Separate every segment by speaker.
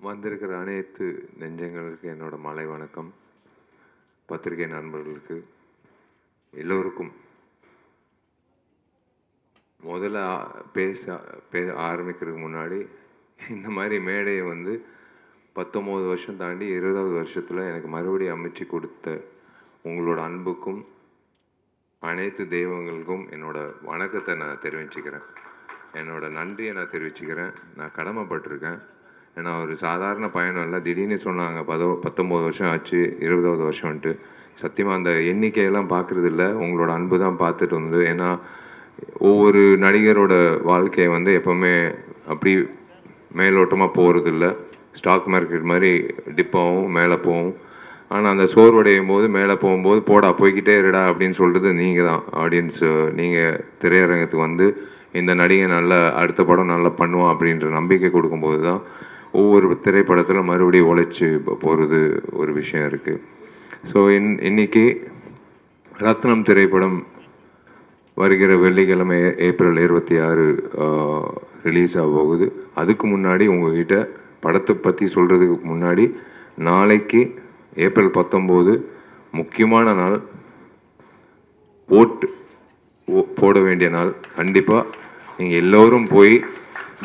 Speaker 1: வந்திருக்கிற அனைத்து நெஞ்சங்களுக்கு என்னோட மாலை வணக்கம். பத்திரிகை நண்பர்களுக்கு எல்லோருக்கும் முதல்ல பேச ஆரம்பிக்கிறதுக்கு முன்னாடி இந்த மாதிரி மேடையை 19 வருஷம் தாண்டி 20வது வருஷத்தில் எனக்கு மறுபடியும் அமைச்சு கொடுத்த உங்களோட அன்புக்கும் அனைத்து தெய்வங்களுக்கும் என்னோட வணக்கத்தை நான் தெரிவிச்சுக்கிறேன். என்னோட நன்றியை நான் தெரிவிச்சுக்கிறேன். நான் கடமைப்பட்டிருக்கேன். ஏன்னா ஒரு சாதாரண பயணம் இல்லை. திடீர்னு சொன்னாங்க 19 வருஷம் ஆச்சு, 20வது வருஷம்ன்ட்டு. சத்தியமாக அந்த எண்ணிக்கையெல்லாம் பார்க்குறது இல்லை, உங்களோட அன்பு தான் பார்த்துட்டு வந்தது. ஏன்னா ஒவ்வொரு நடிகரோட வாழ்க்கையை எப்போவுமே அப்படி மேலோட்டமாக போகிறது இல்லை. ஸ்டாக் மார்க்கெட் மாதிரி டிப்பாகவும் மேலே போகும். ஆனால் அந்த சோர்வடையும் போது மேலே போகும்போது போடா போய்கிட்டே இருடா அப்படின்னு சொல்கிறது நீங்கள் தான். ஆடியன்ஸு நீங்கள் திரையரங்கத்துக்கு இந்த நடிகை நல்லா அடுத்த படம் நல்லா பண்ணுவான் அப்படின்ற நம்பிக்கை கொடுக்கும்போது தான் ஒவ்வொரு திரைப்படத்தில் மறுபடியும் உழைச்சி போகிறது ஒரு விஷயம் இருக்குது. ஸோ இன்னைக்கு ரத்னம் திரைப்படம் வருகிற வெள்ளிக்கிழமை ஏப்ரல் 26 ரிலீஸ் ஆக போகுது. அதுக்கு முன்னாடி உங்ககிட்ட படத்தை பற்றி சொல்கிறதுக்கு முன்னாடி நாளைக்கு ஏப்ரல் 19 முக்கியமான நாள், ஓட்டு போட வேண்டிய நாள். கண்டிப்பாக நீங்கள் எல்லோரும் போய்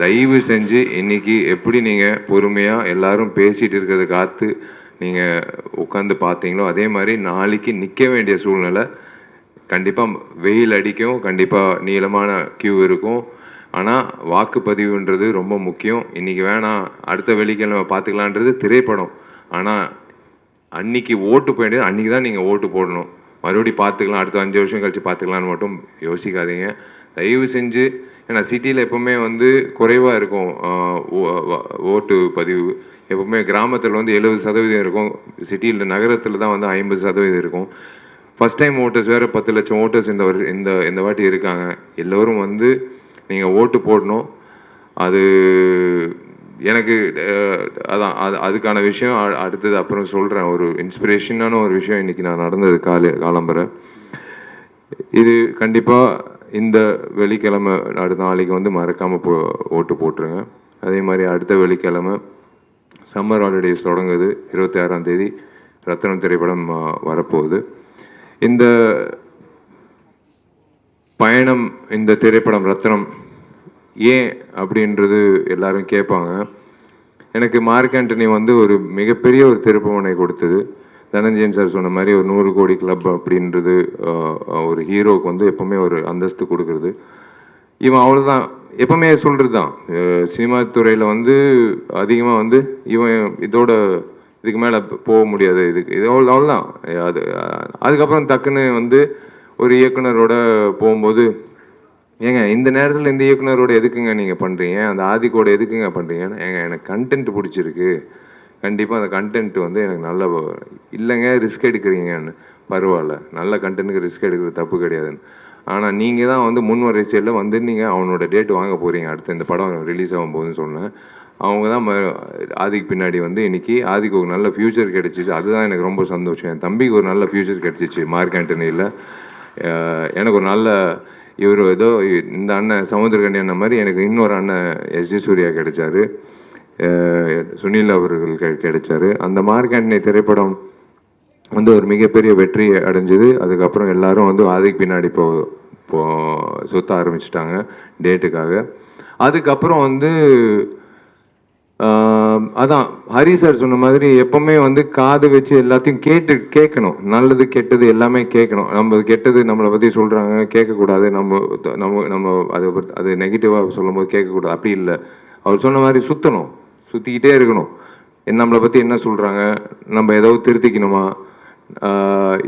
Speaker 1: தயவு செஞ்சு இன்றைக்கி எப்படி நீங்கள் பொறுமையாக எல்லோரும் பேசிகிட்டு இருக்கிறத காத்து நீங்கள் உட்காந்து பார்த்தீங்களோ அதே மாதிரி நாளைக்கு நிற்க வேண்டிய சூழ்நிலை. கண்டிப்பாக வெயில் அடிக்கும், கண்டிப்பாக நீளமான கியூ இருக்கும். ஆனால் வாக்குப்பதிவுன்றது ரொம்ப முக்கியம். இன்றைக்கி வேணாம் அடுத்த வெள்ளிக்கிழமை பார்த்துக்கலான்றது திரைப்படம். ஆனால் அன்றைக்கி ஓட்டு போயிட்டு அன்றைக்கி தான் நீங்கள் ஓட்டு போடணும். மறுபடியும் பார்த்துக்கலாம், அடுத்த 5 வருஷம் கழித்து பார்த்துக்கலான்னு மட்டும் யோசிக்காதீங்க தயவு செஞ்சு. ஏன்னா சிட்டியில் எப்போவுமே குறைவாக இருக்கும் ஓட்டு பதிவு. எப்போவுமே கிராமத்தில் 70% இருக்கும், சிட்டியில் நகரத்தில் தான் 50% இருக்கும். ஃபஸ்ட் டைம் ஓட்டர்ஸ் வேறு 10 லட்சம் ஓட்டர்ஸ் இந்த வாட்டி இருக்காங்க. எல்லோரும் நீங்கள் ஓட்டு போடணும். அது எனக்கு அதுக்கான விஷயம் அடுத்தது அப்புறம் சொல்கிறேன். ஒரு இன்ஸ்பிரேஷனான ஒரு விஷயம் இன்றைக்கி நான் நடந்தது காலம்பரை. இது கண்டிப்பாக இந்த வெள்ளிக்கிழமை அடுத்த நாளைக்கு மறக்காமல் ஓட்டு போட்டுருங்க. அதே மாதிரி அடுத்த வெள்ளிக்கிழமை சம்மர் ஹாலிடேஸ் தொடங்குது. 26ஆம் தேதி ரத்னம் திரைப்படம் வரப்போகுது. இந்த பயணம், இந்த திரைப்படம் ரத்னம் ஏன் அப்படின்றது எல்லாரும் கேட்பாங்க. எனக்கு மார்க் ஆண்டனி ஒரு மிகப்பெரிய ஒரு திருப்புமுனை கொடுத்தது. தனஞ்சயன் சார் சொன்ன மாதிரி ஒரு 100 கோடி கிளப் அப்படின்றது ஒரு ஹீரோவுக்கு எப்போவுமே ஒரு அந்தஸ்து கொடுக்குறது. இவன் அவ்வளோதான் எப்போவுமே சொல்கிறது தான். சினிமா துறையில் அதிகமாக இவன் இதுக்கு மேலே போக முடியாது, இது அவ்வளோதான். அதுக்கப்புறம் டக்குன்னு ஒரு இயக்குனரோட போகும்போது, ஏங்க இந்த நேரத்தில் இந்த இயக்குனரோட எதுக்குங்க நீங்கள் பண்ணுறீங்க, அந்த ஆதிக்கோட எதுக்குங்க பண்ணுறீங்கன்னு. எனக்கு கண்டென்ட் பிடிச்சிருக்கு, கண்டிப்பாக அந்த கண்டென்ட் எனக்கு நல்ல இல்லைங்க ரிஸ்க் எடுக்கிறீங்கன்னு. பரவாயில்ல, நல்ல கண்டென்ட்டுக்கு ரிஸ்க் எடுக்கிறது தப்பு கிடையாதுன்னு. ஆனால் நீங்கள் தான் முன் வரிசையில் நீங்கள் அவனோட டேட் வாங்க போகிறீங்க அடுத்து இந்த படம் ரிலீஸ் ஆகும் போதுன்னு சொன்னேன். அவங்க தான் ஆதிக்கு பின்னாடி இன்றைக்கி ஆதிக்கு ஒரு நல்ல ஃப்யூச்சர் கிடச்சிச்சு. அதுதான் எனக்கு ரொம்ப சந்தோஷம். என் தம்பிக்கு ஒரு நல்ல ஃப்யூச்சர் கிடச்சிச்சு மார்க் ஆண்டனியில். எனக்கு ஒரு நல்ல இவர் ஏதோ இந்த அண்ணன் சமுத்திரகண்டி அண்ணன் மாதிரி எனக்கு இன்னொரு அண்ணன் எஸ்ஜி சூர்யா கிடைச்சாரு, சுனில் அவர்கள் கிடைச்சாரு. அந்த மார்க் ஆண்டனி திரைப்படம் ஒரு மிகப்பெரிய வெற்றி அடைஞ்சது. அதுக்கப்புறம் எல்லாரும் ஆதிக்கு பின்னாடி சுத்த ஆரம்பிச்சிட்டாங்க டேட்டுக்காக. அதுக்கப்புறம் அதான் ஹரி சார் சொன்ன மாதிரி எப்பவுமே காது வச்சு எல்லாத்தையும் கேட்கணும். நல்லது கெட்டது எல்லாமே கேட்கணும். நம்ம கெட்டது நம்மளை பற்றி சொல்கிறாங்க கேட்கக்கூடாது, நம்ம அது நெகட்டிவாக சொல்லும் போது கேட்கக்கூடாது. அப்படி இல்லை, அவர் சொன்ன மாதிரி சுற்றிக்கிட்டே இருக்கணும். நம்மளை பற்றி என்ன சொல்கிறாங்க, நம்ம ஏதாவது திருத்திக்கணுமா,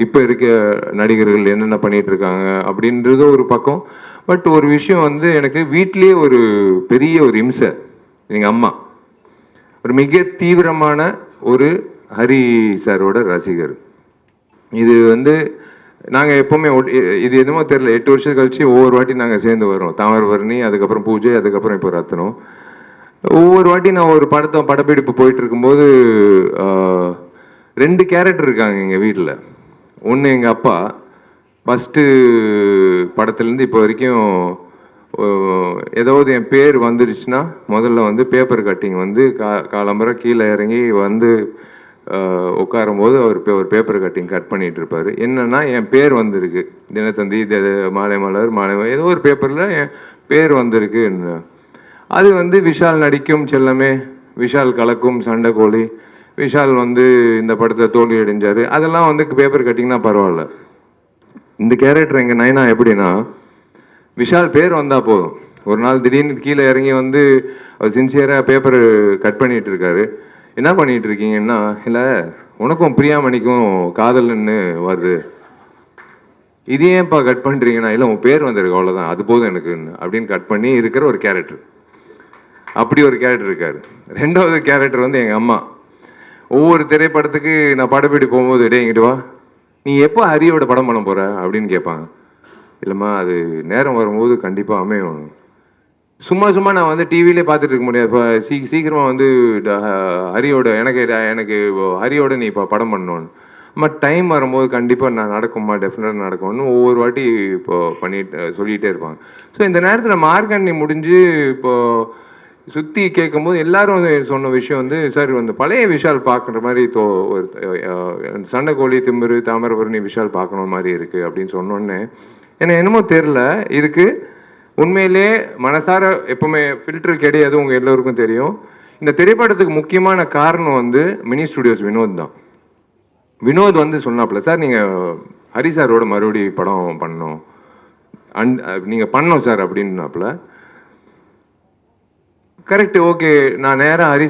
Speaker 1: இப்போ இருக்க நடிகர்கள் என்னென்ன பண்ணிகிட்டு இருக்காங்க அப்படின்றது ஒரு பக்கம். பட் ஒரு விஷயம் எனக்கு வீட்டிலேயே ஒரு பெரிய ஒரு இம்சை. எங்கள் அம்மா ஒரு மிக தீவிரமான ஒரு ஹரி சாரோட ரசிகர். இது நாங்கள் எப்போவுமே இது என்னமோ தெரியல, 8 வருஷம் கழிச்சு ஒவ்வொரு வாட்டி நாங்கள் சேர்ந்து வரோம். தாமிரபரணி, அதுக்கப்புறம் பூஜை, அதுக்கப்புறம் இப்போ ரத்னம். ஒவ்வொரு வாட்டி நான் ஒரு படப்பிடிப்பு போயிட்டு இருக்கும்போது 2 கேரக்டர் இருக்காங்க எங்கள் வீட்டில். ஒன்று எங்கள் அப்பா ஃபஸ்ட்டு படத்துலேருந்து இப்போ வரைக்கும் ஏதாவது என் பேர் வந்துடுச்சுன்னா முதல்ல வந்து பேப்பர் கட்டிங் வந்து காலம்பரை கீழே இறங்கி வந்து உட்காரும்போது ஒரு பேப்பர் கட்டிங் கட் பண்ணிகிட்டு இருப்பார். என்னென்னா என் பேர் வந்திருக்கு தினத்தந்தி மாலை மலர் ஏதோ ஒரு பேப்பரில் என் பேர் வந்திருக்கு. அது வந்து விஷால் நடிக்கும் செல்லமே, விஷால் கலக்கும் சண்டைக்கோழி, விஷால் வந்து இந்த படத்தை தோல்வி அடைஞ்சார், அதெல்லாம் வந்து பேப்பர் கட்டிங்னா பரவாயில்ல. இந்த கேரக்டர் எங்கள் நைனா எப்படின்னா, விஷால் பேர் வந்தால் போதும். ஒரு நாள் திடீர்னு கீழே இறங்கி வந்து அவர் சின்சியராக பேப்பர் கட் பண்ணிகிட்டு இருக்காரு. என்ன பண்ணிகிட்டு இருக்கீங்கன்னா, இல்லை உனக்கும் பிரியாமணிக்கும் காதல்னு வருது, இது ஏன்ப்பா கட் பண்ணுறீங்கன்னா, இல்லை உன் பேர் வந்திருக்கு அவ்வளோதான், அது போதும் எனக்கு அப்படின்னு கட் பண்ணி இருக்கிற ஒரு கேரக்டர். அப்படி ஒரு கேரக்டர் இருக்கார். ரெண்டாவது கேரக்டர் வந்து எங்கள் அம்மா. ஒவ்வொரு திரைப்படத்துக்கு நான் படப்பிடி போகும்போது, டே இங்கிட்டு வா, நீ எப்போ ஹரியோட படம் பண்ண போகிற அப்படின்னு கேட்பாங்க. இல்லைம்மா அது நேரம் வரும்போது கண்டிப்பாக அமையும். சும்மா நான் வந்து டிவிலே பார்த்துட்டு இருக்க முடியாது. இப்போ சீக்கிரமாக வந்து ஹரியோட எனக்கு ஹரியோட நீ இப்போ படம் பண்ணணும்னு. அம்மா டைம் வரும்போது கண்டிப்பாக நான் நடக்கும்மா, டெஃபினட்டாக நடக்கும்னு ஒவ்வொரு வாட்டி இப்போ சொல்லிகிட்டே இருப்பாங்க. ஸோ இந்த நேரத்தில் மார்க்கண்ணி முடிஞ்சு இப்போது சுற்றி கேட்கும்போது எல்லாரும் சொன்ன விஷயம் வந்து, சார் வந்து பழைய விஷால் பார்க்குற மாதிரி ஒரு சண்டைக்கோழி, திமிரு, தாமிரபரணி விஷால் பார்க்கணும் மாதிரி இருக்குது அப்படின்னு சொன்னோன்னே எனக்கு என்னமோ தெரில. இதுக்கு உண்மையிலே மனசார எப்பவுமே ஃபில்டர் கிடையாது, உங்கள் எல்லோருக்கும் தெரியும். இந்த திரைப்படத்துக்கு முக்கியமான காரணம் வந்து மினி ஸ்டுடியோஸ் வினோத் தான். வினோத் வந்து சொன்னாப்புல, சார் நீங்கள் ஹரி சாரோட மறுபடி படம் பண்ணணும், நீங்கள் பண்ணோம் சார் அப்படின்னாப்புல. Correct, okay. நான் நேராக ஹரி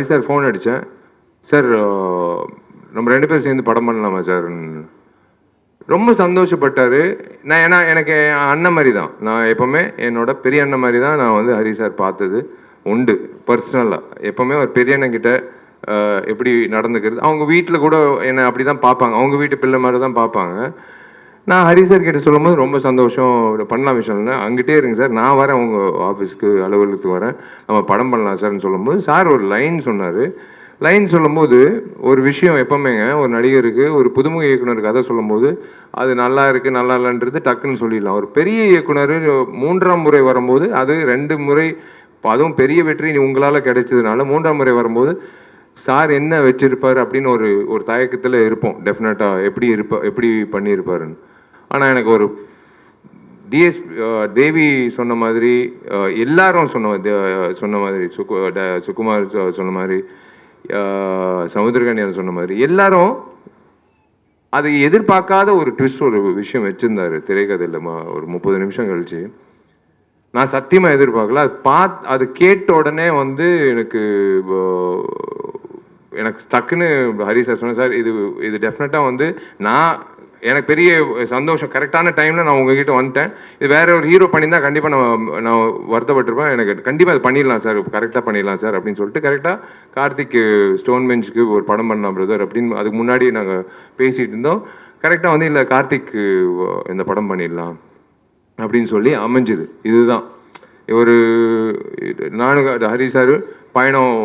Speaker 1: சார் ஃபோன் அடித்தேன். சார் நம்ம 2 பேரும் சேர்ந்து படம் பண்ணலாமா சார்? ரொம்ப சந்தோஷப்பட்டார். ஏன்னா எனக்கு அண்ணன் மாதிரி தான், நான் எப்போவுமே என்னோட பெரிய அண்ணன் மாதிரி தான் நான் வந்து ஹரி சார் பார்த்தது உண்டு பர்சனலாக. எப்போவுமே ஒரு பெரிய அண்ணன்கிட்ட எப்படி நடந்துக்கிறது, அவங்க வீட்டில் கூட என்னை அப்படி தான் பார்ப்பாங்க, அவங்க வீட்டு பிள்ளை மாதிரி தான் பார்ப்பாங்க. நான் ஹரி சார் கிட்ட சொல்லும்போது ரொம்ப சந்தோஷம், பண்ணலாம் விஷயம்னா அங்கிட்டே இருங்க சார், நான் வரேன் உங்கள் ஆஃபீஸ்க்கு, அலுவலகத்துக்கு வரேன், நம்ம படம் பண்ணலாம் சார்னு சொல்லும்போது சார் ஒரு லைன் சொன்னார். லைன் சொல்லும்போது ஒரு விஷயம் எப்போவுமேங்க, ஒரு நடிகருக்கு ஒரு புதுமுக இயக்குனருக்கு கதை சொல்லும்போது அது நல்லா இருக்குது நல்லா இல்லைன்றது டக்குன்னு சொல்லிடலாம். ஒரு பெரிய இயக்குனர் 3ஆம் முறை வரும்போது அது 2 முறை, அதுவும் பெரிய வெற்றி உங்களால் கிடைச்சதுனால 3ஆம் முறை வரும்போது சார் என்ன வச்சிருப்பார் அப்படின்னு ஒரு தயக்கத்தில் இருப்போம் டெஃபினட்டாக, எப்படி பண்ணியிருப்பாருன்னு. ஆனால் எனக்கு ஒரு தேவி சொன்ன மாதிரி, எல்லாரும் சொன்ன மாதிரி, சுகுமார் சொன்ன மாதிரி, சமுத்திரகன்யா சொன்ன மாதிரி, எல்லாரும் அது எதிர்பார்க்காத ஒரு ட்விஸ்ட், ஒரு விஷயம் வச்சுருந்தாரு திரைக்கதையில். ஒரு 30 நிமிஷம் கழிச்சு நான் சத்தியமாக எதிர்பார்க்கல. அது கேட்ட உடனே வந்து எனக்கு டக்குன்னு ஹரி சார் சொன்னேன், சார் இது டெஃபினட்டாக வந்து எனக்கு பெரிய சந்தோஷம், கரெக்டான டைமில் நான் உங்ககிட்ட வந்துட்டேன். இது வேற ஒரு ஹீரோ பண்ணியிருந்தால் கண்டிப்பாக நான் வருத்தப்பட்டிருப்பேன், எனக்கு கண்டிப்பாக அது பண்ணிடலாம் சார், கரெக்டாக பண்ணிடலாம் சார் அப்படின்னு சொல்லிட்டு கரெக்டாக கார்த்திக் ஸ்டோன் பெஞ்சுக்கு ஒரு படம் பண்ணலாம் பிரதர் அப்படின்னு அதுக்கு முன்னாடி நாங்கள் பேசிகிட்டு இருந்தோம். கரெக்டாக வந்து இல்லை கார்த்திக் இந்த படம் பண்ணிடலாம் அப்படின்னு சொல்லி அமைஞ்சுது. இதுதான் நானும் ஹரி சார் பயணம்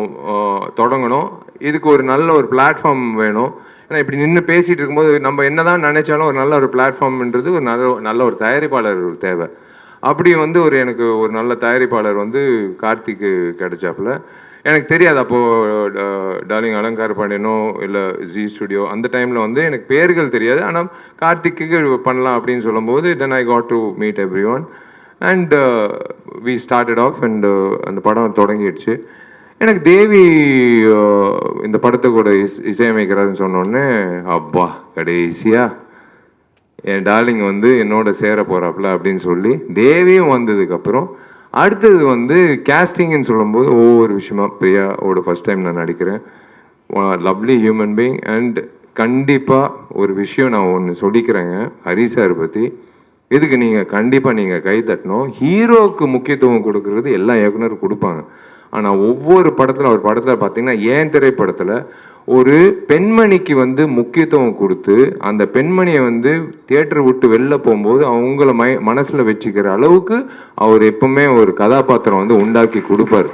Speaker 1: தொடங்கணும். இதுக்கு ஒரு நல்ல ஒரு பிளாட்ஃபார்ம் வேணும். ஏன்னா இப்படி நின்று பேசிகிட்டு இருக்கும்போது நம்ம என்ன தான் நினைச்சாலும் ஒரு நல்ல ஒரு பிளாட்ஃபார்ம்ன்றது ஒரு நல்ல ஒரு தயாரிப்பாளர் தேவை. அப்படி வந்து எனக்கு ஒரு நல்ல தயாரிப்பாளர் வந்து கார்த்திக்கு கிடைச்சாப்புல. எனக்கு தெரியாது அப்போது டார்லிங் அலங்கார பாண்டியனோ இல்லை ஜி ஸ்டுடியோ அந்த டைமில் வந்து எனக்கு பேர்கள் தெரியாது. ஆனால் கார்த்திக்கு பண்ணலாம் அப்படின்னு சொல்லும்போது then I got to meet everyone and we started off and அந்த படம் தொடங்கிடுச்சு. எனக்கு தேவி இந்த படத்தை கூட இசையமைக்கிறாருன்னு சொன்னோடனே அப்பா கடைசியா என் டார்லிங் வந்து என்னோட சேர போகிறாப்புல அப்படின்னு சொல்லி தேவியும் வந்ததுக்கப்புறம் அடுத்தது வந்து கேஸ்டிங்னு சொல்லும்போது ஒவ்வொரு விஷயமா, பிரியாவோட ஃபஸ்ட் டைம் நான் நடிக்கிறேன், லவ்லி ஹியூமன் பீயிங். அண்ட் கண்டிப்பாக ஒரு விஷயம் நான் ஒன்று சொல்லிக்கிறேங்க ஹரி சார் பற்றி, இதுக்கு கண்டிப்பாக கை தட்டணும். ஹீரோவுக்கு முக்கியத்துவம் கொடுக்கறது எல்லா இயக்குனரும் கொடுப்பாங்க. ஆனால் ஒவ்வொரு படத்தில் ஒரு படத்தில் பார்த்தீங்கன்னா ஏன் திரைப்படத்தில் ஒரு பெண்மணிக்கு வந்து முக்கியத்துவம் கொடுத்து அந்த பெண்மணியை வந்து தியேட்டர் விட்டு வெளில போகும்போது அவங்கள மனசில் வச்சுக்கிற அளவுக்கு அவர் எப்பவுமே ஒரு கதாபாத்திரம் வந்து உண்டாக்கி கொடுப்பார்.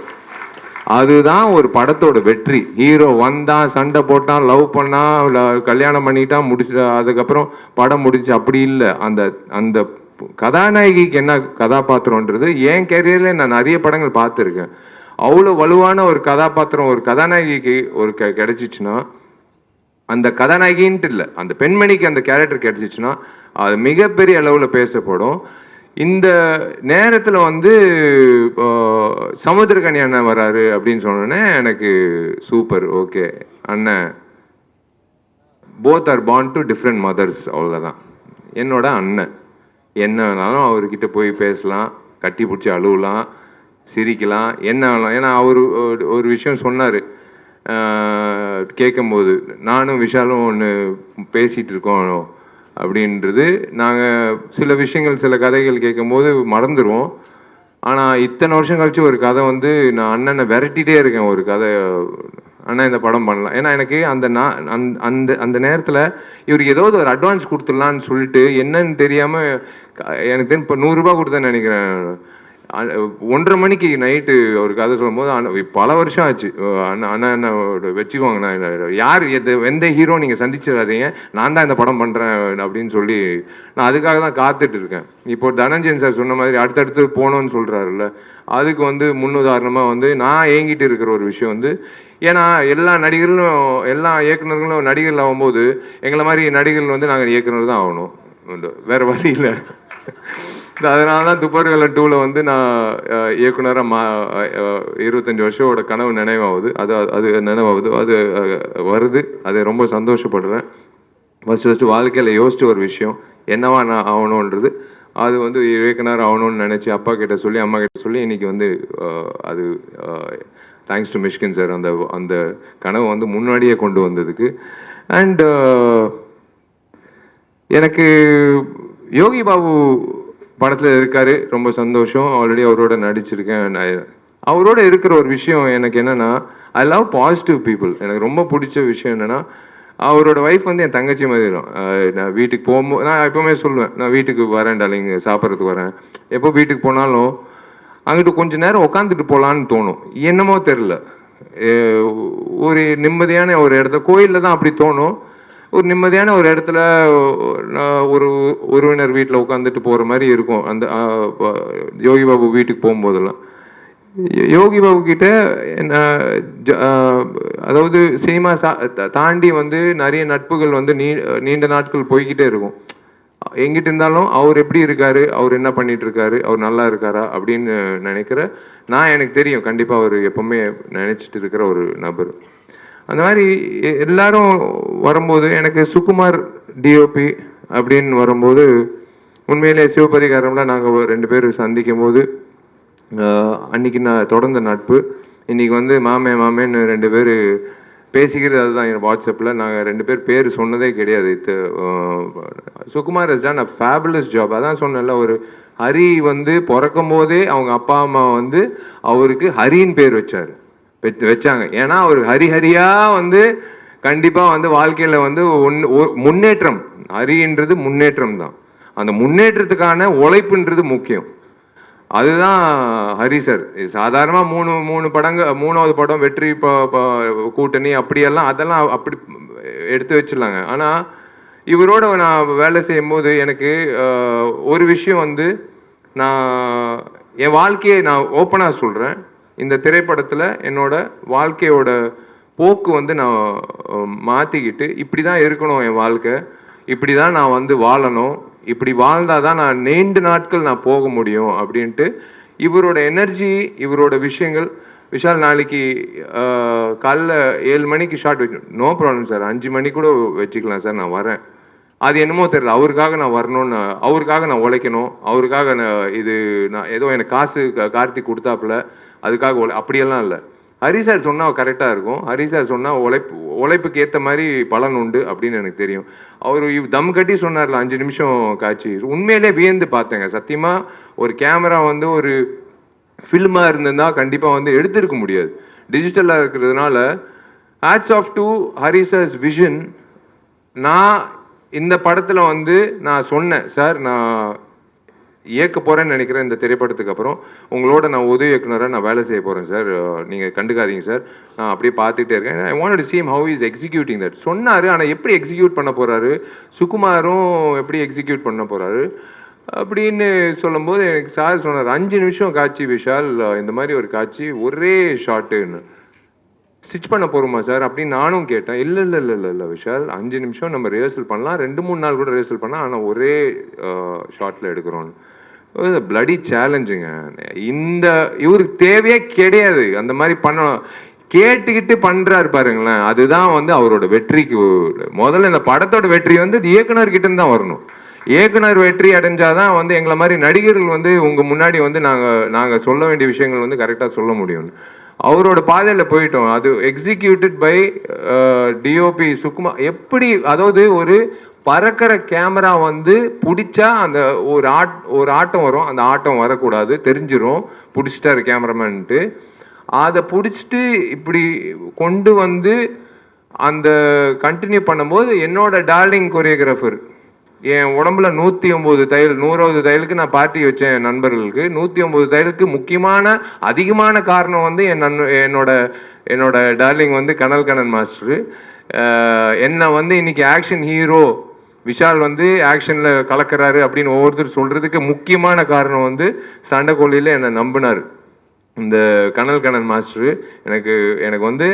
Speaker 1: அதுதான் ஒரு படத்தோட வெற்றி. ஹீரோ வந்தான், சண்டை போட்டான், லவ் பண்ணான், கல்யாணம் பண்ணிட்டான், அதுக்கப்புறம் படம் முடிச்சு அப்படி இல்லை. அந்த கதாநாயகிக்கு என்ன கதாபாத்திரம்ன்றது என் கேரியரில் நான் நிறைய படங்கள் பார்த்துருக்கேன். அவ்வளோ வலுவான ஒரு கதாபாத்திரம் ஒரு கதாநாயகிக்கு ஒரு கிடைச்சிச்சுன்னா, அந்த கதாநாயகின்ட்டு இல்லை, அந்த பெண்மணிக்கு அந்த கேரக்டர் கிடைச்சிச்சுன்னா அது மிகப்பெரிய அளவில் பேசப்படும். இந்த நேரத்தில் வந்து சமுத்திரக்கனி அண்ணன் வராரு அப்படின்னு சொன்னோன்னே எனக்கு சூப்பர், ஓகே அண்ணன், both are born to different mothers, அவ்வளோதான். என்னோட அண்ணன் என்ன வேணாலும் அவர்கிட்ட போய் பேசலாம், கட்டி பிடிச்சி அழுவலாம், சிரிக்கலாம், என்ன வேணாலும். ஏன்னா அவர் ஒரு விஷயம் சொன்னார் கேட்கும்போது, நானும் விஷாலும் ஒன்று பேசிகிட்டு இருக்கோம் அப்படின்றது. நாங்கள் சில விஷயங்கள் சில கதைகள் கேட்கும்போது மறந்துடுவோம். ஆனால் இத்தனை வருஷம் கழிச்சு ஒரு கதை வந்து நான் அண்ணனை விரட்டிகிட்டே இருக்கேன், ஒரு கதை அண்ணா இந்த படம் பண்ணலாம். ஏன்னா எனக்கு அந்த அந்த அந்த நேரத்தில் இவருக்கு ஏதாவது ஒரு அட்வான்ஸ் கொடுத்துடலான்னு சொல்லிட்டு என்னன்னு தெரியாமல் எனக்கு தெரியும் இப்போ 100 ரூபா கொடுத்தேன்னு நினைக்கிறேன். 1:30 மணிக்கு நைட்டு ஒரு கதை சொல்லும்போது பல வருஷம் ஆச்சு. அண்ணா என்ன வச்சுக்கோங்கண்ணா, யார் எந்த ஹீரோ நீங்கள் சந்திச்சிடாதீங்க, நான் தான் இந்த படம் பண்ணுறேன் அப்படின்னு சொல்லி நான் அதுக்காக தான் காத்துட்டு இருக்கேன். இப்போ தனஞ்சயன் சார் சொன்ன மாதிரி அடுத்தடுத்து போகணும்னு சொல்கிறாருல்ல, அதுக்கு வந்து முன்னுதாரணமாக வந்து நான் ஏங்கிட்டு இருக்கிற ஒரு விஷயம் வந்து, ஏன்னா எல்லா நடிகர்களும் எல்லா இயக்குநர்களும் நடிகர்கள் ஆகும்போது எங்களை மாதிரி நடிகர்கள் வந்து நாங்கள் இயக்குனர் தான் ஆகணும், வேறு வழி இல்லை. அதனால தான் துப்பாக்கிகள் 2ல் வந்து நான் இயக்குனராக 25 வருஷோட கனவு நினைவாகுது. அது நினைவாகுது, அது வருது, அது ரொம்ப சந்தோஷப்படுறேன். ஃபஸ்ட்டு வாழ்க்கையில் யோசிச்ச ஒரு விஷயம் என்னவா நான் ஆகணுன்றது, அது வந்து இயக்குனர் ஆகணும்னு நினச்சி அப்பா கிட்ட சொல்லி அம்மா கிட்ட சொல்லி இன்றைக்கி வந்து அது தேங்க்ஸ் டு மிஷ்கின் சார் அந்த கனவை வந்து முன்னாடியே கொண்டு வந்ததுக்கு. அண்ட் எனக்கு யோகி பாபு படத்தில் இருக்கார், ரொம்ப சந்தோஷம். ஆல்ரெடி அவரோட நடிச்சிருக்கேன். அவரோட இருக்கிற ஒரு விஷயம் எனக்கு என்னென்னா, ஐ லவ் பாசிட்டிவ் பீப்புள். எனக்கு ரொம்ப பிடிச்ச விஷயம் என்னென்னா, அவரோட ஒய்ஃப் வந்து என் தங்கச்சி மாதிரி இருக்கும். நான் வீட்டுக்கு போகும்போது நான் எப்போவுமே சொல்லுவேன், நான் வீட்டுக்கு வரேன் டார்லிங், சாப்பிட்றதுக்கு வரேன். எப்போ வீட்டுக்கு போனாலும் அங்கிட்டு கொஞ்சம் நேரம் உட்காந்துட்டு போகலான்னு தோணும். என்னமோ தெரில, ஒரு நிம்மதியான ஒரு இடத்துல, கோயிலில் தான் அப்படி தோணும். ஒரு நிம்மதியான ஒரு இடத்துல ஒரு உறவினர் வீட்டில் உட்காந்துட்டு போகிற மாதிரி இருக்கும். அந்த யோகி பாபு வீட்டுக்கு போகும்போதெல்லாம் யோகி பாபு கிட்ட அதாவது சினிமா தாண்டி வந்து நிறைய நட்புகள் வந்து நீண்ட நாட்கள் போய்கிட்டே இருக்கும். எங்கிட்ட இருந்தாலும் அவர் எப்படி இருக்காரு, அவர் என்ன பண்ணிட்டு இருக்காரு, அவர் நல்லா இருக்காரா அப்படின்னு நினைக்கிற நான், எனக்கு தெரியும் கண்டிப்பாக அவர் எப்பவுமே நினைச்சிட்டு இருக்கிற ஒரு நபர். அந்த மாதிரி எல்லாரும் வரும்போது எனக்கு சுகுமார் டிஓபி அப்படின்னு வரும்போது உண்மையிலே சிவபதிகாரம்லாம் நாங்கள் 2 பேர் சந்திக்கும் போது அன்றைக்கி நான் தொடர்ந்த நட்பு. இன்றைக்கி வந்து மாமேன்னு 2 பேர் பேசிக்கிறது. அதுதான் என் வாட்ஸ்அப்பில் நாங்கள் 2 பேர் சொன்னதே கிடையாது. Sukumar has done a fabulous job. அதான் சொன்னேன்ல, ஒரு ஹரி வந்து பிறக்கும் போதே அவங்க அப்பா அம்மா வந்து அவருக்கு ஹரின்னு பேர் வச்சாங்க. ஏன்னா அவர் ஹரிஹரியா வந்து கண்டிப்பாக வந்து வாழ்க்கையில் வந்து முன்னேற்றம், ஹரின்றது முன்னேற்றம் தான். அந்த முன்னேற்றத்துக்கான உழைப்புன்றது முக்கியம். அதுதான் ஹரி சார். சாதாரணமாக 3 படங்கள், 3வது படம் வெற்றி கூட்டணி அப்படியெல்லாம் அதெல்லாம் அப்படி எடுத்து வச்சிடலாங்க. ஆனால் இவரோட நான் வேலை செய்யும்போது எனக்கு ஒரு விஷயம் வந்து, நான் என் வாழ்க்கையை நான் ஓப்பனாக சொல்கிறேன், இந்த திரைப்படத்தில் என்னோட வாழ்க்கையோட போக்கு வந்து நான் மாற்றிக்கிட்டு இப்படி தான் இருக்கணும், என் வாழ்க்கை இப்படி தான் நான் வந்து வாழணும், இப்படி வாழ்ந்தால் தான் நான் நீண்ட நாட்கள் நான் போக முடியும் அப்படின்ட்டு இவரோட எனர்ஜி, இவரோட விஷயங்கள். விஷால் நாளைக்கு காலைல 7 மணிக்கு ஷார்ட் வைக்கணும், நோ ப்ராப்ளம் சார், 5 மணி கூட வச்சுக்கலாம் சார், நான் வரேன். அது என்னமோ தெரியல, அவருக்காக நான் வரணும்னு, அவருக்காக நான் உழைக்கணும், அவருக்காக நான் ஏதோ எனக்கு காசு கார்த்திக் கொடுத்தாப்புல அதுக்காக அப்படியெல்லாம் இல்லை. ஹரி சார் சொன்னால் கரெக்டாக இருக்கும், ஹரி சார் சொன்னால் உழைப்புக்கு ஏற்ற மாதிரி பலன் உண்டு அப்படின்னு எனக்கு தெரியும். அவர் தம் கட்டி சொன்னார்ல 5 நிமிஷம் காட்சி, உண்மையிலே வியந்து பார்த்தேங்க. சத்தியமாக ஒரு கேமரா வந்து ஒரு ஃபில்மாக இருந்திருந்தா கண்டிப்பாக வந்து எடுத்திருக்க முடியாது. டிஜிட்டலாக இருக்கிறதுனால hats off to Hari sir's vision. நான் இந்த படத்தில் வந்து நான் சொன்னேன், சார் நான் இயக்க போகிறேன்னு நினைக்கிறேன், இந்த திரைப்படத்துக்கு அப்புறம் உங்களோட நான் உதவி இயக்குனராக நான் வேலை செய்ய போகிறேன் சார், நீங்கள் கண்டுக்காதீங்க சார், நான் அப்படியே பார்த்துட்டே இருக்கேன். I want to see how he is executing that சொன்னார். ஆனால் எப்படி எக்ஸிக்யூட் பண்ண போகிறாரு, சுகுமாரும் எப்படி எக்ஸிக்யூட் பண்ண போகிறாரு, அப்படின்னு சொல்லும்போது எனக்கு சார் சொன்னார் 5 நிமிஷம் காட்சி விஷால், இந்த மாதிரி ஒரு காட்சி ஒரே ஷாட்டுன்னு ஸ்டிச் பண்ண போகிறோமா சார் அப்படின்னு நானும் கேட்டேன். இல்லை இல்லை இல்லை இல்லை இல்லை விஷால், 5 நிமிஷம் நம்ம ரிஹர்சல் பண்ணலாம், 2-3 நாள் கூட ரிஹர்சல் பண்ணலாம், ஆனால் ஒரே ஷார்ட்டில் எடுக்கிறோன்னு. பிளடி சேலஞ்சுங்க. இந்த இவருக்கு தேவையே கிடையாது அந்த மாதிரி பண்ணணும். கேட்டுக்கிட்டு பண்ணுறாரு பாருங்களேன், அதுதான் வந்து அவரோட வெற்றிக்கு. முதல்ல இந்த படத்தோட வெற்றி வந்து இயக்குனர்கிட்ட தான் வரணும். இயக்குனர் வெற்றி அடைஞ்சாதான் வந்து எங்களை மாதிரி நடிகர்கள் வந்து உங்கள் முன்னாடி வந்து நாங்கள் சொல்ல வேண்டிய விஷயங்கள் வந்து கரெக்டாக சொல்ல முடியும். அவரோட பாதையில் போயிட்டோம். அது எக்ஸிக்யூட்டட் பை டிஓபி சுகுமார். எப்படி, அதாவது ஒரு பறக்கிற கேமரா வந்து பிடிச்சா அந்த ஒரு ஆட்டம் வரும், அந்த ஆட்டம் வரக்கூடாது, தெரிஞ்சிடும் பிடிச்சிட்டாரு கேமராமேன்ட்டு. அதை பிடிச்சிட்டு இப்படி கொண்டு வந்து அந்த கண்டினியூ பண்ணும்போது என்னோட டார்லிங் கொரியோகிராஃபர், என் உடம்புல 109 தையல், 100வது தையலுக்கு நான் பார்ட்டி வச்சேன் நண்பர்களுக்கு. 109 தையலுக்கு முக்கியமான அதிகமான காரணம் வந்து என்னோட டார்லிங் வந்து கனல் கண்ணன் மாஸ்டரு. என்னை வந்து இன்னைக்கு ஆக்ஷன் ஹீரோ விஷால் வந்து ஆக்ஷனில் கலக்கிறாரு அப்படின்னு ஒவ்வொருத்தர் சொல்கிறதுக்கு முக்கியமான காரணம் வந்து சண்டைக்கோழியில் என்னை நம்பினார் இந்த கனல் கண்ணன் மாஸ்டரு. எனக்கு வந்து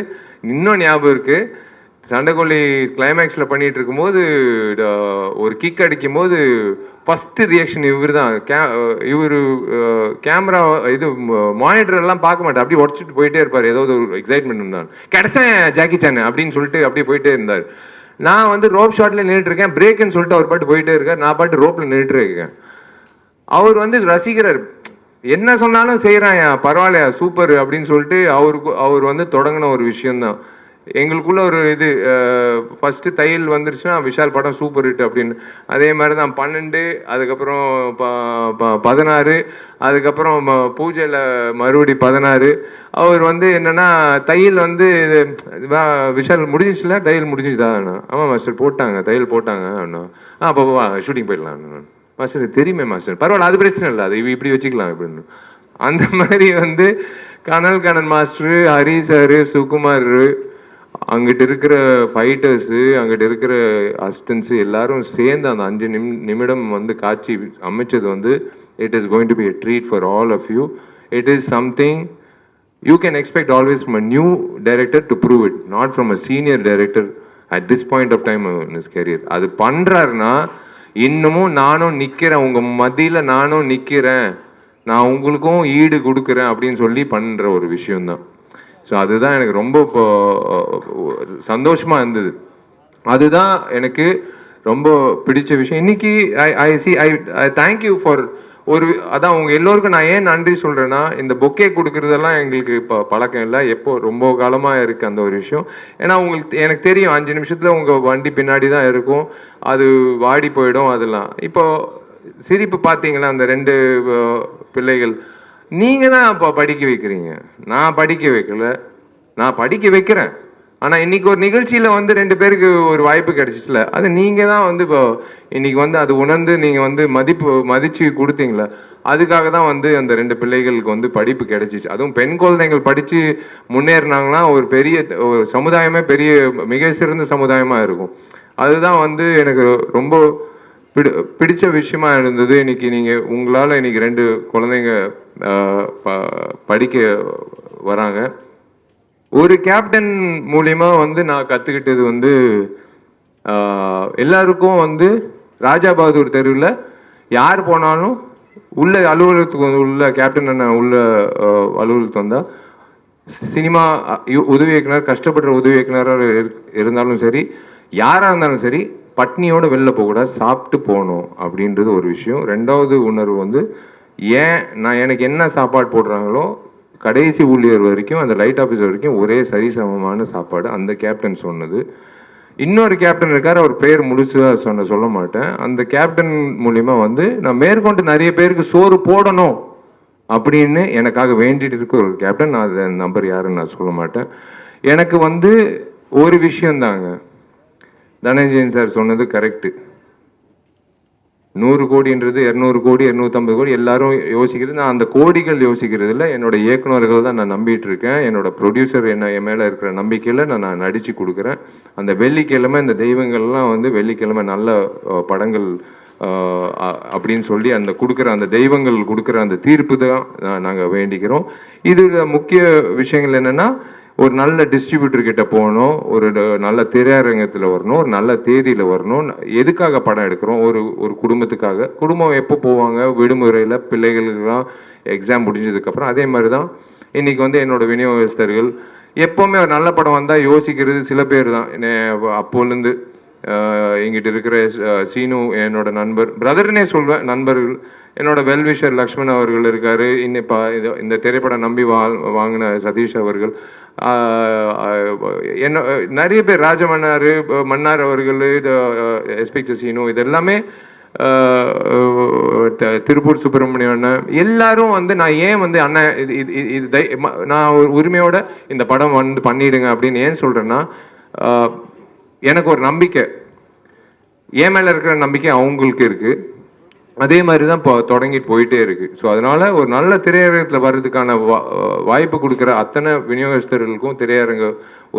Speaker 1: இன்னும் ஞாபகம் இருக்குது, சண்டைக்கோழி கிளைமேக்ஸில் பண்ணிகிட்டு இருக்கும்போது ஒரு கிக் அடிக்கும் போது ஃபஸ்ட்டு ரியாக்ஷன் இவர் தான். இவர் கேமரா இது மானிட்டர் எல்லாம் பார்க்க மாட்டார், அப்படியே உடச்சிட்டு போயிட்டே இருப்பார். ஏதோ ஒரு எக்ஸைட்மெண்ட் இருந்தால் கிடைச்சேன் ஜாக்கி சான் அப்படின்னு சொல்லிட்டு அப்படியே போயிட்டே இருந்தார். நான் வந்து ரோப் ஷாட்டில் நின்றுட்டுருக்கேன், பிரேக்குன்னு சொல்லிட்டு அவர் பாட்டு போயிட்டே இருக்கார், நான் பாட்டு ரோப்பில் நின்றுட்டு இருக்கேன். அவர் வந்து ரசிக்கிறார், என்ன சொன்னாலும் செய்கிறான், பரவாயில்லையா சூப்பர் அப்படின்னு சொல்லிட்டு அவர் வந்து தொடங்கின ஒரு விஷயந்தான். எங்களுக்குள்ள ஒரு இது, ஃபஸ்ட்டு தையல் வந்துருச்சுன்னா விஷால் படம் சூப்பர் ஹிட் அப்படின்னு. அதே மாதிரி தான் 12, அதுக்கப்புறம் 16, அதுக்கப்புறம் பூஜையில் மறுபடி 16. அவர் வந்து என்னென்னா தையல் வந்து விஷால் முடிஞ்சிச்சுல, தையல் முடிஞ்சிச்சுதான். ஆமாம் மாஸ்டர் போட்டாங்க, தையல் போட்டாங்க அண்ணா. அப்போ ஷூட்டிங் போயிடலாம் மாஸ்டர், தெரியுமே மாஸ்டர், பரவாயில்ல அது பிரச்சனை இல்லை, அது இப்படி வச்சுக்கலாம் அப்படின்னு. அந்த மாதிரி வந்து கனல் கண்ணன் மாஸ்டரு, ஹரி சாரு, சுகுமார், அங்கிட்டு இருக்கிற ஃபைட்டர்ஸு, அங்கிட்டு இருக்கிற அசிஸ்டன்ஸு எல்லாரும் சேர்ந்து அந்த 5 நிமிடம் வந்து காட்சி அமைச்சது வந்து it is going to be a treat for all of you. It is something you can expect always from a new director to prove it, not from a senior director at this point of time in his career. அது பண்ணுறாருன்னா இன்னமும் நானும் நிற்கிறேன், உங்கள் மத்தியில் நானும் நிற்கிறேன், நான் உங்களுக்கும் ஈடு கொடுக்குறேன் அப்படின்னு சொல்லி பண்ணுற ஒரு விஷயம்தான். ஸோ அதுதான் எனக்கு ரொம்ப இப்போ சந்தோஷமாக இருந்தது. அதுதான் எனக்கு ரொம்ப பிடிச்ச விஷயம். இன்னைக்கு ஐ தேங்க்யூ ஃபார் அதான் உங்கள் எல்லோருக்கும் நான் ஏன் நன்றி சொல்கிறேன்னா, இந்த பொக்கே கொடுக்குறதெல்லாம் எங்களுக்கு இப்போ பழக்கம் இல்லை, எப்போ ரொம்ப காலமாக இருக்குது அந்த ஒரு விஷயம். ஏன்னா எனக்கு தெரியும் 5 நிமிஷத்தில் உங்கள் வண்டி பின்னாடி தான் இருக்கும், அது வாடி போயிடும். அதெல்லாம் இப்போது சிரிப்பு பார்த்தீங்களா, அந்த 2 பிள்ளைகள் நீங்கள் தான் இப்போ படிக்க வைக்கிறீங்க, நான் படிக்க வைக்கல, நான் படிக்க வைக்கிறேன். ஆனால் இன்றைக்கி ஒரு நிகழ்ச்சியில் வந்து 2 பேருக்கு ஒரு வாய்ப்பு கிடைச்சிச்சுல, அது நீங்கள் தான் வந்து இப்போ இன்றைக்கி வந்து அது உணர்ந்து நீங்கள் வந்து மதித்து கொடுத்தீங்களே, அதுக்காக தான் வந்து அந்த 2 பிள்ளைகளுக்கு வந்து படிப்பு கிடைச்சிச்சு. அதுவும் பெண் குழந்தைகள் படித்து முன்னேறினாங்கன்னா ஒரு சமுதாயமே மிக சிறந்த சமுதாயமாக இருக்கும். அதுதான் வந்து எனக்கு ரொம்ப பிடிச்ச விஷயமா இருந்தது. இன்னைக்கு நீங்கள் உங்களால் இன்னைக்கு 2 குழந்தைங்க படிக்க வராங்க. ஒரு கேப்டன் மூலிமா வந்து நான் கற்றுக்கிட்டது வந்து எல்லாருக்கும் வந்து ராஜா பகதூர் தெருவில் யார் போனாலும் உள்ள அலுவலகத்துக்கு உள்ள கேப்டன் அண்ணன் உள்ள அலுவலகத்துக்கு வந்தால் சினிமா உதவி இயக்குனர், கஷ்டப்படுற உதவி இயக்குனராக இருந்தாலும் சரி, யாராக இருந்தாலும் சரி, பட்னியோடு வெளில போகக்கூடாது, சாப்பிட்டு போகணும் அப்படின்றது ஒரு விஷயம். 2வது உணர்வு வந்து எனக்கு என்ன சாப்பாடு போடுறாங்களோ கடைசி ஊழியர் வரைக்கும், அந்த லைட் ஆஃபீஸர் வரைக்கும் ஒரே சரிசமமான சாப்பாடு, அந்த கேப்டன் சொன்னது. இன்னொரு கேப்டன் இருக்கார், அவர் பேர் முழுசாக சொல்ல மாட்டேன். அந்த கேப்டன் மூலிமா வந்து நான் மேற்கொண்டு நிறைய பேருக்கு சோறு போடணும் அப்படின்னு எனக்காக வேண்டிட்டு இருக்க ஒரு கேப்டன். நான் அதை நம்பர் யாருன்னு நான் சொல்ல மாட்டேன். எனக்கு வந்து ஒரு விஷயந்தாங்க, தனஞ்சயன் சார் சொன்னது கரெக்டு. 100 கோடின்றது 200 கோடி 250 கோடி எல்லாரும் யோசிக்கிறது, நான் அந்த கோடிகள் யோசிக்கிறது இல்லை. என்னோட இயக்குநர்கள் தான் நான் நம்பிட்டு இருக்கேன். என்னோட ப்ரொடியூசர் என் மேலே இருக்கிற நம்பிக்கையில் நான் நடித்து கொடுக்குறேன். அந்த வெள்ளிக்கிழமை இந்த தெய்வங்கள்லாம் வந்து வெள்ளிக்கிழமை நல்ல படங்கள் அப்படின்னு சொல்லி அந்த கொடுக்குற அந்த தெய்வங்கள் கொடுக்குற அந்த தீர்ப்பு தான் நாங்கள் வேண்டிக்கிறோம். இதில் முக்கிய விஷயங்கள் என்னென்னா, ஒரு நல்ல டிஸ்ட்ரிபியூட்டர் கிட்ட போகணும், ஒரு நல்ல திரையரங்கத்தில் வரணும், ஒரு நல்ல தேதியில் வரணும். எதுக்காக படம் எடுக்கிறோம்? ஒரு குடும்பத்துக்காக. குடும்பம் எப்போ போவாங்க? விடுமுறையில், பிள்ளைகளுக்கெல்லாம் எக்ஸாம் முடிஞ்சதுக்கப்புறம். அதே மாதிரி தான் இன்றைக்கி வந்து என்னோட விநியோகஸ்தர்கள் எப்போவுமே ஒரு நல்ல படம் வந்தால் யோசிக்கிறது சில பேர் தான். அப்போலேருந்து எங்கிட்ட இருக்கிற சீனு என்னோட நண்பர், பிரதர்னே சொல்வேன், நண்பர்கள், என்னோட வெல்விஷர் லக்ஷ்மண் அவர்கள் இருக்கார், இன்னிப்பா இந்த திரைப்படம் நம்பி வாங்கின சதீஷ் அவர்கள், என்ன நிறைய பேர், மன்னார் அவர்கள், எஸ்பெக்ட் சீனு, இது எல்லாமே திருப்பூர் சுப்பிரமணியம் அண்ணன், எல்லாரும் வந்து நான் ஏன் வந்து அண்ணன் இது நான் ஒரு உரிமையோட இந்த படம் வந்து பண்ணிடுங்க அப்படின்னு ஏன் சொல்கிறேன்னா, எனக்கு ஒரு நம்பிக்கை, என் மேலே இருக்கிற நம்பிக்கை அவங்களுக்கு இருக்குது. அதே மாதிரி தான் இப்போ தொடங்கிட்டு போயிட்டே இருக்குது. ஸோ அதனால் ஒரு நல்ல திரையரங்கத்தில் வர்றதுக்கான வாய்ப்பு கொடுக்குற அத்தனை விநியோகஸ்தர்களுக்கும் திரையரங்க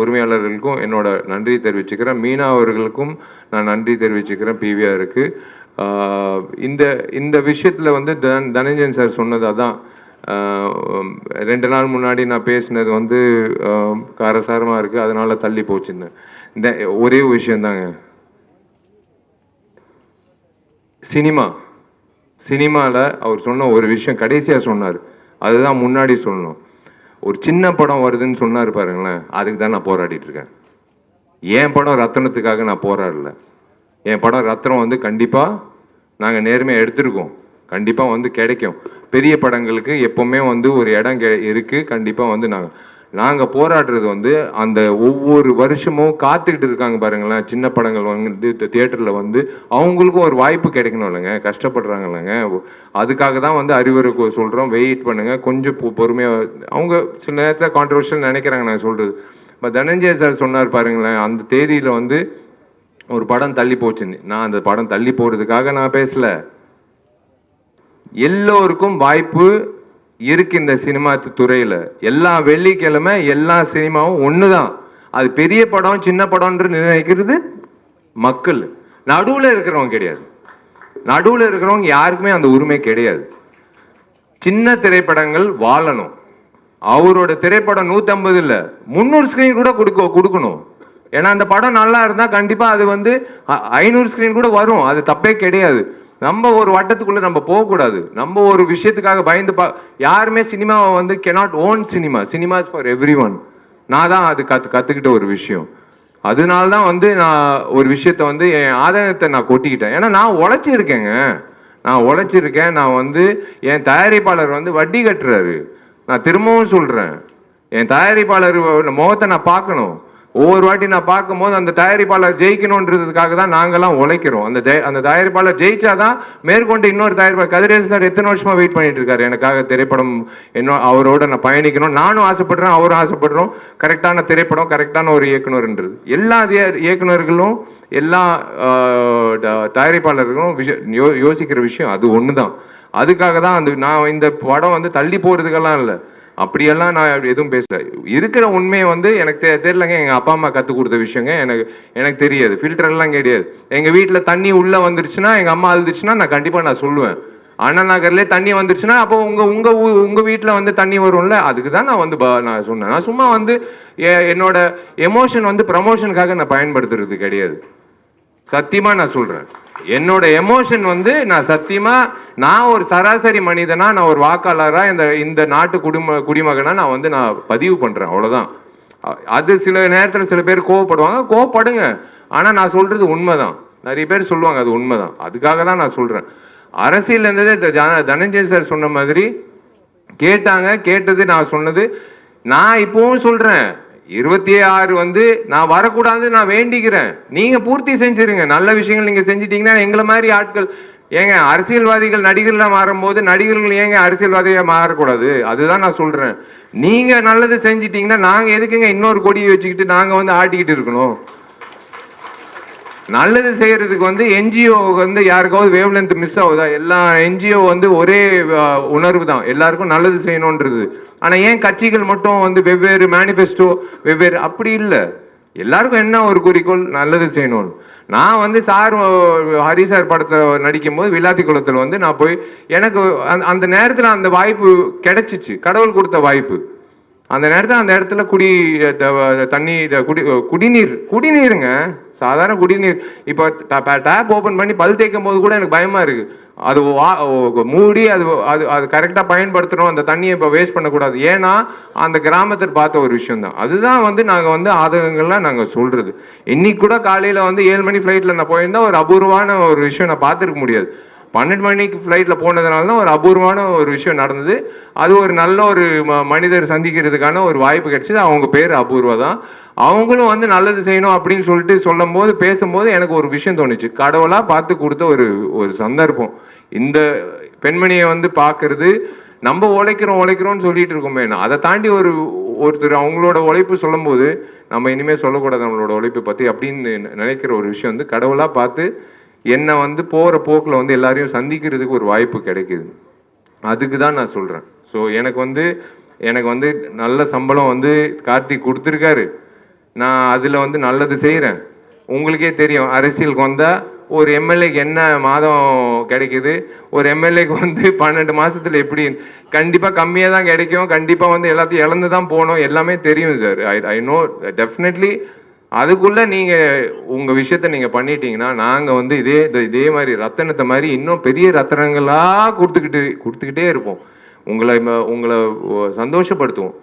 Speaker 1: உரிமையாளர்களுக்கும் என்னோட நன்றி தெரிவிச்சுக்கிறேன். மீனா அவர்களுக்கும் நான் நன்றி தெரிவிச்சுக்கிறேன். பிவிஆருக்கு இந்த விஷயத்தில் வந்து தனஞ்சயன் சார் சொன்னது அதான். 2 நாள் முன்னாடி நான் பேசினது வந்து காரசாரமாக இருக்குது, அதனால் தள்ளி போச்சுன்னு. இந்த ஒரே விஷயந்தாங்க, சினிமாவில் அவர் சொன்ன ஒரு விஷயம் கடைசியாக சொன்னார், அதுதான் முன்னாடி சொல்லணும். ஒரு சின்ன படம் வருதுன்னு சொன்னார் பாருங்களேன், அதுக்கு தான் நான் போராடிட்டு இருக்கேன். என் படம் ரத்தனத்துக்காக நான் போராடல. என் படம் ரத்னம் வந்து கண்டிப்பாக நாங்கள் நேர்மையாக எடுத்துருக்கோம், கண்டிப்பாக வந்து கிடைக்கும். பெரிய படங்களுக்கு எப்போவுமே வந்து ஒரு இடம் இருக்குது. கண்டிப்பாக வந்து நாங்கள் போராடுறது வந்து அந்த ஒவ்வொரு வருஷமும் காத்துக்கிட்டு இருக்காங்க பாருங்களேன், சின்ன படங்கள் வந்து தியேட்டரில் வந்து அவங்களுக்கும் ஒரு வாய்ப்பு கிடைக்கணும் இல்லைங்க, கஷ்டப்படுறாங்க இல்லைங்க. அதுக்காக தான் வந்து அறிவுரை சொல்கிறோம், வெயிட் பண்ணுங்கள், கொஞ்சம் பொறுமையாக. அவங்க சில நேரத்தில் கான்ட்ரவர்ஷியல் நினைக்கிறாங்க நான் சொல்கிறது. இப்போ தனஞ்சய சார் சொன்னார் பாருங்களேன், அந்த தேதியில் வந்து ஒரு படம் தள்ளி போச்சுன்னு. நான் அந்த படம் தள்ளி போகிறதுக்காக நான் பேசலை. எல்லோருக்கும் வாய்ப்பு இருக்கு இந்த சினிமா துறையில். எல்லா வெள்ளிக்கிழமை எல்லா சினிமாவும் ஒன்று தான். அது பெரிய படம் சின்ன படம்ன்று நினைக்கிறது மக்கள். நடுவில் இருக்கிறவங்க கிடையாது. நடுவில் இருக்கிறவங்க யாருக்குமே அந்த உரிமை கிடையாது. சின்ன திரைப்படங்கள் வாழணும். அவரோட திரைப்படம் 150 இல்லை 300 ஸ்க்ரீன் கூட கொடுக்கணும். ஏன்னா அந்த படம் நல்லா இருந்தால் கண்டிப்பாக அது வந்து 500 ஸ்க்ரீன் கூட வரும், அது தப்பே கிடையாது. நம்ம ஒரு வட்டத்துக்குள்ளே நம்ம போகக்கூடாது. நம்ம ஒரு விஷயத்துக்காக பயந்து யாருமே சினிமாவை வந்து cannot own cinemas for every one. நான் தான் அது கற்றுக்கிட்ட ஒரு விஷயம். அதனால தான் வந்து நான் ஒரு விஷயத்த வந்து என் ஆதாயத்தை நான் கொட்டிக்கிட்டேன். ஏன்னா நான் உழைச்சிருக்கேங்க, நான் வந்து என் தயாரிப்பாளர் வந்து வட்டி கட்டுறாரு. நான் திரும்பவும் சொல்கிறேன், என் தயாரிப்பாளர் முகத்தை நான் பார்க்கணும். ஒவ்வொரு வாட்டி நான் பார்க்கும்போது அந்த தயாரிப்பாளர் ஜெயிக்கணுன்றதுக்காக தான் நாங்கள்லாம் உழைக்கிறோம். அந்த தயாரிப்பாளர் ஜெயிச்சாதான் மேற்கொண்டு இன்னொரு தயாரிப்பாளர் கதிரேசன் சார் எத்தனை வருஷமா வெயிட் பண்ணிட்டு இருக்காரு எனக்காக திரைப்படம் அவரோட நான் பயணிக்கணும். நானும் ஆசைப்படுறேன், அவரும் ஆசைப்படுறோம். கரெக்டான திரைப்படம், கரெக்டான ஒரு இயக்குனர்ன்றது. எல்லா இயக்குனர்களும் எல்லா தயாரிப்பாளர்களும் யோசிக்கிற விஷயம் அது ஒன்று தான். அதுக்காக தான் நான் இந்த படம் வந்து தள்ளி போகிறதுக்கெல்லாம் இல்லை, அப்படியெல்லாம் நான் எதுவும் பேசல. இருக்கிற உண்மையை வந்து எனக்கு தெரியலங்க. எங்கள் அப்பா அம்மா கற்றுக் கொடுத்த விஷயங்க எனக்கு தெரியாது. ஃபில்டர்லாம் கிடையாது. எங்கள் வீட்டில் தண்ணி உள்ளே வந்துருச்சுன்னா, எங்கள் அம்மா அழுதுச்சுன்னா நான் கண்டிப்பாக நான் சொல்லுவேன். அண்ணா நகர்லேயே தண்ணி வந்துருச்சுன்னா அப்போ உங்கள் வீட்டில் வந்து தண்ணி வரும்ல, அதுக்கு தான் நான் வந்து நான் சொன்னேன். நான் சும்மா வந்து என்னோட எமோஷன் வந்து ப்ரமோஷனுக்காக நான் பயன்படுத்துறது கிடையாது. சத்தியமாக நான் சொல்கிறேன், என்னோட எமோஷன் வந்து நான் ஒரு சராசரி மனிதனா, நான் ஒரு வாக்காளராக இந்த நாட்டு குடிமகனா நான் பதிவு பண்ணுறேன், அவ்வளோதான். அது சில நேரத்தில் சில பேர் கோவப்படுங்க, ஆனால் நான் சொல்கிறது உண்மைதான். நிறைய பேர் சொல்லுவாங்க அது உண்மைதான். அதுக்காக தான் நான் சொல்கிறேன். அரசியல் இருந்ததே தனஞ்சய் சார் சொன்ன மாதிரி கேட்டது நான் சொன்னது. நான் இப்பவும் சொல்கிறேன், 26 வந்து நான் வரக்கூடாது நான் வேண்டிக்கிறேன். நீங்க பூர்த்தி செஞ்சிருங்க. நல்ல விஷயங்கள் நீங்க செஞ்சிட்டீங்கன்னா எங்களை மாதிரி ஆட்கள் ஏங்க அரசியல்வாதிகள் நடிகர்களா மாறும்போது நடிகர்கள் ஏங்க அரசியல்வாதியா மாறக்கூடாது? அதுதான் நான் சொல்றேன். நீங்க நல்லது செஞ்சிட்டீங்கன்னா நாங்க எதுக்குங்க இன்னொரு கொடியை வச்சுக்கிட்டு நாங்க வந்து ஆட்டிக்கிட்டு இருக்கணும்? நல்லது செய்யறதுக்கு வந்து என்ஜிஓ வந்து யாருக்காவது வேவ் லென்த் மிஸ் ஆகுதா? எல்லா என்ஜிஓ வந்து ஒரே உணர்வு தான், எல்லாருக்கும் நல்லது செய்யணுன்றது. ஆனால் ஏன் கட்சிகள் மட்டும் வந்து வெவ்வேறு மேனிஃபெஸ்டோ வெவ்வேறு? அப்படி இல்லை. எல்லாருக்கும் என்ன ஒரு குறிக்கோள், நல்லது செய்யணும். நான் வந்து ஹரி சார் படத்தில் நடிக்கும் போது விளாத்தி குளத்தில் வந்து நான் போய் எனக்கு அந்த நேரத்தில் அந்த வாய்ப்பு கிடைச்சிச்சு, கடவுள் கொடுத்த வாய்ப்பு. அந்த நேரத்தில் அந்த இடத்துல தண்ணி குடிநீருங்க, சாதாரண குடிநீர். இப்போ டேப் ஓப்பன் பண்ணி பல் தேய்க்கும் போது கூட எனக்கு பயமா இருக்கு. அது மூடி அது அது அது கரெக்டாக பயன்படுத்தணும், அந்த தண்ணியை இப்போ வேஸ்ட் பண்ணக்கூடாது. ஏன்னா அந்த கிராமத்தில் பார்த்த ஒரு விஷயம் தான். அதுதான் வந்து நாங்கள் வந்து ஆதங்கங்கள்லாம் நாங்கள் சொல்றது. இன்னைக்கு கூட காலையில் வந்து 7 மணி ஃப்ளைட்டில் நான் போயிருந்தா ஒரு அபூர்வமான ஒரு விஷயம் நான் பார்த்துருக்க முடியாது. 12 மணிக்கு ஃப்ளைட்டில் போனதுனால தான் ஒரு அபூர்வமான ஒரு விஷயம் நடந்தது. அது ஒரு நல்ல ஒரு மனிதர் சந்திக்கிறதுக்கான ஒரு வாய்ப்பு கிடைச்சது. அவங்க பேர் அபூர்வா தான். அவங்களும் வந்து நல்லது செய்யணும் அப்படின்னு சொல்லிட்டு சொல்லும் போது பேசும்போது எனக்கு ஒரு விஷயம் தோணுச்சு. கடவுளாக பார்த்து கொடுத்த ஒரு சந்தர்ப்பம். இந்த பெண்மணியை வந்து பார்க்கறது, நம்ம உழைக்கிறோம்னு சொல்லிட்டு இருக்கோமே, அதை தாண்டி ஒருத்தர் அவங்களோட உழைப்பு சொல்லும் போது நம்ம இனிமேல் சொல்லக்கூடாது நம்மளோட உழைப்பை பற்றி அப்படின்னு நினைக்கிற ஒரு விஷயம் வந்து கடவுளாக பார்த்து என்னை வந்து போகிற போக்கில் வந்து எல்லாரையும் சந்திக்கிறதுக்கு ஒரு வாய்ப்பு கிடைக்குது. அதுக்கு தான் நான் சொல்கிறேன். ஸோ எனக்கு வந்து நல்ல சம்பளம் வந்து கார்த்திக் கொடுத்துருக்காரு. நான் அதில் வந்து நல்லது செய்கிறேன். உங்களுக்கே தெரியும், அரசியலுக்கு வந்தால் ஒரு எம்எல்ஏக்கு என்ன மாதம் கிடைக்குது, ஒரு எம்எல்ஏக்கு வந்து 12 மாதத்தில் எப்படி, கண்டிப்பாக கம்மியாக தான் கிடைக்கும், கண்டிப்பாக வந்து எல்லாத்தையும் இழந்து தான் போகணும், எல்லாமே தெரியும் சார். I know definitely. அதுக்குள்ளே நீங்கள் உங்கள் விஷயத்த நீங்கள் பண்ணிட்டீங்கன்னா நாங்கள் வந்து இதே மாதிரி ரத்தனத்தை மாதிரி இன்னும் பெரிய ரத்தனங்களாக கொடுத்துக்கிட்டே இருப்போம். உங்களை சந்தோஷப்படுத்துவோம்.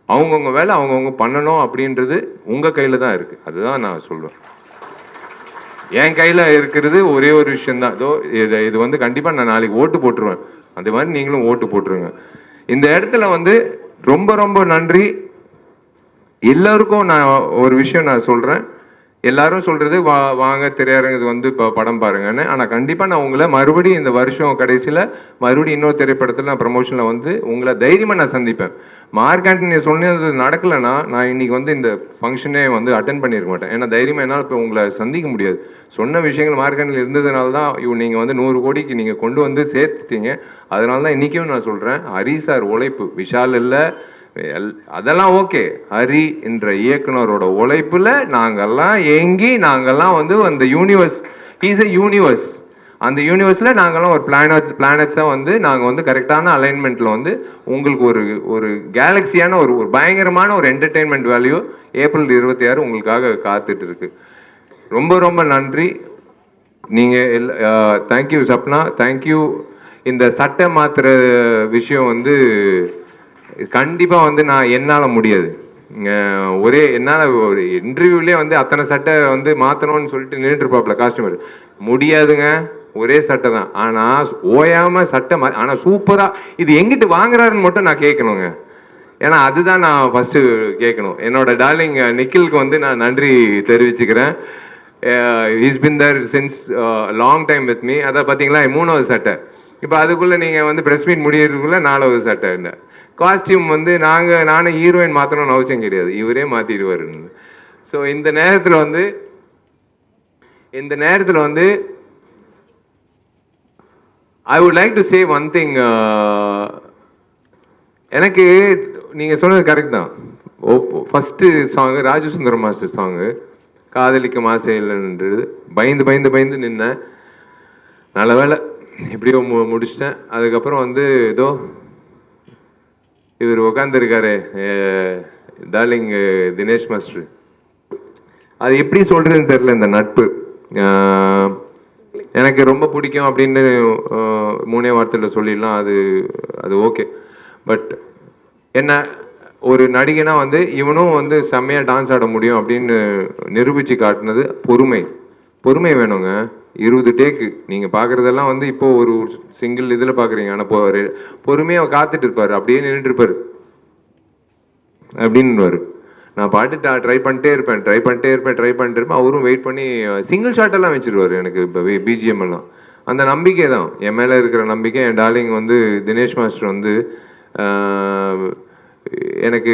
Speaker 1: அவங்கவுங்க வேலை அவங்கவுங்க பண்ணணும் அப்படின்றது உங்கள் கையில் தான் இருக்குது. அதுதான் நான் சொல்லுவேன். என் கையில் இருக்கிறது ஒரே ஒரு விஷயந்தான். இது வந்து கண்டிப்பாக நான் நாளைக்கு ஓட்டு போட்டுருவேன். அந்த மாதிரி நீங்களும் ஓட்டு போட்டுருங்க. இந்த இடத்துல வந்து ரொம்ப ரொம்ப நன்றி. எல்லாருக்கும் நான் ஒரு விஷயம் நான் சொல்கிறேன். எல்லாரும் சொல்கிறது வாங்க திரையரங்கு வந்து இப்போ படம் பாருங்கன்னு. ஆனால் கண்டிப்பாக நான் உங்களை மறுபடியும் இந்த வருஷம் கடைசியில் மறுபடியும் இன்னொரு திரைப்படத்தில் நான் ப்ரமோஷனில் வந்து உங்களை தைரியமாக நான் சந்திப்பேன். மார்க் ஆண்டனி சொன்னது நடக்கலைன்னா நான் இன்றைக்கி வந்து இந்த ஃபங்க்ஷனே வந்து அட்டன் பண்ணியிருக்க மாட்டேன். ஏன்னா தைரியமாக என்னால் இப்போ உங்களை சந்திக்க முடியாது. சொன்ன விஷயங்கள் மார்க் ஆண்டனி இருந்ததுனால தான் நீங்கள் வந்து 100 கோடிக்கு நீங்கள் கொண்டு வந்து சேர்த்துட்டீங்க. அதனால தான் இன்றைக்கும் நான் சொல்கிறேன், ஹரி சார் உழைப்பு, விஷால் இல்லை, அதெல்லாம் ஓகே. ஹரி என்ற இயக்குனரோட உழைப்புல நாங்கெல்லாம் வந்து அந்த யூனிவர்ஸ், ஹீஸ் எ யூனிவர்ஸ். அந்த யூனிவர்ஸ்ல நாங்கெல்லாம் ஒரு பிளானட்ஸா வந்து நாங்கள் வந்து கரெக்டான அலைன்மெண்ட்ல வந்து உங்களுக்கு ஒரு கேலக்சியான ஒரு பயங்கரமான ஒரு என்டர்டெயின்மெண்ட் வேல்யூ ஏப்ரல் 26 உங்களுக்காக காத்துட்டு இருக்கு. ரொம்ப ரொம்ப நன்றி. நீங்கள் தேங்க்யூ சப்னா, தேங்க்யூ. இந்த சட்டை மாத்துற விஷயம் வந்து கண்டிப்பாக வந்து என்னால் முடியாது. என்னால் ஒரு இன்டர்வியூலேயே வந்து அத்தனை சட்டை வந்து மாற்றணும்னு சொல்லிட்டு நின்றுருப்பாப்புல காஸ்டியூமர். முடியாதுங்க, ஒரே சட்டை தான். ஆனால் ஓயாமல் சட்டை ஆனால் சூப்பராக இது எங்கிட்டு வாங்குறாருன்னு மட்டும் நான் கேட்கணுங்க. ஏன்னா அதுதான் நான் ஃபஸ்ட்டு கேட்கணும். என்னோட டார்லிங் நிக்கிலுக்கு வந்து நான் நன்றி தெரிவிச்சுக்கிறேன். Is been there since long time with me. அதை பார்த்தீங்களா, 3வது சட்டை. இப்போ அதுக்குள்ளே நீங்கள் வந்து ப்ரெஸ் மீட் முடியறதுக்குள்ளே 4வது சட்டை. இல்லை காஸ்டியூம் வந்து நானும் ஹீரோயின் மாற்றணும்னு அவசியம் கிடையாது, இவரே மாற்றிடுவார். ஸோ இந்த நேரத்தில் வந்து I would like to say one thing. எனக்கு நீங்கள் சொன்னது கரெக்ட் தான். First song Rajasundaram master song காதலிக்க மாசே இல்லைன்றது பயந்து நின்னேன். நல்ல வேலை எப்படியோ முடிச்சிட்டேன். அதுக்கப்புறம் வந்து ஏதோ இவர் உட்காந்துருக்காரு டார்லிங் தினேஷ் மாஸ்டர். அது எப்படி சொல்கிறதுன்னு தெரில. இந்த நட்பு எனக்கு ரொம்ப பிடிக்கும் அப்படின்னு 3 வார்த்தையில் சொல்லிடலாம். அது ஓகே. பட் என்ன ஒரு நடிகனா வந்து இவனும் வந்து செம்மையாக டான்ஸ் ஆட முடியும் அப்படின்னு நிரூபித்து காட்டினது பொறுமை வேணுங்க. 20 டேக்கு நீங்கள் பார்க்குறதெல்லாம் வந்து இப்போது ஒரு சிங்கிள் இதில் பார்க்குறீங்க. ஆனால் பொறுமையாக காத்துட்டு இருப்பார், அப்படியே நின்றுட்டுருப்பார் அப்படின்னு. நான் பாட்டு ட்ரை பண்ணிட்டே இருப்பேன். அவரும் வெயிட் பண்ணி சிங்கிள் ஷாட்டெல்லாம் வச்சுருவார் எனக்கு. இப்போ பிஜிஎம் எல்லாம் அந்த நம்பிக்கை தான் என் மேலே இருக்கிற நம்பிக்கை. என் டார்லிங் வந்து தினேஷ் மாஸ்டர் வந்து எனக்கு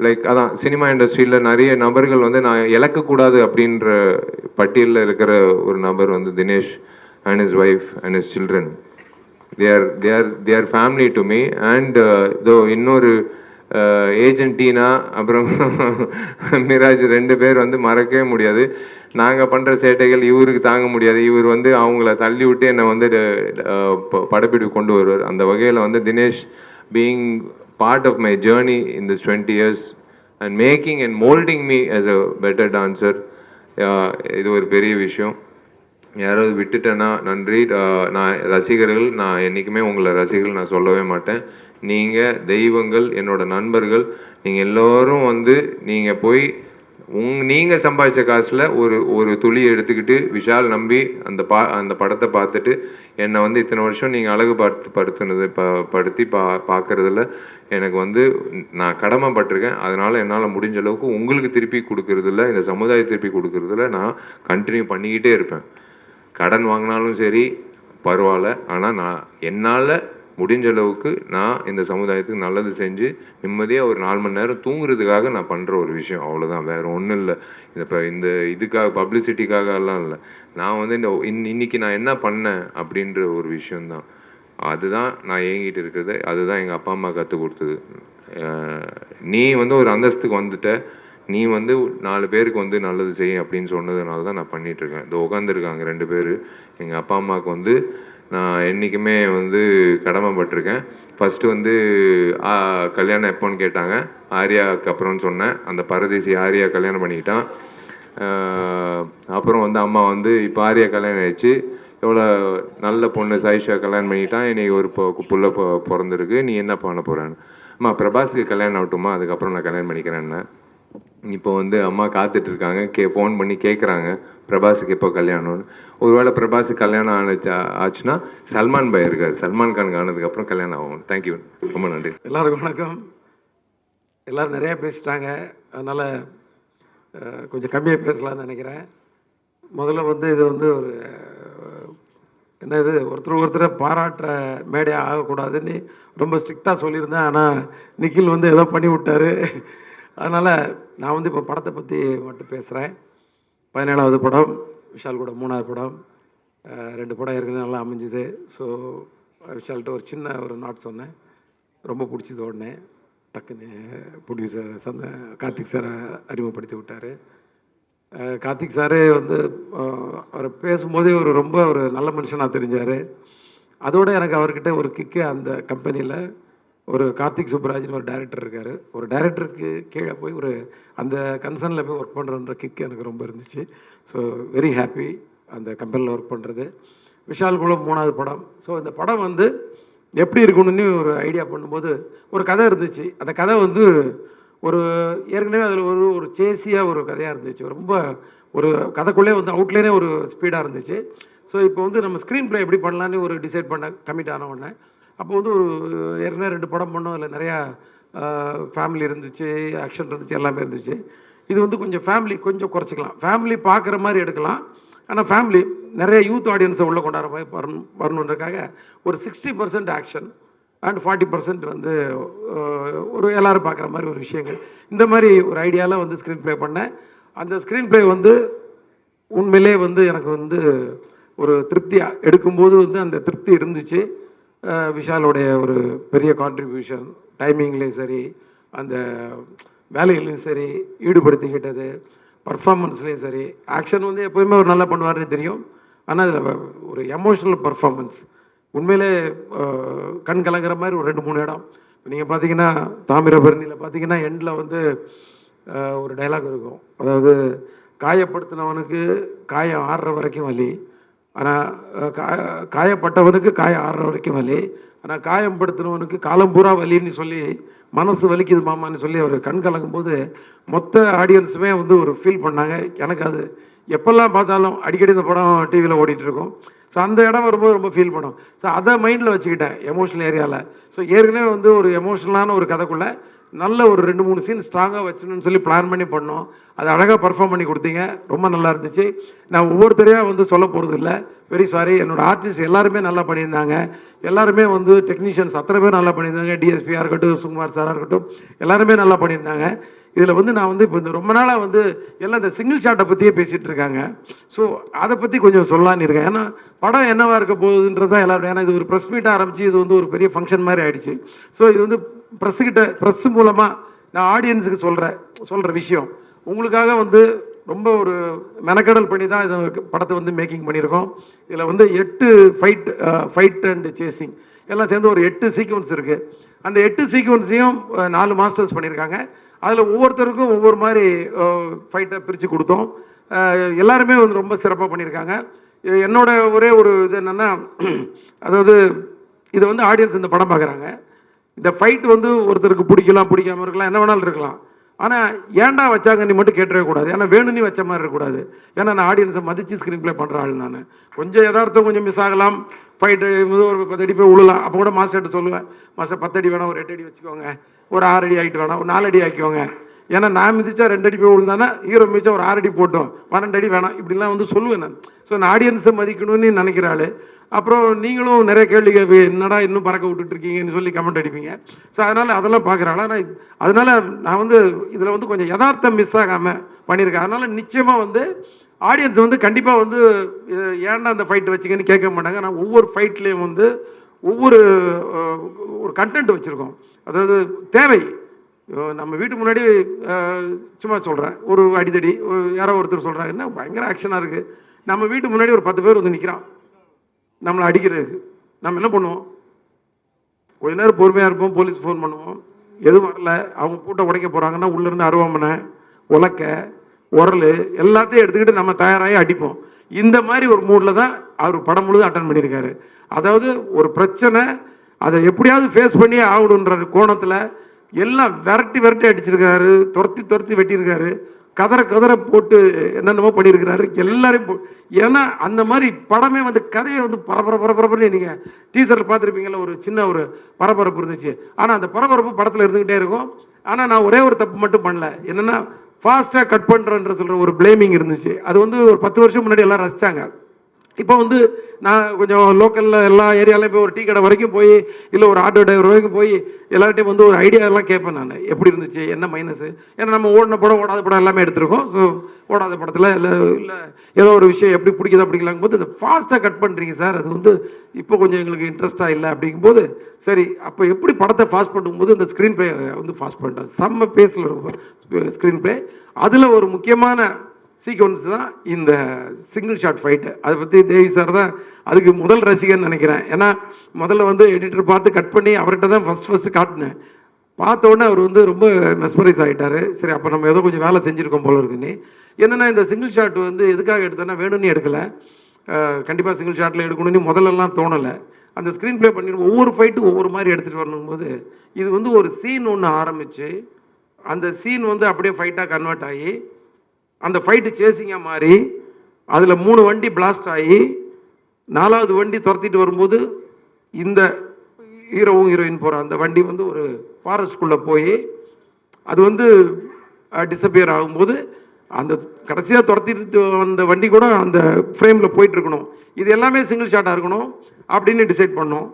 Speaker 1: லைக் அதான் சினிமா இண்டஸ்ட்ரியில் நிறைய நபர்கள் வந்து நான் இழக்கக்கூடாது அப்படின்ற பட்டியலில் இருக்கிற ஒரு நபர் வந்து Dinesh and his wife and his children. they are family to me. And இன்னொரு ஏஜென்ட் டீனா அப்புறம் மிராஜ் 2 பேர் வந்து மறக்கவே முடியாது. நாங்கள் பண்ணுற சேட்டைகள் இவருக்கு தாங்க முடியாது. இவர் வந்து அவங்கள தள்ளி விட்டு என்னை வந்து படப்பிடிப்பு கொண்டு வருவார். அந்த வகையில் வந்து Dinesh being part of my journey in this 20 years and making and moulding me as a better dancer, இது ஒரு பெரிய விஷயம். யாராவது விட்டுட்டேன்னா நன்றி. நான் ரசிகர்கள், நான் என்றைக்குமே உங்களை ரசிகர்கள் நான் சொல்லவே மாட்டேன். நீங்கள் தெய்வங்கள், என்னோட நண்பர்கள். நீங்கள் எல்லோரும் வந்து நீங்கள் போய் நீங்கள் சம்பாதிச்ச காசில் ஒரு துளி எடுத்துக்கிட்டு விஷால் நம்பி அந்த படத்தை பார்த்துட்டு என்னை வந்து இத்தனை வருஷம் நீங்கள் அழகு படுத்தி பார்க்குறதுல எனக்கு வந்து நான் கடமைப்பட்டிருக்கேன். அதனால் என்னால் முடிஞ்ச அளவுக்கு உங்களுக்கு திருப்பி கொடுக்குறதில்ல, இந்த சமுதாயத்தை திருப்பி கொடுக்குறதில்ல நான் கண்டினியூ பண்ணிக்கிட்டே இருப்பேன். கடன் வாங்கினாலும் சரி பரவாயில்ல, ஆனால் நான் என்னால் முடிஞ்ச அளவுக்கு நான் இந்த சமுதாயத்துக்கு நல்லது செஞ்சு நிம்மதியாக ஒரு 4 மணி நேரம் தூங்குறதுக்காக நான் பண்ணுற ஒரு விஷயம், அவ்வளோதான். வேறு ஒன்றும் இல்லை. இந்த இதுக்காக பப்ளிசிட்டிக்காகலாம் இல்லை. நான் வந்து இன்னைக்கு நான் என்ன பண்ணேன் அப்படின்ற ஒரு விஷயந்தான். அதுதான் நான் ஏங்கிட்டு இருக்கிறது. அதுதான் எங்கள் அப்பா அம்மா கற்றுக் கொடுத்தது. நீ வந்து ஒரு அந்தஸ்துக்கு வந்துட்ட, நீ வந்து 4 பேருக்கு வந்து நல்லது செய்யும் அப்படின்னு சொன்னதுனால தான் நான் பண்ணிகிட்ருக்கேன். இந்த உட்காந்துருக்காங்க 2 பேர். எங்கள் அப்பா அம்மாவுக்கு வந்து நான் என்றைக்குமே வந்து கடமைப்பட்டிருக்கேன். ஃபஸ்ட்டு வந்து கல்யாணம் எப்போன்னு கேட்டாங்க. ஆர்யாவுக்கு அப்புறம்னு சொன்னேன். அந்த பரதேசி ஆர்யா கல்யாணம் பண்ணிக்கிட்டான். அப்புறம் வந்து அம்மா வந்து இப்போ ஆர்யா கல்யாணம் ஆயிடுச்சு, எவ்வளோ நல்ல பொண்ணு சாயிஷா கல்யாணம் பண்ணிக்கிட்டான், இன்றைக்கி ஒரு புள்ள பிறந்திருக்கு, நீ என்ன பண்ண போகிறான்னு. அம்மா பிரபாஸுக்கு கல்யாணம் ஆகட்டுமா, அதுக்கப்புறம் நான் கல்யாணம் பண்ணிக்கிறேன்னு. இப்போ வந்து அம்மா காத்துட்ருக்காங்க, ஃபோன் பண்ணி கேட்குறாங்க பிரபாஸுக்கு எப்போ கல்யாணம்னு. ஒருவேளை பிரபாஸுக்கு கல்யாணம் ஆச்சுன்னா சல்மான் பாய் இருக்கார், சல்மான் கானுக்கு ஆனதுக்கப்புறம் கல்யாணம் ஆகும். தேங்க்யூ, ரொம்ப நன்றி.
Speaker 2: எல்லாருக்கும் வணக்கம். எல்லோரும் நிறையா பேசிட்டாங்க, அதனால் கொஞ்சம் கம்மியாக பேசலான்னு நினைக்கிறேன். முதல்ல வந்து இது வந்து ஒரு என்ன, இது ஒருத்தரை பாராட்டுற மேடையாக ஆகக்கூடாதுன்னு ரொம்ப ஸ்ட்ரிக்டாக சொல்லியிருந்தேன். ஆனால் நிக்கில் வந்து ஏதோ பண்ணி விட்டார். அதனால் நான் வந்து இப்போ படத்தை பற்றி மட்டும் பேசுகிறேன். 17வது படம், விஷால் கூட 3வது படம். 2 படம் ஏற்கனவே நல்லா அமைஞ்சுது. ஸோ விஷால்கிட்ட ஒரு சின்ன நாட் சொன்னேன், ரொம்ப பிடிச்சது உடனே டக்குன்னு ப்ரொடியூசர் கார்த்திக் சாரை அறிமுகப்படுத்தி விட்டார். கார்த்திக் சாரே வந்து அவர் பேசும்போதே ரொம்ப ஒரு நல்ல மனுஷனாக தெரிஞ்சார். அதோடு எனக்கு அவர்கிட்ட ஒரு கிக்கு, அந்த கம்பெனியில் ஒரு கார்த்திக் சுப்ராஜ்னு ஒரு டைரக்டர் இருக்கார். ஒரு டைரக்டருக்கு கீழே போய் அந்த கன்சர்னில் போய் ஒர்க் பண்ணுறன்ற கிக்கு எனக்கு ரொம்ப இருந்துச்சு. ஸோ வெரி ஹாப்பி அந்த கம்பெனியில் ஒர்க் பண்ணுறது. விஷால் குலம் 3வது படம். ஸோ இந்த படம் வந்து எப்படி இருக்கணும்னு ஒரு ஐடியா பண்ணும்போது ஒரு கதை இருந்துச்சு. அந்த கதை வந்து ஏற்கனவே அதில் ஒரு சேசியாக ஒரு கதையாக இருந்துச்சு. ரொம்ப ஒரு கதைக்குள்ளே வந்து அவுட்லைனே ஒரு ஸ்பீடாக இருந்துச்சு. ஸோ இப்போ வந்து நம்ம ஸ்க்ரீன் ப்ளே எப்படி பண்ணலான்னு டிசைட் பண்ண கமிட் ஆன உடனே அப்போ வந்து ஏற்கனவே 2 படம் பண்ணோம். அதில் நிறையா ஃபேமிலி இருந்துச்சு, ஆக்ஷன் இருந்துச்சு, எல்லாமே இருந்துச்சு. இது வந்து கொஞ்சம் ஃபேமிலி கொஞ்சம் குறைச்சிக்கலாம், ஃபேமிலி பார்க்குற மாதிரி எடுக்கலாம். ஆனால் ஃபேமிலி நிறைய யூத் ஆடியன்ஸை உள்ளே கொண்டாடுற மாதிரி வரணுன்றதுக்காக ஒரு 60% ஆக்ஷன் அண்ட் 40% வந்து எல்லோரும் பார்க்குற மாதிரி ஒரு விஷயங்கள், இந்த மாதிரி ஒரு ஐடியாவில் வந்து ஸ்க்ரீன் ப்ளே பண்ணேன். அந்த ஸ்க்ரீன் ப்ளே வந்து உண்மையிலே வந்து எனக்கு வந்து ஒரு திருப்தியாக எடுக்கும்போது வந்து அந்த திருப்தி இருந்துச்சு. விஷாலோடைய ஒரு பெரிய கான்ட்ரிபியூஷன், டைமிங்லேயும் சரி, அந்த வேலையிலையும் சரி, ஈடுபடுத்திக்கிட்டது, பர்ஃபார்மன்ஸ்லேயும் சரி. ஆக்ஷன் வந்து எப்போயுமே ஒரு நல்லா பண்ணுவார்னு தெரியும். ஆனால் அதில் ஒரு எமோஷ்னல் பர்ஃபார்மன்ஸ் உண்மையிலே கண் கலங்குற மாதிரி ஒரு 2-3 இடம். நீங்கள் பார்த்தீங்கன்னா தாமிரபரணியில் பார்த்தீங்கன்னா எண்டில் வந்து ஒரு டைலாக் இருக்கும். அதாவது காயப்படுத்தினவனுக்கு காயம் ஆடுற வரைக்கும் வலி, ஆனால் காயப்பட்டவனுக்கு காயம் ஆடுற வரைக்கும் வலி, ஆனால் காயம் படுத்தினவனுக்கு காலம் பூரா வலின்னு சொல்லி மனசு வலிக்குது மாமான்னு சொல்லி அவர் கண் கலங்கும்போது மொத்த ஆடியன்ஸுமே வந்து ஒரு ஃபீல் பண்ணாங்க. எனக்கு அது எப்போல்லாம் பார்த்தாலும் அடிக்கடி இந்த படம் டிவியில் ஓடிட்டுருக்கோம். ஸோ அந்த இடம் வரும்போது ரொம்ப ஃபீல் பண்ணும். ஸோ அதை மைண்டில் வச்சுக்கிட்டேன் எமோஷ்னல் ஏரியாவில். ஸோ ஏற்கனவே வந்து ஒரு எமோஷ்னலான ஒரு கதைக்குள்ளே நல்ல ஒரு 2-3 சீன் ஸ்ட்ராங்காக வச்சுன்னு சொல்லி பிளான் பண்ணி பண்ணோம். அது அழகாக பர்ஃபார்ம் பண்ணி கொடுத்தீங்க, ரொம்ப நல்லா இருந்துச்சு. நான் ஒவ்வொருத்தரையாக வந்து சொல்ல போகிறது இல்லை, வெரி சாரி. என்னோடய ஆர்டிஸ்ட் எல்லாருமே நல்லா பண்ணியிருந்தாங்க. எல்லாருமே வந்து டெக்னீஷியன்ஸ் அத்தனை பேர் நல்லா பண்ணியிருந்தாங்க. டிஎஸ்பியாக இருக்கட்டும், சுகுமார் சாராக இருக்கட்டும், எல்லாருமே நல்லா பண்ணியிருந்தாங்க. இதில் வந்து நான் வந்து இப்போ இந்த ரொம்ப நாளாக வந்து எல்லாம் இந்த சிங்கிள் ஷாட்டை பற்றியே பேசிகிட்டு இருக்காங்க. ஸோ அதை பற்றி கொஞ்சம் சொல்லலான்னு இருக்கேன். ஏன்னா படம் என்னவாக இருக்க போகுதுன்றது தான் எல்லோரும். ஏன்னா இது ஒரு ப்ரெஸ் மீட்டாக ஆரம்பித்து இது வந்து ஒரு பெரிய ஃபங்க்ஷன் மாதிரி ஆகிடுச்சு. ஸோ இது வந்து ப்ரெஸ்ஸு மூலமாக நான் ஆடியன்ஸுக்கு சொல்கிற விஷயம், உங்களுக்காக வந்து ரொம்ப ஒரு மெனக்கடல் பண்ணி தான் இதை படத்தை வந்து மேக்கிங் பண்ணியிருக்கோம். இதில் வந்து 8 ஃபைட் அண்ட் சேசிங் எல்லாம் சேர்ந்து ஒரு 8 சீக்வன்ஸ் இருக்குது. அந்த 8 சீக்வன்ஸையும் 4 மாஸ்டர்ஸ் பண்ணியிருக்காங்க. அதில் ஒவ்வொருத்தருக்கும் ஒவ்வொரு மாதிரி ஃபைட்டை பிரித்து கொடுத்தோம். எல்லாருமே வந்து ரொம்ப சிறப்பாக பண்ணியிருக்காங்க. என்னோட ஒரே ஒரு இது என்னென்னா, அதாவது இதை வந்து ஆடியன்ஸ் இந்த படம் பார்க்குறாங்க. இந்த ஃபைட் வந்து ஒருத்தருக்கு பிடிக்கலாம், பிடிக்காமல் இருக்கலாம், என்ன வேணாலும் இருக்கலாம். ஆனால் ஏன்டா வச்சாங்க நீ மட்டும் கேட்டவே கூடாது. ஏன்னா வேணும்னு வச்ச மாதிரி இருக்கக்கூடாது. ஏன்னா நான் ஆடியன்ஸை மதித்து ஸ்க்ரீன் ப்ளே பண்ணுற ஆள். நான் கொஞ்சம் யதார்த்தம் கொஞ்சம் மிஸ் ஆகலாம். ஃபைட்டு ஒரு 10 அடி போய் விழலாம். அப்போ கூட மாஸ்டர்கிட்ட சொல்லுவேன், மாஸ்டர் 10 அடி வேணாம், ஒரு 8 அடி வச்சுக்கோங்க, ஒரு 6 அடி ஆகிட்டு வேணாம், ஒரு 4 அடி ஆக்கிக்கோங்க. ஏன்னா நான் மிதிச்சா 2 அடி போய் விழுந்தானா, ஹீரோ மிதிச்சா ஒரு 6 அடி போட்டோம், 12 அடி வேணாம், இப்படிலாம் வந்து சொல்லுவேன் நான். ஸோ நான் ஆடியன்ஸை மதிக்கணும்னு நினைக்கிற ஆள். அப்புறம் நீங்களும் நிறைய கேள்வி என்னடா இன்னும் பறக்க விட்டுட்ருக்கீங்கன்னு சொல்லி கமெண்ட் அடிப்பீங்க. ஸோ அதனால் பார்க்குறாள். ஆனால் அதனால் நான் வந்து இதில் வந்து கொஞ்சம் யதார்த்தம் மிஸ் ஆகாமல் பண்ணியிருக்கேன். அதனால் நிச்சயமாக வந்து ஆடியன்ஸ் வந்து கண்டிப்பாக வந்து ஏன்டா அந்த ஃபைட் வச்சிங்கன்னு கேட்க மாட்டாங்க. நான் ஒவ்வொரு ஃபைட்லேயும் வந்து ஒவ்வொரு ஒரு கண்டென்ட் வச்சுருக்கோம். அதாவது தேவை. நம்ம வீட்டுக்கு முன்னாடி சும்மா சொல்கிறேன், ஒரு அடித்தடி யாரோ ஒருத்தர் சொல்கிறாங்க, என்ன பயங்கர ஆக்ஷனாக இருக்குது. நம்ம வீட்டுக்கு முன்னாடி ஒரு 10 பேர் வந்து நிற்கிறான் நம்மளை அடிக்கிறதுக்கு. நம்ம என்ன பண்ணுவோம்? கொஞ்ச நேரம் பொறுமையாக இருப்போம், போலீஸ் ஃபோன் பண்ணுவோம். எதுவும் வரல, அவங்க பூட்டை உடைக்க போகிறாங்கன்னா உள்ளேருந்து அருவாமனை, உலக்க, உரல் எல்லாத்தையும் எடுத்துக்கிட்டு நம்ம தயாராகி அடிப்போம். இந்த மாதிரி ஒரு மூடில் தான் அவர் படம் முழுதும் அட்டன் பண்ணியிருக்காரு. அதாவது ஒரு பிரச்சனை, அதை எப்படியாவது ஃபேஸ் பண்ணி ஆகணுன்ற கோணத்தில் எல்லாம் விரட்டி அடிச்சிருக்காரு, துரத்தி வெட்டியிருக்காரு, கதற போட்டு என்னென்னமோ பண்ணியிருக்கிறாரு எல்லாரையும். ஏன்னா அந்த மாதிரி படமே வந்து கதையை வந்து பரபரப்புன்னு நீங்கள் டீசரில் பார்த்துருப்பீங்களா, ஒரு சின்ன ஒரு பரபரப்பு இருந்துச்சு. ஆனால் அந்த பரபரப்பு படத்தில் இருந்துக்கிட்டே இருக்கும். ஆனால் நான் ஒரே ஒரு தப்பு மட்டும் பண்ணல, என்னென்னா ஃபாஸ்ட்டாக கட் பண்ணுறன்ற சொல்கிற ஒரு பிளேமிங் இருந்துச்சு. அது வந்து ஒரு 10 வருஷம் முன்னாடி எல்லாம் ரசித்தாங்க. இப்போ வந்து நான் கொஞ்சம் லோக்கலில் எல்லா ஏரியாலையும் போய் ஒரு டீ கடை வரைக்கும் போய், இல்லை ஒரு ஆட்டோ டிரைவர் வரைக்கும் போய் எல்லார்ட்டையும் வந்து ஒரு ஐடியாலாம் கேட்பேன் நான், எப்படி இருந்துச்சு, என்ன மைனஸு. ஏன்னா நம்ம ஓடின படம் ஓடாத படம் எல்லாமே எடுத்திருக்கோம். ஸோ ஓடாத படத்தில் இல்லை ஏதோ ஒரு விஷயம் எப்படி பிடிக்குதா பிடிக்கலாங்கும் போது அதை ஃபாஸ்ட்டாக கட் பண்ணுறீங்க சார், அது வந்து இப்போ கொஞ்சம் எங்களுக்கு இன்ட்ரெஸ்ட்டாக இல்லை அப்படிங்கும்போது, சரி அப்போ எப்படி படத்தை ஃபாஸ்ட் பண்ணும்போது இந்த ஸ்க்ரீன் ப்ளே வந்து ஃபாஸ்ட் பண்ணிட்டேன். செம்ம பேஸில் இருக்கும் ஸ்க்ரீன் ப்ளே. அதில் ஒரு முக்கியமான சீக்வன்ஸ் தான் இந்த சிங்கிள் ஷாட் ஃபைட்டு. அதை பற்றி தேவி சார் தான் அதுக்கு முதல் ரசிகர்னு நினைக்கிறேன். ஏன்னா முதல்ல வந்து எடிட்டர் பார்த்து கட் பண்ணி அவர்கிட்ட தான் ஃபஸ்ட்டு காட்டினேன். பார்த்த உடனே அவர் வந்து ரொம்ப மெஸ்மரைஸ் ஆகிட்டார். சரி அப்போ நம்ம ஏதோ கொஞ்சம் வேலை செஞ்சுருக்கோம் போல இருக்குன்னு. என்னென்னா இந்த சிங்கிள் ஷாட் வந்து எதுக்காக எடுத்தேன்னா வேணும்னு எடுக்கலை, கண்டிப்பாக சிங்கிள் ஷாட்டில் எடுக்கணும்னு முதல்லலாம் தோணலை. அந்த ஸ்க்ரீன் ப்ளே பண்ணி ஒவ்வொரு ஃபைட்டும் ஒவ்வொரு மாதிரி எடுத்துகிட்டு வரணும்போது இது வந்து ஒரு சீன் ஒன்று ஆரம்பித்து அந்த சீன் வந்து அப்படியே ஃபைட்டாக கன்வெர்ட் ஆகி அந்த ஃபைட்டு சேசிங்காக மாறி அதில் 3 வண்டி பிளாஸ்ட் ஆகி 4வது வண்டி துரத்திட்டு வரும்போது இந்த ஹீரோவும் ஹீரோயின் போகிற அந்த வண்டி வந்து ஒரு ஃபாரஸ்ட்குள்ளே போய் அது வந்து டிஸப்பியர் ஆகும்போது அந்த கடைசியாக துரத்திட்டு அந்த வண்டி கூட அந்த ஃப்ரேமில் போயிட்டுருக்கணும். இது எல்லாமே சிங்கிள் ஷாட்டாக இருக்கணும் அப்படின்னு டிசைட் பண்ணோம்.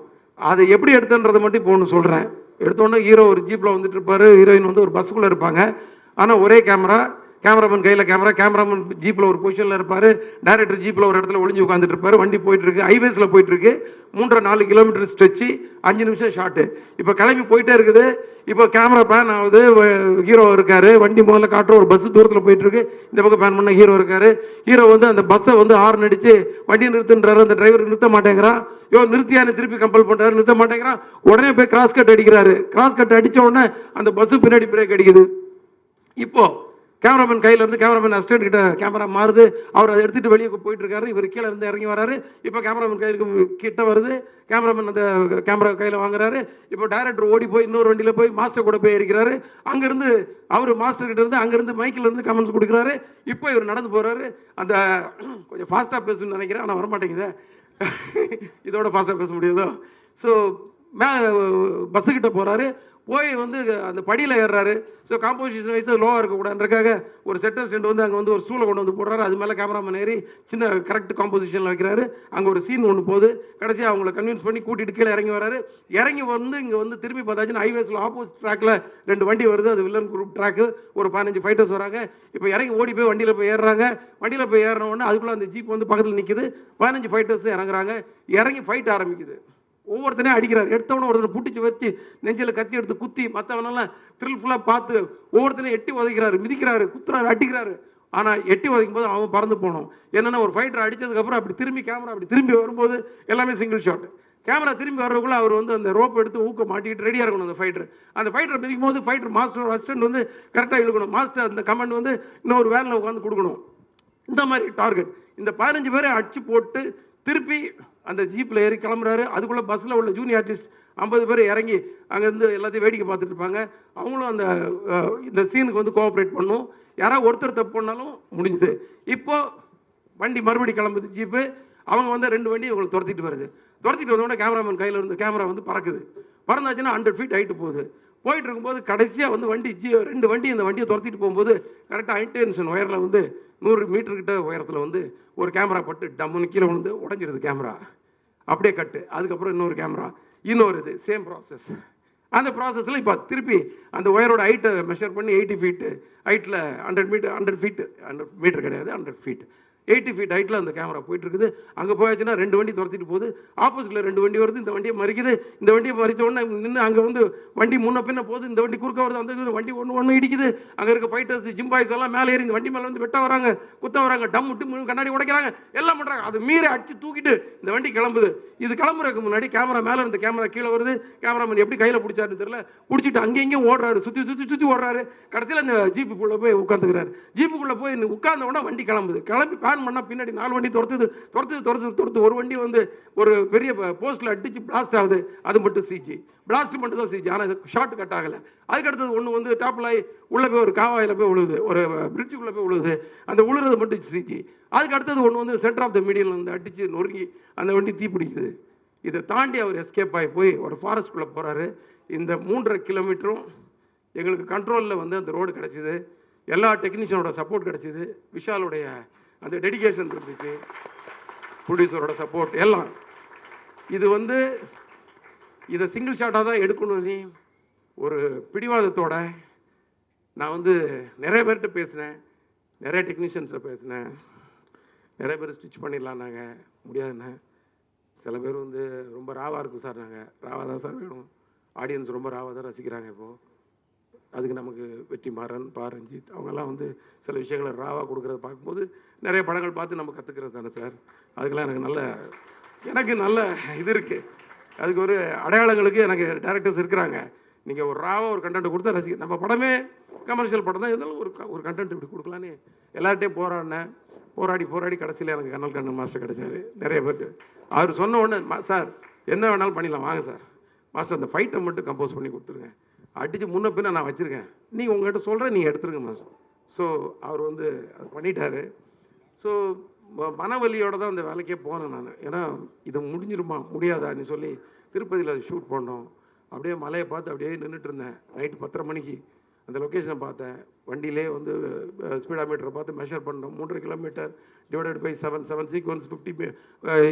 Speaker 2: அதை எப்படி எடுத்துன்றதை மட்டும் இப்போ ஒன்று சொல்கிறேன். எடுத்தோன்னே ஹீரோ ஒரு ஜீப்பில் வந்துட்டு இருப்பார், ஹீரோயின் வந்து ஒரு பஸ்ஸுக்குள்ளே இருப்பாங்க. ஆனால் ஒரே கேமராமேன் கையில் கேமராமேன் ஜீப்பில் ஒரு பொசிஷனில் இருப்பார், டைரக்டர் ஜீப்பில் ஒரு இடத்துல ஒளிஞ்சு உட்காந்துட்டு இருப்பார். வண்டி போயிட்டுருக்கு, ஹைவேஸில் போயிட்டுருக்கு, 3.5 கிலோமீட்டர் ஸ்ட்ரெச்சு, 5 நிமிஷம் ஷாட்டு. இப்போ கிளம்பி போயிட்டே இருக்குது. இப்போ கேமரா பேன் ஆகுது, ஹீரோ இருக்கார், வண்டி முதல்ல காட்டுற ஒரு பஸ்ஸு தூரத்தில் போயிட்டுருக்கு, இந்த பக்கம் பேன் பண்ண ஹீரோ இருக்கார். ஹீரோ வந்து அந்த பஸ்ஸை வந்து ஹார்ன் அடித்து வண்டியை நிறுத்துன்றாரு, அந்த டிரைவர் நிறுத்த மாட்டேங்கிறான். நிறுத்தியான்னு திருப்பி கம்பல் பண்ணுறாரு, நிறுத்த மாட்டேங்கிறான். உடனே போய் கிராஸ் கட் அடிக்கிறாரு. கிராஸ் கட் அடித்த உடனே அந்த பஸ்ஸு பின்னாடி பிரேக் அடிக்குது. இப்போது கேமராமேன் கையிலேருந்து கேமராமேன் அசிஸ்டன்ட் கிட்ட கேமரா மாறுது, அவர் அதை எடுத்துகிட்டு வெளியே போயிட்டு இருக்காரு. இவர் கீழே இருந்து இறங்கி வராரு. இப்போ கேமராமேன் கையிலுக்கு கிட்ட வருது, கேமராமேன் அந்த கேமரா கையில் வாங்குறாரு. இப்போ டைரக்டர் ஓடி போய் இன்னொரு வண்டியில் போய் மாஸ்டர் கூட போய் இருக்கிறாரு. அங்கேருந்து அவர் மாஸ்டர் கிட்ட இருந்து அங்கேருந்து மைக்கில் இருந்து கமெண்ட்ஸ் கொடுக்குறாரு. இப்போ இவர் நடந்து போகிறாரு. அந்த கொஞ்சம் ஃபாஸ்ட்டாக பேசணும்னு நினைக்கிறேன், ஆனால் வரமாட்டேங்குது. இதோட ஃபாஸ்ட்டாக பேச முடியாதோ? ஸோ பஸ்ஸுக்கிட்ட போகிறாரு, போய் வந்து அந்த படியில் ஏறுறாரு. ஸோ காம்போசிஷன் வைஸ் லோவாக இருக்கக்கூடாதுன்றக்காக ஒரு செட்டர் ஸ்டெண்ட் வந்து அங்கே வந்து ஒரு ஸ்டூலை கொண்டு வந்து போடுறாரு. அது மேலே கேமராமேன் ஏறி சின்ன கரெக்ட் காம்போசிஷனில் வைக்கிறாரு. அங்கே ஒரு சீன் ஒன்று போகுது. கடைசியாக அவங்கள கன்வின்ஸ் பண்ணி கூட்டிகிட்டு கீழே இறங்கி வராரு. இறங்கி வந்து இங்கே வந்து திரும்பி பார்த்தாச்சுன்னா ஹைவேஸில் ஆப்போசிட் ட்ராக்கில் 2 வண்டி வருது. அது வில்லன் குரூப் ட்ராக்கு. ஒரு 15 ஃபைட்டர்ஸ் வராங்க. இப்போ இறங்கி ஓடி போய் வண்டியில் போய் ஏறுறாங்க. வண்டியில் போய் ஏறினோடனே அதுக்குள்ளே அந்த ஜீப் வந்து பக்கத்தில் நிற்குது. 15 ஃபைட்டர்ஸ் இறங்குறாங்க. இறங்கி ஃபைட் ஆரம்பிக்குது. ஒவ்வொருத்தனையும் அடிக்கிறார். எடுத்தவன ஒருத்தனை புட்டிச்சு வச்சு நெஞ்சில் கத்தி எடுத்து குத்தி மற்றவனெல்லாம் த்ரில்ஃபுல்லாக பார்த்து ஒவ்வொருத்தனையும் எட்டி உதைக்கிறாரு, மிதிக்கிறாரு, குத்துறாரு, அடிக்கிறாரு. ஆனால் எட்டி உதைக்கும் போது அவன் பறந்து போனோம். என்னென்னா ஒரு ஃபைட்டர் அடித்ததுக்கப்புறம் அப்படி திரும்பி கேமரா அப்படி திரும்பி வரும்போது எல்லாமே சிங்கிள் ஷாட். கேமரா திரும்பி வர்றதுக்குள்ளே அவர் வந்து அந்த ரோப் எடுத்து ஊக்க மாட்டிக்கிட்டு ரெடியாக இருக்கணும் அந்த ஃபைட்டரை மிதிக்கும் போது ஃபைட்டர் மாஸ்டர் அசிஸ்டன்ட் வந்து கரெக்டாக இழுக்கணும். மாஸ்டர் அந்த கமெண்ட் வந்து இன்னொரு வேனில் உட்காந்து கொடுக்கணும். இந்த மாதிரி டார்கெட். இந்த 15 பேரை அடிச்சு போட்டு திருப்பி அந்த ஜீப்பில் ஏறி கிளம்புறாரு. அதுக்குள்ளே பஸ்ஸில் உள்ள ஜூனியர் ஆர்டிஸ்ட் 50 பேர் இறங்கி அங்கேருந்து எல்லாத்தையும் வேடிக்கை பார்த்துட்டு இருப்பாங்க. அவங்களும் அந்த இந்த சீனுக்கு வந்து கோஆப்ரேட் பண்ணும். யாராவது ஒருத்தர் தப்பு பண்ணாலும் முடிஞ்சுது. இப்போது வண்டி மறுபடி கிளம்புது ஜீப்பு. அவங்க வந்து 2 வண்டி இவங்களை துரத்திட்டு வருது. துரத்திட்டு வந்தோடனே கேமராமேன் கையில் இருந்து கேமரா வந்து பறக்குது. பறந்தாச்சுன்னா 100 ஃபீட் ஹைட்டு போயிட்டு இருக்கும்போது கடைசியாக வந்து வண்டி 2 வண்டி இந்த வண்டியை துரத்திட்டு போகும்போது கரெக்டாக ஹைடென்ஷன் ஒயரில் வந்து 100 மீட்டர்கிட்ட உயரத்தில் வந்து ஒரு கேமரா பட்டு டம்முன்னு கீழே வந்து உடஞ்சிருது கேமரா. அப்படியே கட்டு. அதுக்கப்புறம் இன்னொரு கேமரா, இன்னொரு இது சேம் ப்ராசஸ். அந்த ப்ராசஸில் இப்போ திருப்பி அந்த ஒயரோட ஹைட்டை மெஷர் பண்ணி 80 ஃபீட்டு ஹைட்டில் 100 மீட்டர் கிடையாது 100 ஃபீட் 80 ஃபீட் ஹைட்டில் அந்த கேமரா போயிட்டுருக்குது. அங்கே போயாச்சுன்னா 2 வண்டி துரத்திட்டு போகுது. ஆப்போசிட்டில் 2 வண்டி வருது. இந்த வண்டியை மறிக்குது. இந்த வண்டியை மறித்த உடனே நின்று அங்கே வந்து வண்டி முன்ன பின்ன போகுது. இந்த வண்டி குறுக்க வருது. அந்த வண்டி ஒன்று இடிக்குது. அங்கே இருக்க ஃபைட்டர்ஸ் ஜிம்பாய்ஸ் எல்லாம் மேலே ஏறி இந்த வண்டி மேலே வந்து வெட்ட வராங்க, குத்த வராங்க, டம் விட்டு கண்ணாடி உடைக்கிறாங்க, எல்லாம் பண்ணுறாங்க. அது மீறி அடிச்சு தூக்கிட்டு இந்த வண்டி கிளம்புது. இது கிளம்புறதுக்கு முன்னாடி கேமரா மேலே இருந்த கேமரா கீழே வருது. கேமராமேன் எப்படி கையில் பிடிச்சாருன்னு தெரியல, பிடிச்சிட்டு அங்கேயும் ஓடுறாரு, சுற்றி ஓடுறாரு. கடைசியில் இந்த ஜீப்புக்குள்ளே போய் உட்காந்துக்கிறாரு. ஜீப்புக்குள்ளே போய் உட்கார்ந்த உடனே வண்டி கிளம்பி பேன் பண்ணால் பின்னாடி 4 வண்டி துரத்துது. ஒரு வண்டி வந்து ஒரு பெரிய போஸ்ட்டில் அடிச்சு பிளாஸ்ட் ஆகுது. அது மட்டும் சிஜி, பிளாஸ்ட் மட்டும் தான் சிஜி. ஆனால் ஷார்ட் கட் ஆகலை. அதுக்கடுத்தது ஒன்று வந்து டாப்பில் உள்ளே போய் ஒரு காவாயில் போய் விழுது, ஒரு பிரிட்ஜுக்குள்ளே போய் விழுது. அந்த விழுறது மட்டும் சிஜி. அதுக்கு அடுத்தது ஒன்று வந்து சென்டர் ஆஃப் த மீடியனில் வந்து அடித்து நொறுங்கி அந்த வண்டி தீ பிடிக்குது. இதை தாண்டி அவர் எஸ்கேப் ஆகி போய் ஒரு ஃபாரஸ்ட்குள்ளே போகிறாரு. இந்த 3.5 கிலோமீட்டரும் எங்களுக்கு கண்ட்ரோலில் வந்து அந்த ரோடு கிடச்சிது. எல்லா டெக்னீஷியனோட சப்போர்ட் கிடச்சிது. விஷாலுடைய அந்த டெடிகேஷன் இருந்துச்சு, ப்ரொடியூசரோட சப்போர்ட் எல்லாம். இது வந்து இதை சிங்கிள் ஷாட்டாக தான் எடுக்கணும்னு ஒரு பிடிவாதத்தோட நான் வந்து நிறைய பேர்கிட்ட பேசினேன், நிறைய டெக்னீஷியன்ஸை பேசினேன். நிறைய பேர் ஸ்டிச் பண்ணிடலாம் நாங்கள் முடியாதுண்ணே. சில பேர் வந்து ரொம்ப ராவாக இருக்கும் சார், நாங்கள் ராவாக தான் சார் வேணும். ஆடியன்ஸ் ரொம்ப ராவாக தான் ரசிக்கிறாங்க இப்போது. அதுக்கு நமக்கு வெற்றிமாறன், ரஞ்சித் அவங்கெல்லாம் வந்து சில விஷயங்களை ராவாக கொடுக்குறத பார்க்கும்போது நிறைய படங்கள் பார்த்து நம்ம கற்றுக்கிறது தானே சார். அதுக்கெல்லாம் எனக்கு நல்ல இது இருக்குது. அதுக்கு ஒரு அடையாளங்களுக்கு எனக்கு டேரக்டர்ஸ் இருக்கிறாங்க. நீங்கள் ஒரு ராவாக ஒரு கண்டென்ட் கொடுத்தா ரசிக்க, நம்ம படமே கமர்ஷியல் படம் தான் இருந்தாலும் ஒரு கண்டென்ட் இப்படி கொடுக்கலான்னு எல்லார்ட்டையும் போராடி கடைசியில் எனக்கு கண்ணல் கண்ணன் மாஸ்டர் கிடைச்சாரு. நிறைய பேர் அவர் சொன்ன உடனே சார் என்ன வேணாலும் பண்ணிடலாம் வாங்க சார், மாஸ்டர் அந்த ஃபைட்டை மட்டும் கம்போஸ் பண்ணி கொடுத்துருங்க, அடித்து முன்ன பின்ன நான் வச்சுருக்கேன், நீங்கள் உங்கள்கிட்ட சொல்கிறேன், நீங்கள் எடுத்துருங்க மாஸ்டர். ஸோ அவர் வந்து அது பண்ணிட்டார். ஸோ மனவலியோடு தான் அந்த வேலைக்கே போனேன் நான். ஏன்னா இது முடிஞ்சிருமா முடியாதான்னு சொல்லி திருப்பதியில் அது ஷூட் பண்ணோம். அப்படியே மலையை பார்த்து அப்படியே நின்றுட்டு இருந்தேன். நைட்டு 10:30 மணிக்கு அந்த லொக்கேஷனை பார்த்தேன். வண்டியிலே வந்து ஸ்பீடாமீட்டரை பார்த்து மெஷர் பண்ணோம். 3.5 kilometre divided by 7 sequence 50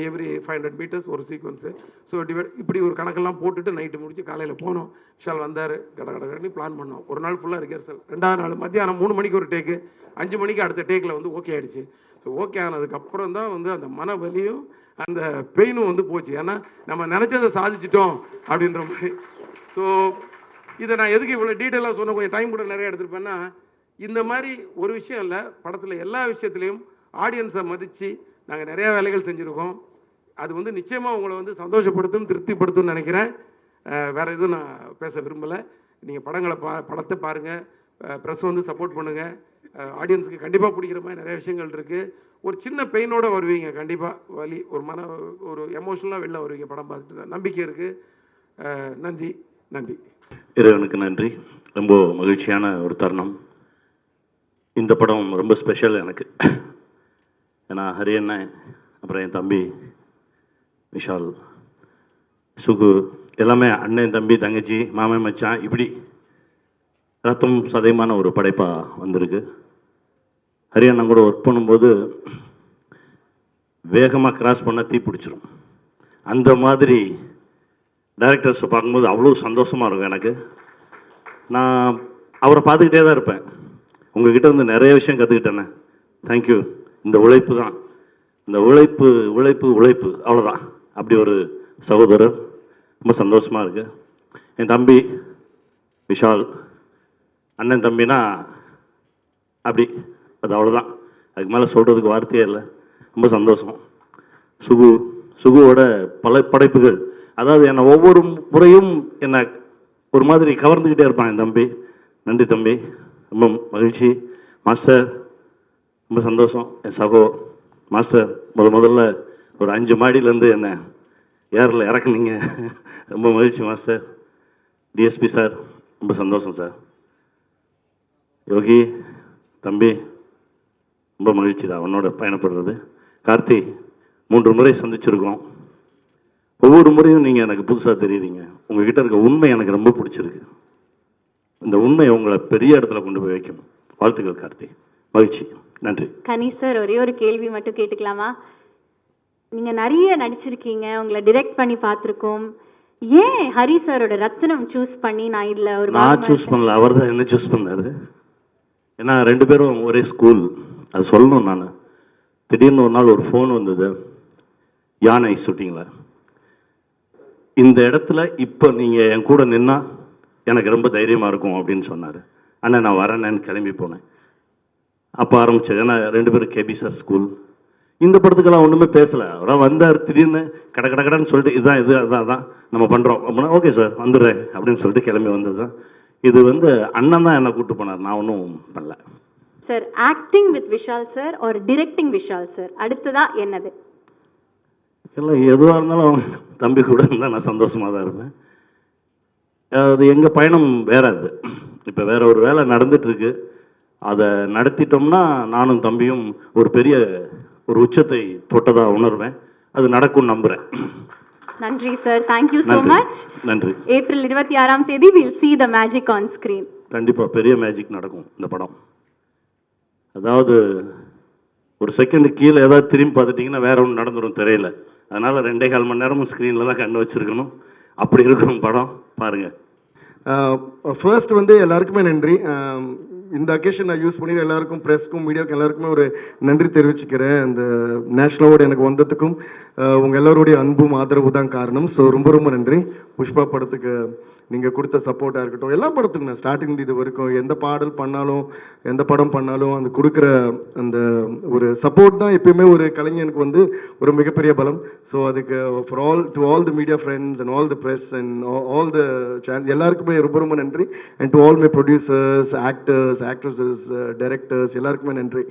Speaker 2: every 500 metres ஒரு சீக்வன்ஸு. ஸோ இப்படி ஒரு கணக்கெல்லாம் போட்டுட்டு நைட்டு முடிச்சு காலையில் போனோம். விஷால் வந்தார், கடை பிளான் பண்ணோம். ஒரு நாள் ஃபுல்லாக ரிஹர்சல். 2வது நாள் மத்தியானம் 3 மணிக்கு ஒரு டேக்கு, 5 மணிக்கு அடுத்த டேக்கில் வந்து ஓகே ஆகிடுச்சு. ஸோ ஓகே ஆனதுக்கப்புறம் தான் வந்து அந்த மன வலியும் அந்த பெயினும் வந்து போச்சு. ஏன்னா நம்ம நினச்சதை சாதிச்சிட்டோம் அப்படின்ற மாதிரி. ஸோ இதை நான் எதுக்கு இவ்வளோ டீட்டெயிலாக சொன்ன, கொஞ்சம் டைம் கூட நிறைய எடுத்துருப்பேன்னா, இந்த மாதிரி ஒரு விஷயம் இல்லை, படத்தில் எல்லா விஷயத்துலையும் ஆடியன்ஸை மதித்து நாங்கள் நிறையா வேலைகள் செஞ்சுருக்கோம். அது வந்து நிச்சயமாக உங்களை வந்து சந்தோஷப்படுத்தும், திருப்திப்படுத்தும்னு நினைக்கிறேன். வேறு எதுவும் நான் பேச விரும்பலை. நீங்கள் படத்தை பாருங்கள், ப்ரெஸ் வந்து சப்போர்ட் பண்ணுங்கள். ஆடியன்ஸுக்கு கண்டிப்பாக பிடிக்கிற மாதிரி நிறைய விஷயங்கள் இருக்குது. ஒரு சின்ன பெயினோடு வருவீங்க, கண்டிப்பாக வலி, ஒரு எமோஷனலாக வெளில வருவீங்க படம் பார்த்துட்டு. நம்பிக்கை இருக்குது. நன்றி.
Speaker 3: இறைவனுக்கு நன்றி. ரொம்ப மகிழ்ச்சியான ஒரு தருணம். இந்த படம் ரொம்ப ஸ்பெஷல் எனக்கு. ஏன்னா ஹரி அண்ணன், அப்புறம் என் தம்பி விஷால், சுகு எல்லாமே அண்ணன், தம்பி, தங்கச்சி, மாமன், மச்சான், இப்படி ரத்தம் சதயமான ஒரு படைப்பாக வந்திருக்கு. ஹரி அண்ணன் கூட ஒர்க் பண்ணும்போது வேகமாக கிராஸ் பண்ண தீ பிடிச்சிரும். அந்த மாதிரி டைரக்டர்ஸை பார்க்கும்போது அவ்வளோ சந்தோஷமாக இருக்கும் எனக்கு. நான் அவரை பார்த்துக்கிட்டே தான் இருப்பேன். உங்ககிட்ட வந்து நிறைய விஷயம் கற்றுக்கிட்டேண்ணே. தேங்க்யூ. இந்த உழைப்பு தான், இந்த உழைப்பு அவ்வளோதான். அப்படி ஒரு சகோதரர். ரொம்ப சந்தோஷமாக இருக்குது. என் தம்பி விஷால், அண்ணன் தம்பினா அப்படி, அது அவ்வளோதான், அதுக்கு மேலே சொல்கிறதுக்கு வார்த்தையே இல்லை. ரொம்ப சந்தோஷம். சுகுவோட பல படைப்புகள், அதாவது என்னை ஒவ்வொரு முறையும் என்னை ஒரு மாதிரி கவர்ந்துக்கிட்டே இருப்பான் என் தம்பி. நன்றி தம்பி, ரொம்ப மகிழ்ச்சி. மாஸ்டர் ரொம்ப சந்தோஷம். என் சகோ மாஸ்டர் முதல்ல ஒரு 5 மாடியிலேருந்து என்னை ஏரில் இறக்குனீங்க, ரொம்ப மகிழ்ச்சி மாஸ்டர். டிஎஸ்பி சார் ரொம்ப சந்தோஷம் சார். யோகி தம்பி ரொம்ப மகிழ்ச்சி தான் அவனோட பயணப்படுறது. கார்த்தி 3 முறை சந்திச்சிருக்கோம். ஒவ்வொரு முறையும் நீங்கள் எனக்கு புதுசாக தெரியுறீங்க. உங்ககிட்ட இருக்க உண்மை எனக்கு ரொம்ப பிடிச்சிருக்கு. இந்த உண்மை உங்களை பெரிய இடத்துல கொண்டு போய் வைக்கும். வாழ்த்துக்கள் கார்த்தி, மகிழ்ச்சி, நன்றி.
Speaker 4: கனி சார், ஒரே ஒரு கேள்வி மட்டும் கேட்டுக்கலாமா? நீங்கள் நிறைய நடிச்சிருக்கீங்க, உங்களை டிரெக்ட் பண்ணி பார்த்துருக்கோம். ஏன் ஹரி சாரோட ரத்னம் சூஸ் பண்ணி நான் இதில் ஒரு
Speaker 3: நான் சூஸ் பண்ணல, அவர் தான் என்ன சூஸ் பண்ணார். ஏன்னா 2 பேரும் ஒரே ஸ்கூல், அது சொல்லணும். நான் திடீர்னு ஒரு நாள் ஒரு ஃபோன் வந்தது, யானை ஷூட்டிங்கில், இந்த இடத்துல இப்போ நீங்கள் என் கூட நின்னா எனக்கு ரொம்ப தைரியமாக இருக்கும் அப்படின்னு சொன்னார். அண்ணா நான் வரேன்னு கிளம்பி போனேன். அப்போ ஆரம்பிச்சது. ஏன்னா 2 பேரும் கேபி சார் ஸ்கூல். இந்த படத்துக்கெல்லாம் ஒன்றுமே பேசலை. அவராக வந்தார், திடீர்னு கடைன்னு சொல்லிட்டு இதுதான் இது அதான் நம்ம பண்ணுறோம் அப்படின்னா ஓகே சார் வந்துடுறேன் அப்படின்னு சொல்லிட்டு கிளம்பி வந்தது தான். இது அண்ணன் தான் என்னை கூப்பிட்டு போனார், நான் ஒன்றும் பண்ணல.
Speaker 4: Sir, acting with Vishal sir ஒரு டிரெக்டிங் விஷால் சார், அடுத்ததா என்னது?
Speaker 3: இல்லை, எதுவாக இருந்தாலும் அவங்க தம்பி கூட இருந்தால் நான் சந்தோஷமாக தான் இருப்பேன். அது எங்கள் பயணம் வேற. அது இப்போ வேற ஒரு வேலை நடந்துட்டுருக்கு. அதை நடத்திட்டோம்னா நானும் தம்பியும் ஒரு பெரிய ஒரு உச்சத்தை தொட்டதாக உணர்வேன். அது நடக்கும் நம்புகிறேன்.
Speaker 4: நன்றி சார், தேங்க்யூ ஸோ மச்.
Speaker 3: நன்றி.
Speaker 4: ஏப்ரல் 26ஆம் தேதி will see the magic on screen.
Speaker 3: கண்டிப்பாக பெரிய மேஜிக் நடக்கும் இந்த படம். அதாவது ஒரு செகண்ட் கீழே ஏதாவது திரும்பி பார்த்துட்டிங்கன்னா வேற ஒன்று நடந்துடும் திரையில். அதனால் 2.25 மணி நேரமும் ஸ்க்ரீனில் தான் கண்ணு வச்சுருக்கணும். அப்படி இருக்கும் படம், பாருங்கள்.
Speaker 5: ஃபர்ஸ்ட் எல்லாருக்குமே நன்றி. இந்த அக்கேஷன் நான் யூஸ் பண்ணி எல்லாருக்கும், ப்ரெஸ்க்கும் மீடியாவுக்கும் எல்லாருக்குமே ஒரு நன்றி தெரிவிச்சுக்கிறேன். இந்த நேஷ்னல் அவார்டு எனக்கு வந்ததுக்கும் உங்கள் எல்லோருடைய அன்பும் ஆதரவு தான் காரணம். ஸோ ரொம்ப ரொம்ப நன்றி. புஷ்பா படத்துக்கு நீங்கள் கொடுத்த சப்போர்ட்டாக இருக்கட்டும், எல்லா படத்துக்கும் நான் ஸ்டார்டிங் இது வரைக்கும் எந்த பாடல் பண்ணாலும் எந்த படம் பண்ணாலும் அந்த கொடுக்குற அந்த ஒரு சப்போர்ட் தான் எப்பயுமே ஒரு கலைஞனுக்கு ஒரு மிகப்பெரிய பலம். ஸோ அதுக்கு for all the media friends and all the press and all the channel எல்லாருக்குமே ரொம்ப ரொம்ப நன்றி. And to all my producers, actors, actresses, directors எல்லாருக்குமே நன்றி.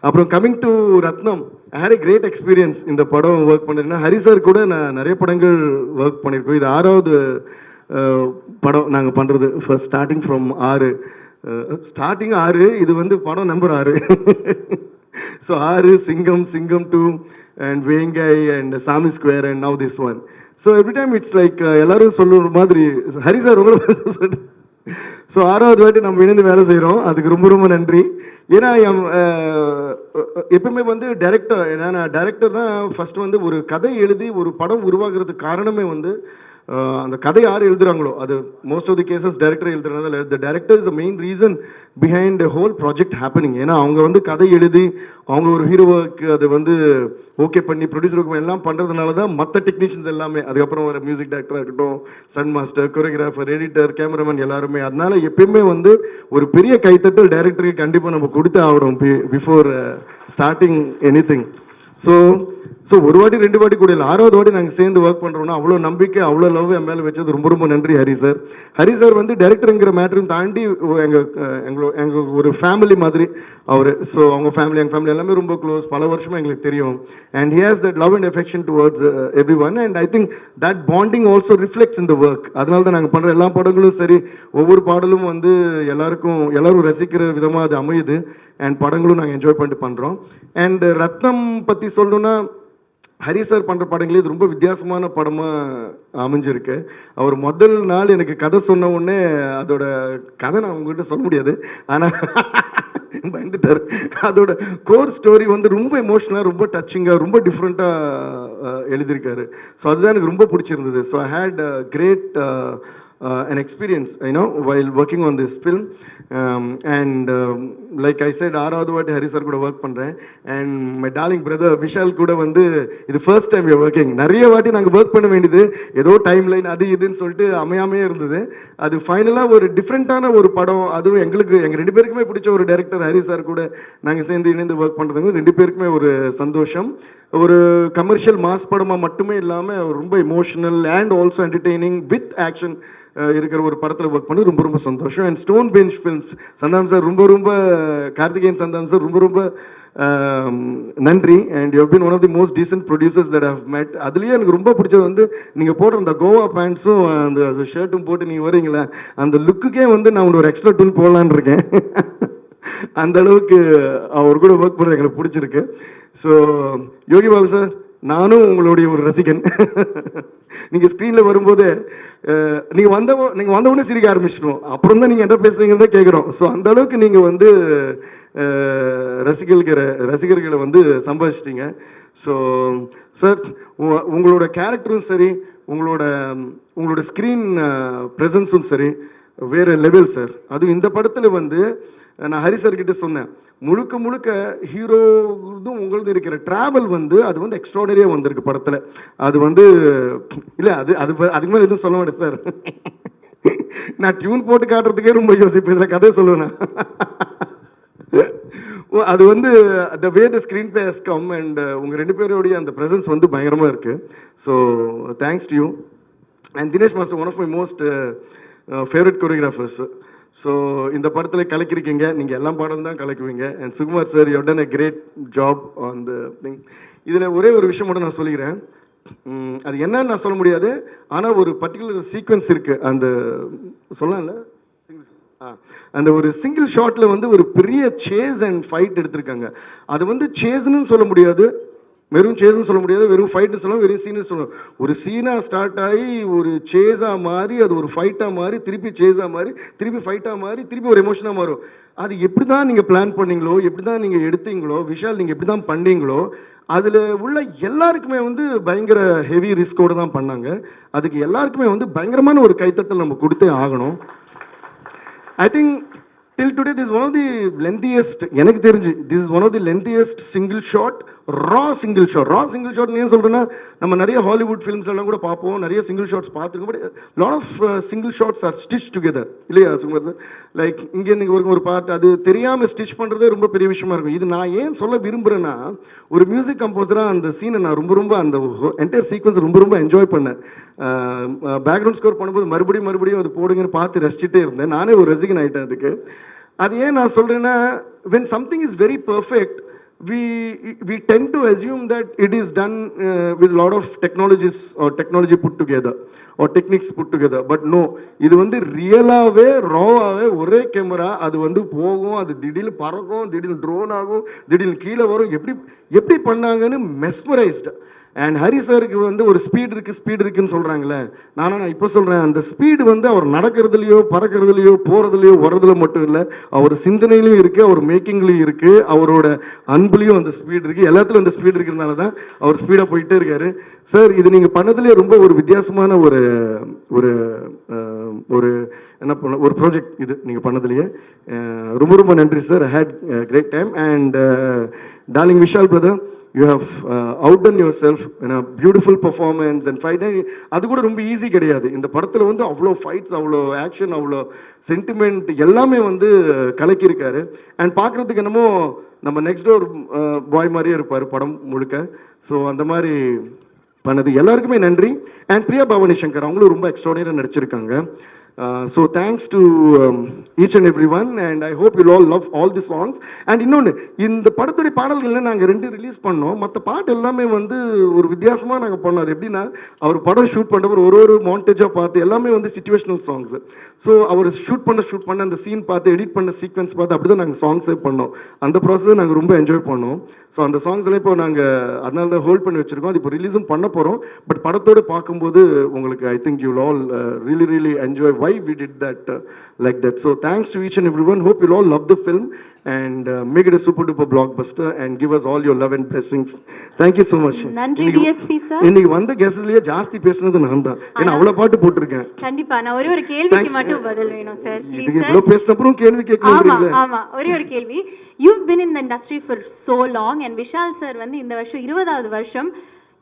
Speaker 5: அப்புறம் coming to Ratnam, I had a great experience இந்த படம் ஒர்க் பண்ணிருந்தேன். ஹரி சார் கூட நான் நிறைய படங்கள் ஒர்க் பண்ணியிருக்கோம். இது 6வது படம் நாங்கள் பண்ணுறது. ஃபர்ஸ்ட் ஸ்டார்டிங் ஃப்ரம் 6 இது படம் நம்பர் 6. ஸோ 6, சிங்கம் 2 அண்ட் வேங்கை அண்ட் சாமி square and now this one. So every time it's like எல்லாரும் சொல்லுற மாதிரி ஹரி சார் உங்களை சொல்லிட்டு. ஸோ 6வது வாட்டி நம்ம இணைந்து வேலை செய்கிறோம், அதுக்கு ரொம்ப ரொம்ப நன்றி. ஏன்னா எப்பவுமே டைரக்டர், ஏன்னா டைரக்டர் தான் ஃபர்ஸ்ட் ஒரு கதை எழுதி ஒரு படம் உருவாகிறதுக்கு காரணமே அந்த கதை யார் எழுதுறாங்களோ அது most of the cases director எழுதுறதுனால the director is the main reason behind whole project happening. ஏன்னா அவங்க கதை எழுதி அவங்க ஒரு ஹீரோவுக்கு அது ஓகே பண்ணி ப்ரொடியூசருக்கு எல்லாம் பண்ணுறதுனால தான் மற்ற டெக்னீஷியன்ஸ் எல்லாமே, அதுக்கப்புறம் வர மியூசிக் டைரக்டராக இருக்கட்டும், stunt master, choreographer, editor, cameraman எல்லாருமே. அதனால எப்பயுமே ஒரு பெரிய கைத்தட்டல் டைரக்டருக்கு கண்டிப்பாக நம்ம கொடுத்தே ஆகணும் பிஃபோர் ஸ்டார்டிங் எனிதிங். ஸோ ஒரு வாட்டி 2 வாட்டி கூட இல்லை, 6வது வாட்டி நாங்கள் சேர்ந்து ஒர்க் பண்ணுறோம்னா அவ்வளோ நம்பிக்கை, அவ்வளோ லவ் என் மேலே வச்சது ரொம்ப ரொம்ப நன்றி ஹரி சார். ஹரி சார் டைரக்டருங்கிற மேட்டரையும் தாண்டி எங்கள் ஒரு ஃபேமிலி மாதிரி அவர். ஸோ அவங்க ஃபேமிலி, எங்கள் ஃபேமிலி எல்லாமே ரொம்ப க்ளோஸ், பல வருஷமாக எங்களுக்கு தெரியும். And he has that love and affection towards every one. And I think that bonding also reflects in the work. அதனால தான் நாங்கள் பண்ணுற எல்லா படங்களும் சரி, ஒவ்வொரு பாடலும் எல்லாரும் ரசிக்கிற விதமாக அது அமையுது. அண்ட் படங்களும் நாங்கள் என்ஜாய் பண்ணிட்டு பண்ணுறோம். அண்ட் ரத்னம் பற்றி சொல்லணுன்னா, ஹரி சார் பண்ணுற படங்களே இது ரொம்ப வித்தியாசமான படமாக அமைஞ்சிருக்கு. அவர் முதல் நாள் எனக்கு கதை சொன்ன உடனே, அதோட கதை நான் உங்ககிட்ட சொல்ல முடியாது, ஆனால் பயந்துட்டார். அதோட கோர் ஸ்டோரி ரொம்ப எமோஷனலாக, ரொம்ப டச்சிங்காக, ரொம்ப டிஃப்ரெண்ட்டாக எழுதியிருக்காரு. ஸோ அதுதான் எனக்கு ரொம்ப பிடிச்சிருந்தது. So I had great an experience, while working on this film. And like I said, ஆறாவது வாட்டி ஹரி சார் கூட ஒர்க் பண்ணுறேன். And my darling brother Vishal கூட வந்து இது ஃபர்ஸ்ட் டைம் ஒர்க்கிங். நிறைய வாட்டி நாங்கள் ஒர்க் பண்ண வேண்டியது, ஏதோ டைம் லைன் அது இதுன்னு சொல்லிட்டு அமையாமே இருந்தது. அது ஃபைனலாக ஒரு டிஃப்ரெண்ட்டான ஒரு படம், அதுவும் எங்கள் 2 பேருக்குமே பிடிச்ச ஒரு டைரக்டர் ஹரி சார் கூட நாங்கள் சேர்ந்து இணைந்து ஒர்க் பண்ணுறதுங்க 2 பேருக்குமே ஒரு சந்தோஷம். ஒரு கமர்ஷியல் மாஸ் படமாக மட்டுமே இல்லாமல் ரொம்ப emotional and also entertaining with action இருக்கிற ஒரு படத்தில் ஒர்க் பண்ணி ரொம்ப ரொம்ப சந்தோஷம். And Stone Bench Films Santhanam sir ரொம்ப கார்த்திகேயன் சந்தாம் சார் ரொம்ப நன்றி. And you been one of the most decent producers that have met. அதுலேயே எனக்கு ரொம்ப பிடிச்சது வந்து நீங்கள் போடுற அந்த கோவா பேண்ட்ஸும் அந்த ஷர்ட்டும் போட்டு நீங்கள் வரீங்களா, அந்த லுக்குக்கே வந்து நான் ஒரு எக்ஸ்ட்ரா டூன் போடலான்னு இருக்கேன். அந்த அளவுக்கு அவர் கூட ஒர்க் பண்ணுறது எங்களுக்கு பிடிச்சிருக்கு. ஸோ யோகி பாபு சார், நானும் உங்களுடைய ஒரு ரசிகன். நீங்கள் ஸ்க்ரீனில் வரும்போது நீங்கள் வந்தவுடனே சிரிக்க ஆரம்பிச்சிட்டோம். அப்புறம் தான் நீங்கள் என்ன பேசுகிறீங்கன்னு தான் கேட்குறோம். ஸோ அந்த அளவுக்கு நீங்கள் வந்து ரசிகர்களை வந்து சம்பாதிச்சிட்டிங்க. ஸோ சார், உங்களோட கேரக்டரும் சரி, உங்களோட ஸ்க்ரீன் ப்ரெசன்ஸும் சரி வேறு லெவல் சார். அதுவும் இந்த படத்தில் வந்து நான் ஹரி சார்கிட்ட சொன்னேன், முழுக்க ஹீரோதும் உங்களது இருக்கிற ட்ராவல் வந்து அது வந்து எக்ஸ்ட்ராடனரியாக வந்திருக்கு படத்தில். அது வந்து இல்லை, அதுக்கு மேலே எதுவும் சொல்ல மாட்டேன் சார். நான் டியூன் போட்டு காட்டுறதுக்கே ரொம்ப யோசிப்பேன், இதில் கதை சொல்லுவேன். அது வந்து the way the screenplay has come and உங்கள் 2 பேருடைய அந்த ப்ரெசன்ஸ் வந்து பயங்கரமாக இருக்குது. So thanks to you. And Dinesh master, one of my most favourite choreographers. ஸோ இந்த படத்தில் கலக்கிருக்கீங்க, நீங்கள் எல்லா பாடம் தான் கலக்குவீங்க. அண்ட் Sukumar sir, you have done a great job on the thing. இதில் ஒரே ஒரு விஷயம் மட்டும் நான் சொல்லிக்கிறேன், அது என்னன்னு நான் சொல்ல முடியாது, ஆனால் ஒரு பர்டிகுலர் சீக்வன்ஸ் இருக்குது. அந்த சொல்லலாம்ல, அந்த ஒரு சிங்கிள் ஷாட்டில் வந்து ஒரு பெரிய சேஸ் அண்ட் ஃபைட் எடுத்திருக்காங்க. அது வந்து சேஸ்ன்னு சொல்ல முடியாது, வெறும் சேஸ்ன்னு சொல்ல முடியாது, வெறும் ஃபைட்டுன்னு சொல்லலாம், வெறும் சீன்னு சொல்லலாம். ஒரு சீனாக ஸ்டார்ட் ஆகி ஒரு சேஸாக மாறி, அது ஒரு ஃபைட்டாக மாறி, திருப்பி சேஸாக மாறி, திருப்பி ஃபைட்டாக மாறி, திருப்பி ஒரு எமோஷனாக மாறும். அது எப்படி தான் நீங்கள் பிளான் பண்ணீங்களோ, எப்படி தான் நீங்கள் எடுத்தீங்களோ, விஷால் நீங்கள் எப்படி தான் பண்ணீங்களோ, அதில் உள்ள எல்லாருக்குமே வந்து பயங்கர ஹெவி ரிஸ்கோடு தான் பண்ணாங்க. அதுக்கு எல்லாருக்குமே வந்து பயங்கரமான ஒரு கைத்தட்டல் நம்ம கொடுத்தே ஆகணும். I think till today this is one of the lengthiest, எனக்கு தெரிஞ்சு this is one of the lengthiest single shot, raw single shot ஏன் சொல்கிறேன்னா, நம்ம நிறைய ஹாலிவுட் ஃபிலிம்ஸ் எல்லாம் கூட பார்ப்போம், நிறைய சிங்கிள் ஷாட்ஸ் பார்த்துருக்கோம். But lot of single shots are stitch together, இல்லையா சுகுமார் சார்? லைக் இங்கே ஒரு பார்ட் அது தெரியாமல் ஸ்டிச் பண்ணுறதே ரொம்ப பெரிய விஷயமா இருக்கும். இது நான் ஏன் சொல்ல விரும்புகிறேன்னா, ஒரு மியூசிக் கம்போசராக அந்த சீனை நான் ரொம்ப அந்த என்டையர் சீக்வன்ஸ் ரொம்ப என்ஜாய் பண்ணேன். பேக்ரவுண்ட் ஸ்கோர் பண்ணும்போது மறுபடியும் அது போடுங்கன்னு பார்த்து ரசிச்சுட்டே இருந்தேன். நானே ஒரு ரசிகன் ஆகிட்டேன் அதுக்கு. அது ஏன் நான் சொல்கிறேன்னா, when something is very perfect, we tend to assume that it is done with a lot of technology put together or techniques put together, but no, இது வந்து ரியலாகவே ராவாகவே ஒரே கேமரா, அது வந்து போகும், அது திடீர்னு பறக்கும், திடீர்னு ட்ரோன் ஆகும், திடீர்னு கீழே வரும், எப்படி பண்ணாங்கன்னு மெஸ்மரைஸ்டு. அண்ட் ஹரி சாருக்கு வந்து ஒரு ஸ்பீடு இருக்குன்னு சொல்கிறாங்களே, நான் இப்போ சொல்கிறேன், அந்த ஸ்பீடு வந்து அவர் நடக்கிறதுலையோ பறக்கிறதுலையோ போகிறதுலையோ வர்றதுல மட்டும் இல்லை, அவர் சிந்தனையிலையும் இருக்குது, அவர் மேக்கிங்லேயும் இருக்குது, அவரோட அன்புலேயும் அந்த ஸ்பீடு இருக்குது, எல்லாத்துலையும் அந்த ஸ்பீடு இருக்கிறதுனால தான் அவர் ஸ்பீடாக போயிட்டே இருக்காரு. சார், இது நீங்கள் பண்ணதுலேயே ரொம்ப ஒரு வித்தியாசமான ஒரு என்ன பண்ண ஒரு ப்ராஜெக்ட் இது நீங்கள் பண்ணதுலையே. ரொம்ப நன்றி sir. I had great time. And darling Vishal brother, you have outdone yourself in a beautiful performance and fight. அது கூட ரொம்ப ஈஸி கிடையாது. இந்த படத்தில் வந்து அவ்வளோ ஃபைட்ஸ், அவ்வளோ ஆக்ஷன், அவ்வளோ சென்டிமெண்ட் எல்லாமே வந்து கலக்கியிருக்காரு. அண்ட் பார்க்குறதுக்கு என்னமோ நம்ம நெக்ஸ்ட் டோர் பாய் மாதிரியே இருப்பார் படம் முழுக்க. ஸோ அந்த மாதிரி பண்ணது எல்லாருக்குமே நன்றி. அண்ட் பிரியா பவானி சங்கர் அவங்களும் ரொம்ப எக்ஸ்ட்ராடினரியாக நடிச்சிருக்காங்க. So thanks to each and everyone, and I hope you'll all love all the songs. And இன்னொன்று, இந்த படத்துடைய பாடல்களில் நாங்கள் 2 ரிலீஸ் பண்ணோம். மற்ற பாட்டு எல்லாமே வந்து ஒரு வித்தியாசமாக நாங்கள் பண்ணோம். அது எப்படின்னா, அவர் படம் ஷூட் பண்ணுறவர் ஒரு மாண்டேஜாக பார்த்து எல்லாமே வந்து சிச்சுவேஷனல் சாங்ஸ். ஸோ அவர் ஷூட் பண்ண அந்த சீன் பார்த்து, எடிட் பண்ண சீக்வன்ஸ் பார்த்து அப்படி தான் நாங்கள் சாங்ஸே பண்ணோம். அந்த ப்ராசஸை நாங்கள் ரொம்ப என்ஜாய் பண்ணோம். ஸோ அந்த சாங்ஸ்லாம் இப்போ நாங்கள் அதனால தான் ஹோல்ட் பண்ணி வச்சுருக்கோம். அது இப்போ ரிலீஸும் பண்ண போகிறோம். பட் படத்தோடு பார்க்கும்போது உங்களுக்கு I think you all really enjoy why we did that like that. So thanks to each and everyone. Hope you'll all love the film and make it a super duper blockbuster and give us all your love and blessings. Thank you so much.
Speaker 4: நன்றி DSP sir.
Speaker 5: இன்னைக்கு வந்த கெஸ்ட்லயே ஜாஸ்தி பேசுனது நான் தான். ஏன்னா அவ்வளவு பாட்டு போட்டிருக்கேன்.
Speaker 4: கண்டிப்பா நான் ஒரே ஒரு கேள்விக்கு மட்டும் பதில் வேணும் சார். ப்ளீஸ்
Speaker 5: இதுக்கு
Speaker 4: சார்.
Speaker 5: இவ்வளவு பேசின அப்புறம் கேள்வி கேட்கணும்ன்றீங்களே.
Speaker 4: ஆமா ஒரே ஒரு கேள்வி. You've been in the industry for so long and Vishal sir வந்து இந்த வருஷம் 20வது வருஷம்.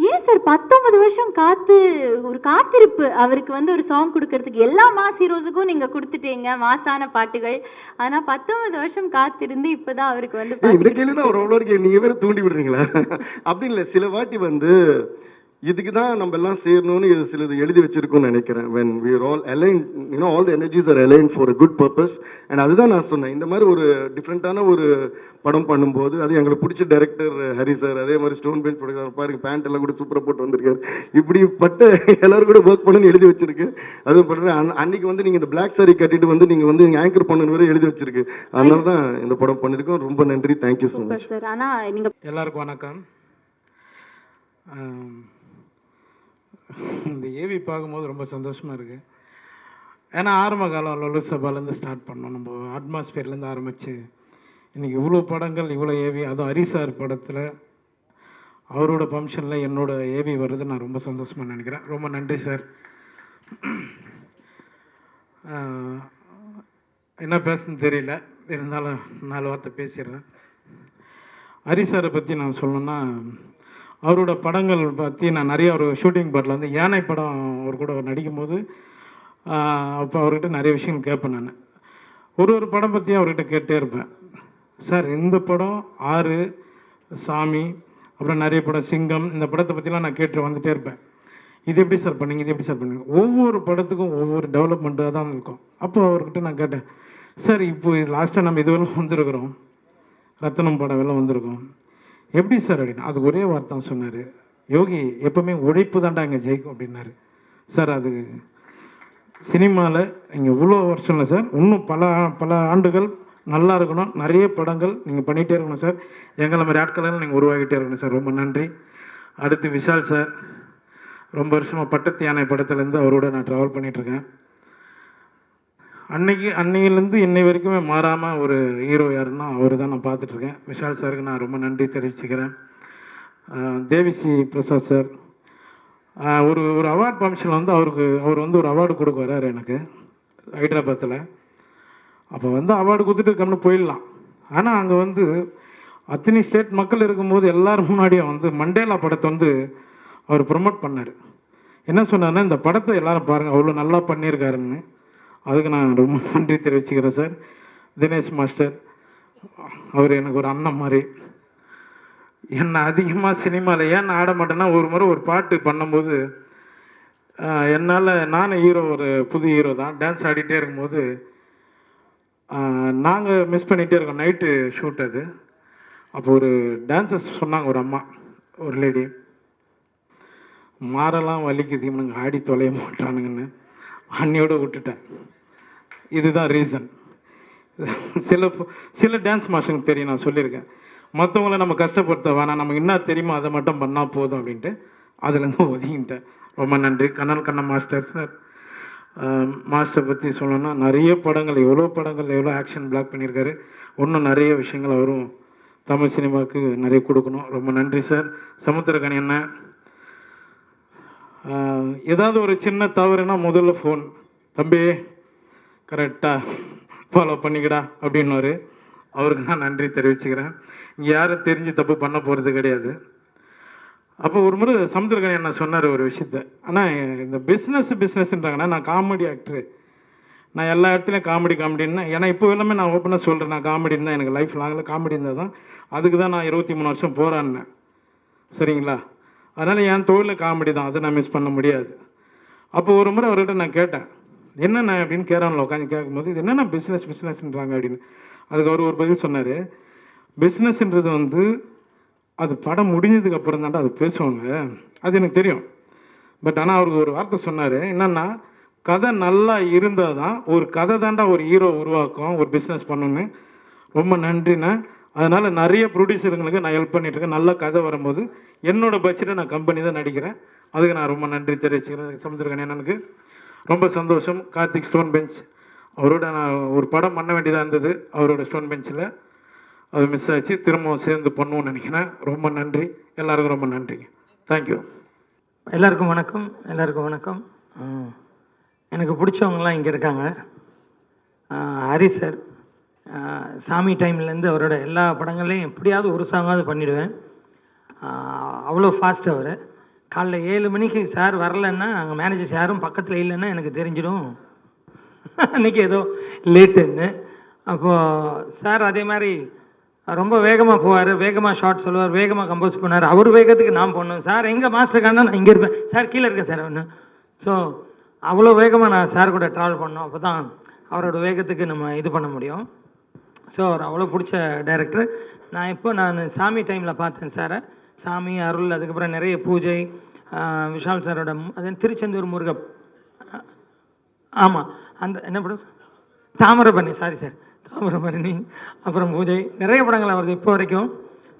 Speaker 4: ஏன் சார் 19 வருஷம் காத்து ஒரு காத்திருப்பு அவருக்கு வந்து ஒரு சாங் கொடுக்கறதுக்கு எல்லா மாஸ் ஹீரோஸுக்கும் நீங்க கொடுத்துட்டீங்க மாசான பாட்டுகள். ஆனா 19 வருஷம் காத்திருந்து இப்பதான் அவருக்கு வந்து
Speaker 5: இந்த கேள்வி தான் ஒரு அவ்வளோ நீங்க வேற தூண்டி விடுறீங்களா? அப்படி இல்லை, சில வாட்டி வந்து இதுக்கு தான் நம்ம எல்லாம் சேரணும்னு இது சிலது எழுதி வச்சிருக்கோம்னு நினைக்கிறேன். when we are all aligned, you know, all the energies are aligned for a good purpose. and அதுதான் நான் சொன்னேன், இந்த மாதிரி ஒரு டிஃப்ரெண்ட்டான ஒரு படம் பண்ணும்போது அது எங்களுக்கு பிடிச்ச டைரக்டர் ஹரி சார், அதே மாதிரி ஸ்டோன் பெஞ்ச் ப்ரொடக்ஷன் பாருங்க, பேண்ட் எல்லாம் கூட சூப்பராக போட்டு வந்திருக்காரு. இப்படிப்பட்ட எல்லாரும் கூட ஒர்க் பண்ணணும்னு எழுதி வச்சிருக்கு. அதுவும் பண்ணுறேன் அன்னைக்கு வந்து நீங்கள் இந்த பிளாக் சாரி கட்டிட்டு வந்து நீங்கள் வந்து நீங்கள் ஆங்கர் பண்ணணும் வரை எழுதி வச்சிருக்கு. அதனால தான் இந்த படம் பண்ணியிருக்கோம். ரொம்ப நன்றி, தேங்க்யூ ஸோ மச்
Speaker 4: சார். ஆனா நீங்க
Speaker 6: எல்லாருக்கும் வணக்கம். இந்த ஏவி பார்க்கும்போது ரொம்ப சந்தோஷமாக இருக்குது. ஏன்னா ஆரம்ப காலம் லொலு சபாலேருந்து ஸ்டார்ட் பண்ணோம், நம்ம அட்மாஸ்பியர்லேருந்து ஆரம்பித்து இன்றைக்கி இவ்வளோ படங்கள், இவ்வளோ ஏவி, அதுவும் ஹரி சார் படத்தில் அவரோட ஃபங்க்ஷனில் என்னோட ஏவி வருது, நான் ரொம்ப சந்தோஷமாக நினைக்கிறேன். ரொம்ப நன்றி சார். என்ன பேசுன்னு தெரியல, இருந்தாலும் 4 வார்த்தை பேசிடுறேன். ஹரி சாரை பற்றி நான் சொல்லணுன்னா, அவரோட படங்கள் பற்றி நான் நிறைய ஒரு ஷூட்டிங் பாட்டில் வந்து யானை படம் அவர் கூட நடிக்கும்போது அப்போ அவர்கிட்ட நிறைய விஷயங்கள் கேட்பேன். நான் ஒரு படம் பற்றி அவர்கிட்ட கேட்டே இருப்பேன். சார் இந்த படம் 6, சாமி, அப்புறம் நிறைய படம் சிங்கம், இந்த படத்தை பற்றிலாம் நான் கேட்டு வந்துகிட்டே இருப்பேன். இது எப்படி சார் பண்ணீங்க, இது எப்படி சார் பண்ணீங்க, ஒவ்வொரு படத்துக்கும் ஒவ்வொரு டெவலப்மெண்ட்டாக தான் இருக்கும். அப்போ அவர்கிட்ட நான் கேட்டேன், சார் இப்போ லாஸ்ட்டாக நம்ம இதுவெல்லாம் வந்திருக்கிறோம், ரத்தனம் படம் எல்லாம் வந்திருக்கோம், எப்படி சார் அப்படின்னு. அதுக்கு ஒரே வார்த்தை சொன்னார், யோகி எப்போவுமே உழைப்பு தாண்டா இங்கே ஜெயிக்கும் அப்படின்னாரு. சார் அது சினிமாவில் நீங்கள் இவ்வளோ வருஷம் இல்லை சார், இன்னும் பல ஆண்டுகள் நல்லா இருக்கணும், நிறைய படங்கள் நீங்கள் பண்ணிகிட்டே இருக்கணும் சார், எங்களை மாதிரி ஆட்களெல்லாம் நீங்கள் உருவாக்கிட்டே இருக்கணும் சார். ரொம்ப நன்றி. அடுத்து விஷால் சார், ரொம்ப வருஷமாக பட்டத்து யானை படத்துலேருந்து அவரோட நான் ட்ராவல் பண்ணிகிட்ருக்கேன். அன்னையிலேருந்து இன்னை வரைக்குமே மாறாமல் ஒரு ஹீரோ யாருன்னா அவர் தான் நான் பார்த்துட்ருக்கேன். விஷால் சாருக்கு நான் ரொம்ப நன்றி தெரிவிச்சுக்கிறேன். தேவிஸ்ரீ பிரசாத் சார் ஒரு அவார்ட் ஃபங்க்ஷனில் வந்து அவர் வந்து ஒரு அவார்டு கொடுக்க வர்றாரு எனக்கு ஹைதராபாத்தில். அப்போ வந்து அவார்டு கொடுத்துட்டு கம்னு போயிடலாம். ஆனால் அங்கே வந்து அத்தனை ஸ்டேட் மக்கள் இருக்கும்போது எல்லோரும் முன்னாடியும் வந்து மண்டேலா படத்தை வந்து அவர் ப்ரொமோட் பண்ணார். என்ன சொன்னார்னா, இந்த படத்தை எல்லோரும் பாருங்கள், அவ்வளோ நல்லா பண்ணியிருக்காருன்னு. அதுக்கு நான் ரொம்ப நன்றி தெரிவிச்சுக்கிறேன் சார். தினேஷ் மாஸ்டர், அவர் எனக்கு ஒரு அண்ணன் மாதிரி. என்னை அதிகமாக சினிமாவில் ஏன் ஆட மாட்டேன்னா, ஒரு முறை ஒரு பாட்டு பண்ணும்போது என்னால், நானும் ஹீரோ, ஒரு புது ஹீரோ தான், டான்ஸ் ஆடிட்டே இருக்கும்போது நாங்கள் மிஸ் பண்ணிகிட்டே இருக்கோம். நைட்டு ஷூட் அது. அப்போ ஒரு டான்ஸர்ஸ் சொன்னாங்க, ஒரு அம்மா, ஒரு லேடி, மாரெல்லாம் வலிக்குது, இவனுங்க ஆடி தொலைய மாட்டானுங்கன்னு அன்னியோடு விட்டுட்டேன். இதுதான் ரீசன். சில டான்ஸ் மாஸ்டருக்கு தெரியும், நான் சொல்லியிருக்கேன், மற்றவங்கள நம்ம கஷ்டப்படுத்த வேணாம், நமக்கு என்ன தெரியுமோ அதை மட்டும் பண்ணால் போதும் அப்படின்ட்டு அதுலேருந்து ஒதுங்கிட்டேன். ரொம்ப நன்றி. கண்ணன் மாஸ்டர் சார், மாஸ்டர் பற்றி சொல்லணும்னா நிறைய படங்கள், எவ்வளோ ஆக்ஷன் பிளாக் பண்ணியிருக்காரு. இன்னும் நிறைய விஷயங்கள் அவரும் தமிழ் சினிமாவுக்கு நிறைய கொடுக்கணும். ரொம்ப நன்றி சார். சமுத்திரக்கனி என்ன, ஏதாவது ஒரு சின்ன தவறுனா முதல்ல ஃபோன், தம்பி கரெக்டாக ஃபாலோ பண்ணிக்கடா அப்படின்னாரு. அவருக்கு நான் நன்றி தெரிவிச்சுக்கிறேன். இங்கே யாரும் தெரிஞ்சு தப்பு பண்ண போகிறது கிடையாது. அப்போ ஒரு முறை சமுத்திரக்கனி என்ன சொன்னார் ஒரு விஷயத்த, ஆனால் இந்த பிஸ்னஸ்ன்றாங்கன்னா, நான் காமெடி ஆக்டரு, நான் எல்லா இடத்துலையும் காமெடின்னா, ஏன்னா இப்போ எல்லாமே நான் ஓப்பனாக சொல்கிறேன், நான் காமெடின்னா எனக்கு லைஃப் லாங்கில் காமெடி இருந்தால் தான், அதுக்கு தான் நான் 23 வருஷம் போராடினேன், சரிங்களா? அதனால் என் தொழில் காமெடி தான், அதை நான் மிஸ் பண்ண முடியாது. அப்போ ஒரு முறை அவர்கிட்ட நான் கேட்டேன், என்னென்ன அப்படின்னு கேரானில் உட்காந்து கேட்கும்போது, இது என்னென்ன பிஸ்னஸ்ன்றாங்க அப்படின்னு. அதுக்கு அவர் ஒரு பதில் சொன்னார், பிஸ்னஸ்ன்றது வந்து அது படம் முடிஞ்சதுக்கு அப்புறம் தாண்டா அது பேசுவாங்க, அது எனக்கு தெரியும். பட் ஆனால் அவருக்கு ஒரு வார்த்தை சொன்னார், என்னென்னா, கதை நல்லா இருந்தால் தான் ஒரு கதை தாண்டா ஒரு ஹீரோ உருவாக்கும், ஒரு பிஸ்னஸ் பண்ணணுன்னு. ரொம்ப நன்றிண்ணே. அதனால் நிறைய ப்ரொடியூசருங்களுக்கு நான் ஹெல்ப் பண்ணிகிட்ருக்கேன். நல்ல கதை வரும்போது என்னோடய பட்ஜெட்டை நான் கம்பெனி தான் நடிக்கிறேன். அதுக்கு நான் ரொம்ப நன்றி தெரிவிச்சுக்கிறேன் சமுத்திரக்கனி அண்ணனுக்கு. ரொம்ப சந்தோஷம். கார்த்திக் ஸ்டோன் பெஞ்ச் அவரோட நான் ஒரு படம் பண்ண வேண்டியதாக இருந்தது, அவரோட ஸ்டோன் பெஞ்சில் அது மிஸ் ஆச்சு. திரும்பவும் சேர்ந்து பண்ணுவோன்னு நினைக்கிறேன். ரொம்ப நன்றி, எல்லாருக்கும் ரொம்ப நன்றிங்க. தேங்க்யூ.
Speaker 7: எல்லாருக்கும் வணக்கம். எல்லாருக்கும் வணக்கம். எனக்கு பிடிச்சவங்களாம் இங்கே இருக்காங்க. ஹரி சார், சாமி டைம்லேருந்து அவரோட எல்லா படங்களையும் எப்படியாவது ஒரு சாங்காவது பண்ணிவிடுவேன். அவ்வளோ ஃபாஸ்ட் அவர். காலைல 7 மணிக்கு சார் வரலன்னா அங்கே மேனேஜர்ஸ் யாரும் பக்கத்தில் இல்லைன்னா எனக்கு தெரிஞ்சிடும் அன்றைக்கி ஏதோ லேட்டுன்னு. அப்போது சார் அதே மாதிரி ரொம்ப வேகமாக போவார், வேகமாக ஷார்ட் சொல்லுவார், வேகமாக கம்போஸ் பண்ணார். அவர் வேகத்துக்கு நான் பண்ணோம். சார் எங்கே மாஸ்டர் காணா, நான் இங்கே இருப்பேன், சார் கீழே இருக்கேன் சார் ஒன்று. ஸோ அவ்வளோ வேகமாக நான் சார் கூட ட்ராவல் பண்ணோம். அப்போ தான் அவரோட வேகத்துக்கு நம்ம இது பண்ண முடியும். ஸோ அவர் அவ்வளோ பிடிச்ச டைரக்டர். நான் சாமி டைமில் பார்த்தேன் சாரை. சாமி, அருள், அதுக்கப்புறம் நிறைய பூஜை, விஷால் சாரோட அது திருச்செந்தூர் முருகப், ஆமாம் அந்த என்ன படம், தாமிரபரணி, சாரி சார், தாமிரபரணி, அப்புறம் பூஜை, நிறைய படங்கள் அவரது இப்போ வரைக்கும்.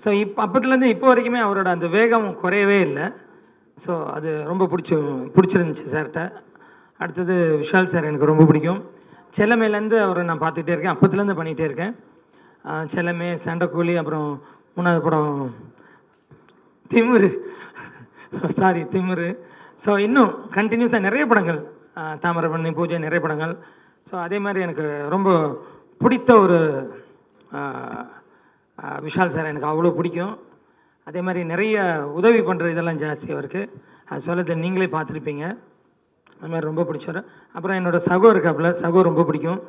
Speaker 7: ஸோ அப்போத்துலேருந்து இப்போ வரைக்குமே அவரோட அந்த வேகம் குறையவே இல்லை. ஸோ அது ரொம்ப பிடிச்சிருந்துச்சி சார்கிட்ட. அடுத்தது விஷால் சார் எனக்கு ரொம்ப பிடிக்கும். செல்லமேலேருந்து அவரை நான் பார்த்துக்கிட்டே இருக்கேன், அப்போத்துலேருந்து பண்ணிகிட்டே இருக்கேன். செல்லமே, சண்டைக்கூலி, அப்புறம் 3வது படம் திமிரு, திமிரு. ஸோ இன்னும் கண்டினியூஸாக நிறைய படங்கள், தாமிரபரணி, பூஜை, நிறைய படங்கள். ஸோ அதே மாதிரி எனக்கு ரொம்ப பிடித்த ஒரு விஷால் சார் எனக்கு அவ்வளோ பிடிக்கும். அதே மாதிரி நிறைய உதவி பண்ணுற இதெல்லாம் ஜாஸ்தி அவருக்கு. அது சொல்லத்தில் நீங்களே பார்த்துருப்பீங்க. அது மாதிரி ரொம்ப பிடிச்சார். அப்புறம் என்னோடய சகோ இருக்காப்புல, சகோ ரொம்ப பிடிக்கும்.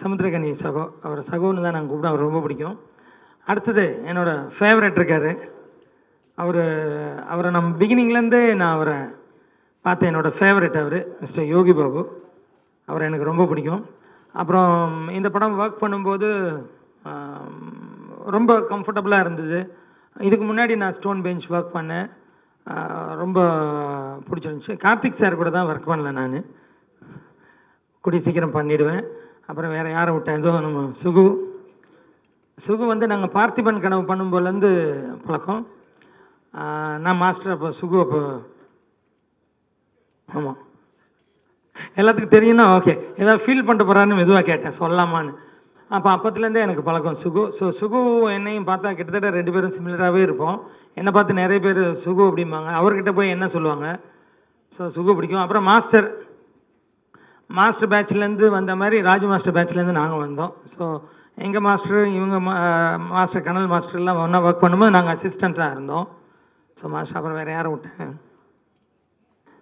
Speaker 7: சமுத்திரகனி சகோ, அவர் சகோன்னு தான் நாங்கள் கூப்பிட, அவர் ரொம்ப பிடிக்கும். அடுத்தது என்னோடய ஃபேவரட் இருக்கார். அவரை நம்ம பிகினிங்லேருந்தே நான் அவரை பார்த்தேன். என்னோடய ஃபேவரட் அவர் மிஸ்டர் யோகி பாபு. அவரை எனக்கு ரொம்ப பிடிக்கும். அப்புறம் இந்த படம் ஒர்க் பண்ணும்போது ரொம்ப கம்ஃபர்டபுளாக இருந்தது. இதுக்கு முன்னாடி நான் ஸ்டோன் பெஞ்ச் ஒர்க் பண்ணேன், ரொம்ப பிடிச்சிருந்துச்சி. கார்த்திக் சார் கூட தான் ஒர்க் பண்ணல நான், கூடிய சீக்கிரம் பண்ணிவிடுவேன். அப்புறம் வேறு யாரை விட்டேன், ஏதோ நம்ம சுகு வந்து நாங்கள் பார்த்திபன் கனவு பண்ணும்போதுலேருந்து பழக்கம். நான் மாஸ்டர், அப்போ சுகு, அப்போ ஆமாம் எல்லாத்துக்கும் தெரியும்னா ஓகே, ஏதாவது ஃபீல் பண்ணிட்டு போகிறான்னு மெதுவாக கேட்டேன் சொல்லலாமான்னு. அப்போத்துலேருந்தே எனக்கு பழக்கம் சுகு. ஸோ சுகு என்னையும் பார்த்தா கிட்டத்தட்ட 2 பேரும் சிமிலராகவே இருப்போம். என்னை பார்த்து நிறைய பேர் சுகு அப்படிம்பாங்க, அவர்கிட்ட போய் என்ன சொல்லுவாங்க. ஸோ சுகு பிடிக்கும். அப்புறம் மாஸ்டர் பேட்ச்லேருந்து வந்த மாதிரி ராஜு மாஸ்டர் பேட்ச்லேருந்து நாங்கள் வந்தோம். ஸோ எங்கள் மாஸ்டர், இவங்க மாஸ்டர், கனல் மாஸ்டர்லாம் ஒன்றா ஒர்க் பண்ணும்போது நாங்கள் அசிஸ்டண்ட்டாக இருந்தோம். ஸோ மாஸ்டர், அப்புறம் வேறு யாரை விட்டேன்.